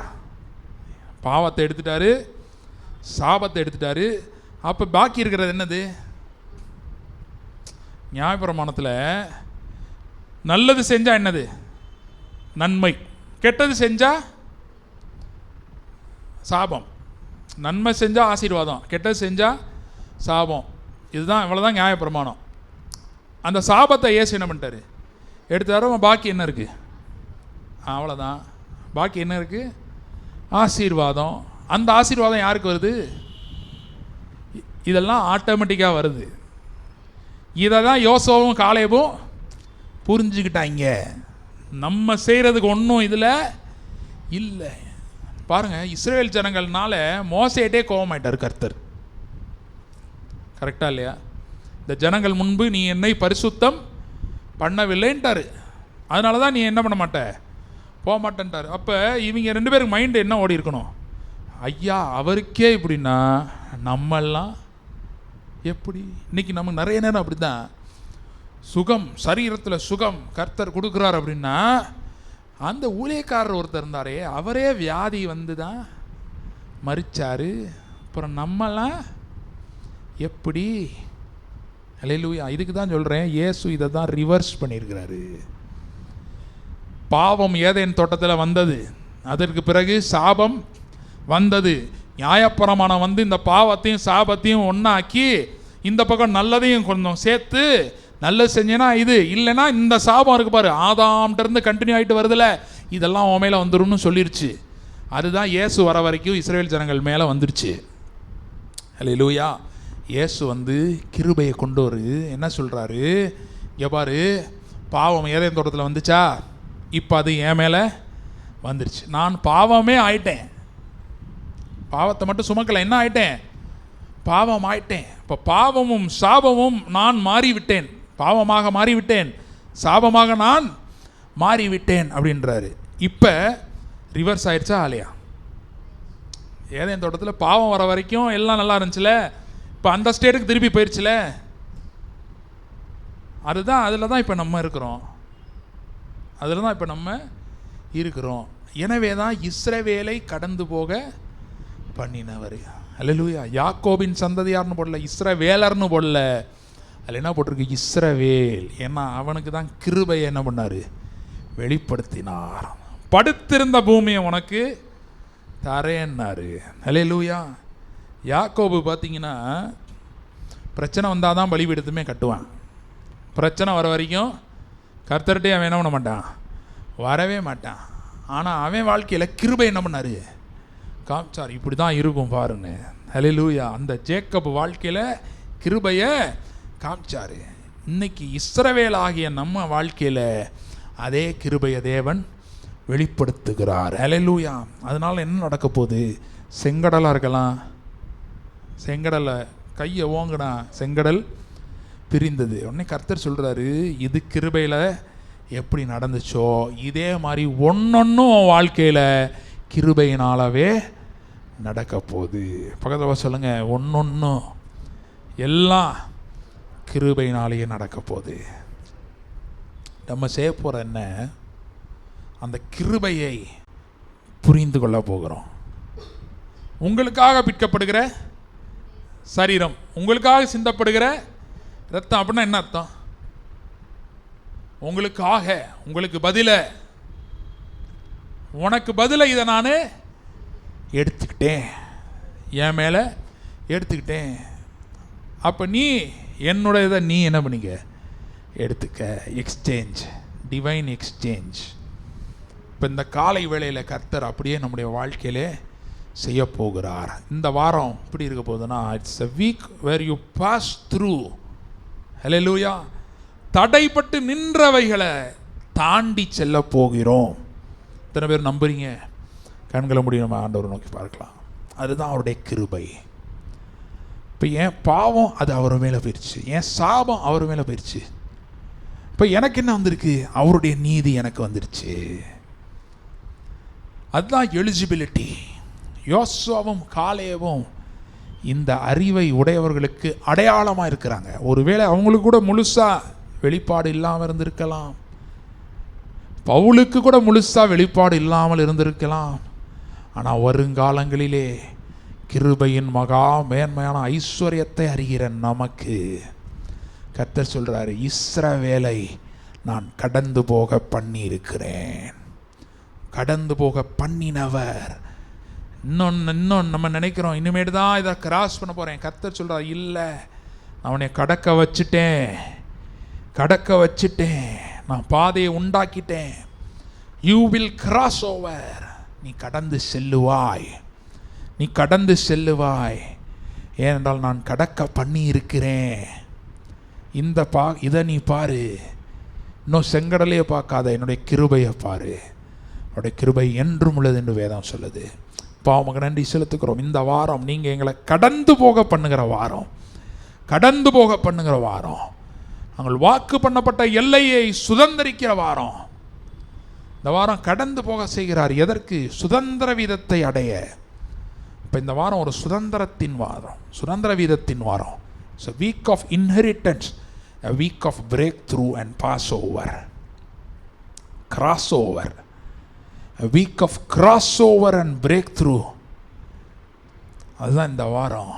பாவத்தை எடுத்துட்டாரு, சாபத்தை எடுத்துட்டாரு. அப்போ பாக்கி இருக்கிறது என்னது? நியாயப்பிரமாணத்தில் நல்லது செஞ்சால் என்னது? நன்மை. கெட்டது செஞ்சால் சாபம். நன்மை செஞ்சால் ஆசீர்வாதம், கெட்டது செஞ்சால் சாபம். இதுதான், இவ்வளோதான் நியாயப்பிரமாணம். அந்த சாபத்தை இயேசு என்ன பண்ணிட்டாரு? எடுத்தாரோ. பாக்கி என்ன இருக்குது? அவ்வளோதான். பாக்கி என்ன இருக்குது? ஆசீர்வாதம். அந்த ஆசீர்வாதம் யாருக்கு வருது? இதெல்லாம் ஆட்டோமேட்டிக்காக வருது. இதை தான் யோசுவாவும் காலேபும் புரிஞ்சுக்கிட்டாங்க. நம்ம செய்கிறதுக்கு ஒன்றும் இதில் இல்லை. பாருங்கள், இஸ்ரேல் ஜனங்கள்னால மோசேட்டே கோபமாயிட்டார் கர்த்தர். கரெக்டாக இல்லையா? இந்த ஜனங்கள் முன்பு நீ என்னை பரிசுத்தம் பண்ணவில்லைன்ட்டார். அதனால தான் நீ என்ன பண்ண மாட்ட, போக மாட்டேன்ட்டார். அப்போ இவங்க 2 பேருக்கு மைண்டு என்ன ஓடி இருக்கணும்? ஐயா, அவருக்கே இப்படின்னா நம்மெல்லாம் எப்படி? இன்றைக்கி நமக்கு நிறைய நேரம் அப்படி தான். சுகம், சரீரத்தில் சுகம் கர்த்தர் கொடுக்குறார் அப்படின்னா, அந்த ஊழியக்காரர் ஒருத்தர் இருந்தாரே, அவரே வியாதி வந்து தான் மரிச்சார். அப்புறம் நம்மலாம் எப்படி? அல்லேலூயா. இதுக்கு தான் சொல்கிறேன், இயேசு இதை தான் ரிவர்ஸ் பண்ணியிருக்கிறாரு. பாவம் ஏதேன் தோட்டத்தில் வந்தது, அதற்கு பிறகு சாபம் வந்தது. நியாயப்பிரமாணம் வந்து இந்த பாவத்தையும் சாபத்தையும் ஒன்றாக்கி இந்த பக்கம் நல்லதையும் கொஞ்சம் சேர்த்து, நல்லது செஞ்சேன்னா இது, இல்லைன்னா இந்த சாபம் இருக்குது பாரு, ஆதாம்கிட்டருந்து கண்டினியூ ஆகிட்டு வருதுல, இதெல்லாம் உன் மேலே வந்துடும்னு சொல்லிருச்சு. அதுதான் இயேசு வர வரைக்கும் இஸ்ரேல் ஜனங்கள் மேலே வந்துருச்சு. அல்லேலூயா. இயேசு வந்து கிருபையை கொண்டு வருது. என்ன சொல்கிறாரு? இங்கே பாரு, பாவம் ஏதேன் தோட்டத்தில் வந்துச்சா, இப்போ அது என் மேலே வந்துருச்சு. நான் பாவமே ஆயிட்டேன். பாவத்தை மட்டும் சுமக்கலை, என்ன ஆயிட்டேன்? பாவம் ஆயிட்டேன். இப்போ பாவமும் சாபமும் நான் மாறிவிட்டேன். பாவமாக மாறிவிட்டேன், சாபமாக நான் மாறிவிட்டேன் அப்படின்றாரு. இப்போ ரிவர்ஸ் ஆயிடுச்சா ஆலையா? ஏதேன் தோட்டத்தில் பாவம் வர வரைக்கும் எல்லாம் நல்லா இருந்துச்சுல, இப்போ அந்த ஸ்டேட்டுக்கு திருப்பி போயிடுச்சுல. அதுதான், அதில் தான் இப்போ நம்ம இருக்கிறோம். அதில் தான் இப்போ நம்ம இருக்கிறோம். எனவே தான் இஸ்ரவேலை கடந்து போக பண்ணினவர். அல்லேலூயா. யாக்கோபின் சந்ததியார்னு போடல, இஸ்ரவேலர்னு போடல. அதில் என்ன போட்டிருக்கு? இஸ்ரவேல். ஏன்னா அவனுக்கு தான் கிருபையை என்ன பண்ணார்? வெளிப்படுத்தினார். படுத்திருந்த பூமியை உனக்கு தரேன்னாரு. அல்லேலூயா. யாக்கோபு பார்த்தீங்கன்னா, பிரச்சனை வந்தால் தான் பலிபீடத்துமே கட்டுவான். பிரச்சனை வர வரைக்கும் கர்த்தர்கிட்டே அவன் என்ன பண்ண மாட்டான், வரவே மாட்டான். ஆனால் அவன் வாழ்க்கையில் கிருபை என்ன பண்ணார்? காமிச்சார். இப்படி தான் இருக்கும் பாருன்னு. அல்லேலூயா. அந்த ஜேக்கப் வாழ்க்கையில் கிருபையை காமிச்சார். இன்னைக்கு இஸ்ரவேல் ஆகிய நம்ம வாழ்க்கையில் அதே கிருபையை தேவன் வெளிப்படுத்துகிறார். அல்லேலூயா. அதனால் என்ன நடக்க போகுது? செங்கடலாக இருக்கலாம். செங்கடலை கையை ஓங்கினா செங்கடல் பிரிந்தது. உடனே கர்த்தர் சொல்கிறாரு, இது கிருபையில் எப்படி நடந்துச்சோ இதே மாதிரி ஒன்னொன்னும் வாழ்க்கையில் கிருபையினாலவே நடக்க போகுது. பக்கத்தில் சொல்லுங்கள், ஒன்னொன்னும் எல்லாம் கிருபையினாலேயே நடக்க போகுது. நம்ம செய்ய போகிற என்ன? அந்த கிருபையை புரிந்து கொள்ள போகிறோம். உங்களுக்காக பிற்கப்படுகிற சரீரம், உங்களுக்காக சிந்தப்படுகிற ரத்தம் அப்படின்னா என்ன அர்த்தம்? உங்களுக்காக, உங்களுக்கு பதில, உனக்கு பதில இதை நான் எடுத்துக்கிட்டேன், என் மேலே எடுத்துக்கிட்டேன். அப்போ நீ என்னுடைய இதை நீ என்ன பண்ணிக்க, எடுத்துக்க. Exchange, divine exchange. இப்போ இந்த காலை வேளையில் கர்த்தர் அப்படியே நம்முடைய வாழ்க்கையிலே செய்ய போகிறார். இந்த வாரம் இப்படி இருக்க போகுதுன்னா, it's a week where you pass through. ஹல்லேலூயா. தடைப்பட்டு நின்றவைகளை தாண்டி செல்ல போகிறோம். இத்தனை பேர் நம்புறீங்க? கண்களை மூடி நம்ம ஆண்டவரை நோக்கி பார்க்கலாம். அதுதான் அவருடைய கிருபை. இப்போ என் பாவம் அது அவர் மேலே போயிடுச்சு, என் சாபம் அவர் மேலே போயிடுச்சு. இப்போ எனக்கு என்ன வந்திருக்கு? அவருடைய நீதி எனக்கு வந்துடுச்சு. அதுதான் எலிஜிபிலிட்டி. யோசுவாவும் காலேபும் இந்த அறிவை உடையவர்களுக்கு அடையாளமாக இருக்கிறாங்க. ஒருவேளை அவங்களுக்கு கூட முழுசாக வெளிப்பாடு இல்லாமல் இருந்திருக்கலாம். பவுலுக்கு கூட முழுசாக வெளிப்பாடு இல்லாமல் இருந்திருக்கலாம். ஆனால் வருங்காலங்களிலே கிருபையின் மகா மேன்மையான ஐஸ்வர்யத்தை அறிகிற நமக்கு கர்த்தர் சொல்கிறாரு, இஸ்ரவேலை நான் கடந்து போக பண்ணியிருக்கிறேன். கடந்து போக பண்ணினவர். இன்னும் நம்ம நினைக்கிறோம் இனிமேட்டு தான் இதை கிராஸ் பண்ண போகிறேன். கர்த்தர் சொல்கிறார், இல்லை, நான் உன்னை கடக்க வச்சுட்டேன், நான் பாதையை உண்டாக்கிட்டேன். You will cross over. நீ கடந்து செல்லுவாய், ஏனென்றால் நான் கடக்க பண்ணி இருக்கிறேன். இதை நீ பாரு, இன்னும் செங்கடலையே பார்க்காத, என்னுடைய கிருபையை பாரு. என்னுடைய கிருபை என்றும் உள்ளது என்று வேதம் சொல்லுது. பாவமாக நன்றி செலுத்துக்கிறோம். இந்த வாரம் நீங்கள் எங்களை கடந்து போக பண்ணுகிற வாரம், நாங்கள் வாக்கு பண்ணப்பட்ட எல்லையை சுதந்திரிக்கிற வாரம். இந்த வாரம் கடந்து போக செய்கிறார். எதற்கு? சுதந்திர வீதத்தை அடைய. இப்போ இந்த வாரம் ஒரு சுதந்திர வீதத்தின் வாரம். It's a week of inheritance, a week of breakthrough and crossover. A week of crossover and breakthrough. அதுதான் இந்த வாரம்.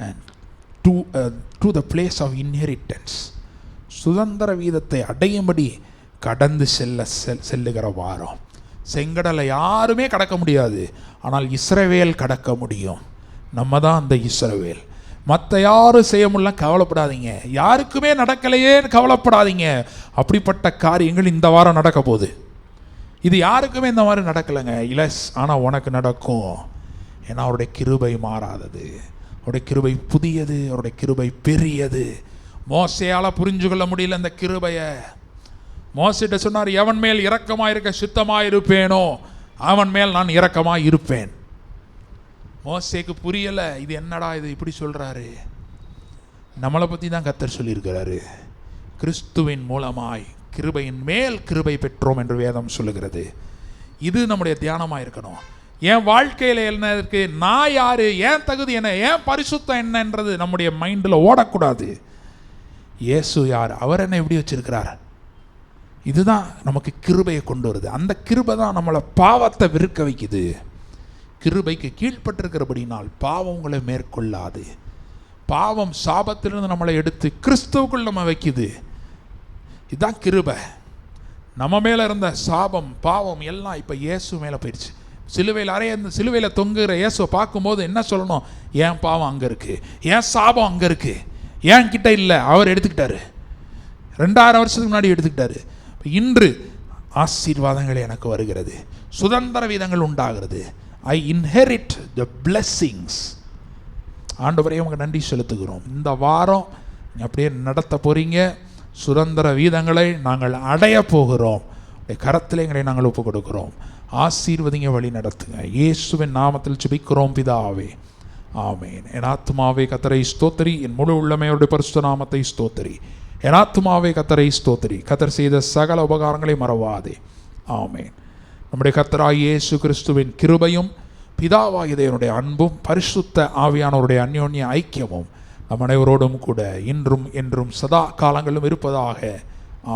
And to the place of inheritance, சுதந்திர வீதத்தை அடையும்படி கடந்து செல்லுகிற வாரம். செங்கடலை யாருமே கடக்க முடியாது, ஆனால் இஸ்ரவேல் கடக்க முடியும். நம்ம தான் அந்த இஸ்ரவேல். மற்ற யாரும் செய்ய முடியல, கவலைப்படாதீங்க. யாருக்குமே நடக்கலையே கவலைப்படாதீங்க. அப்படிப்பட்ட காரியங்கள் இந்த வாரம் நடக்க போகுது. இது யாருக்குமே இந்த மாதிரி நடக்கலைங்க. இலஸ், ஆனால் உனக்கு நடக்கும். ஏன்னா அவருடைய கிருபை மாறாதது, அவருடைய கிருபை புதியது, அவருடைய கிருபை பெரியது. மோசையால் புரிஞ்சு கொள்ள முடியல அந்த கிருபையை. மோசைட்ட சொன்னார், எவன் மேல் இரக்கமாக இருக்க சித்தமாக இருப்பேனோ அவன் மேல் நான் இரக்கமாக இருப்பேன். மோசேக்கு புரியலை, இது என்னடா இது இப்படி சொல்கிறாரு. நம்மளை பற்றி தான் கர்த்தர் சொல்லியிருக்கிறாரு. கிறிஸ்துவின் மூலமாய் கிருபையின் மேல் கிருபை பெற்றோம் என்று வேதம் சொல்லுகிறது. இது நம்முடைய தியானமாக இருக்கணும். என் வாழ்க்கையில் என்ன இருக்கு, நான் யாரு, ஏன் தகுதி என்ன, ஏன் பரிசுத்தம் என்னன்றது நம்முடைய மைண்டில் ஓடக்கூடாது. இயேசு யார், அவர் என்ன எப்படி வச்சிருக்கிறார், இதுதான் நமக்கு கிருபையை கொண்டு வருது. அந்த கிருபை தான் நம்மளை பாவத்தை வெறுக்க வைக்குது. கிருபைக்கு கீழ்பட்டிருக்கிறபடினால் பாவம் உங்களை மேற்கொள்ளாது. பாவம் சாபத்திலிருந்து நம்மளை எடுத்து கிறிஸ்துவுக்குள் நம்ம வைக்குது. இதுதான் கிருபை. நம்ம மேலே இருந்த சாபம் பாவம் எல்லாம் இப்போ இயேசு மேலே போயிடுச்சு. சிலுவையில் தொங்குகிற இயேசுவை பார்க்கும்போது என்ன சொல்லணும், ஏன் பாவம் அங்கே இருக்குது, ஏன் சாபம் அங்கே இருக்குது, ஏன் கிட்ட இல்லை, அவர் எடுத்துக்கிட்டாரு. 2000 வருஷத்துக்கு முன்னாடி எடுத்துக்கிட்டாரு. இன்று ஆசீர்வாதங்கள் எனக்கு வருகிறது, சுதந்திர வீதங்கள் உண்டாகிறது. ஐ இன்ஹெரிட் த பிளெஸ்ஸிங்ஸ். ஆண்டவரே உங்க நன்றி செலுத்துகிறோம். இந்த வாரம் அப்படியே நடத்த போறீங்க. சுதந்திர வீதங்களை நாங்கள் அடைய போகிறோம். கரத்தில் எங்களை நாங்கள் ஒப்புக் கொடுக்கிறோம். ஆசீர்வதிங்க, வழி நடத்துங்க. இயேசுவின் நாமத்தில் ஜெபிக்கிறோம் பிதாவே, ஆமேன். என் ஆத்துமாவே கர்த்தரை ஸ்தோத்திரி, என் முழு உள்ளமையோட பரிசுத்த நாமத்தை ஸ்தோத்திரி. என் ஆத்துமாவே கர்த்தரை ஸ்தோத்திரி, கர்த்தர் செய்த சகல உபகாரங்களை மறவாதே, ஆமேன். நம்முடைய கர்த்தராகிய இயேசு கிறிஸ்துவின் கிருபையும் பிதாவாகிய தேவனுடைய அன்பும் பரிசுத்த ஆவியானவருடைய அந்யோன்ய ஐக்கியமும் நம் அனைவரோடும் கூட இன்றும் என்றும் சதா காலங்களிலும் இருப்பதாக,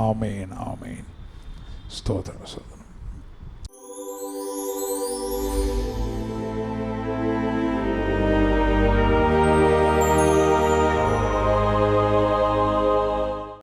ஆமேன், ஆமேன். ஸ்தோத்திரம்.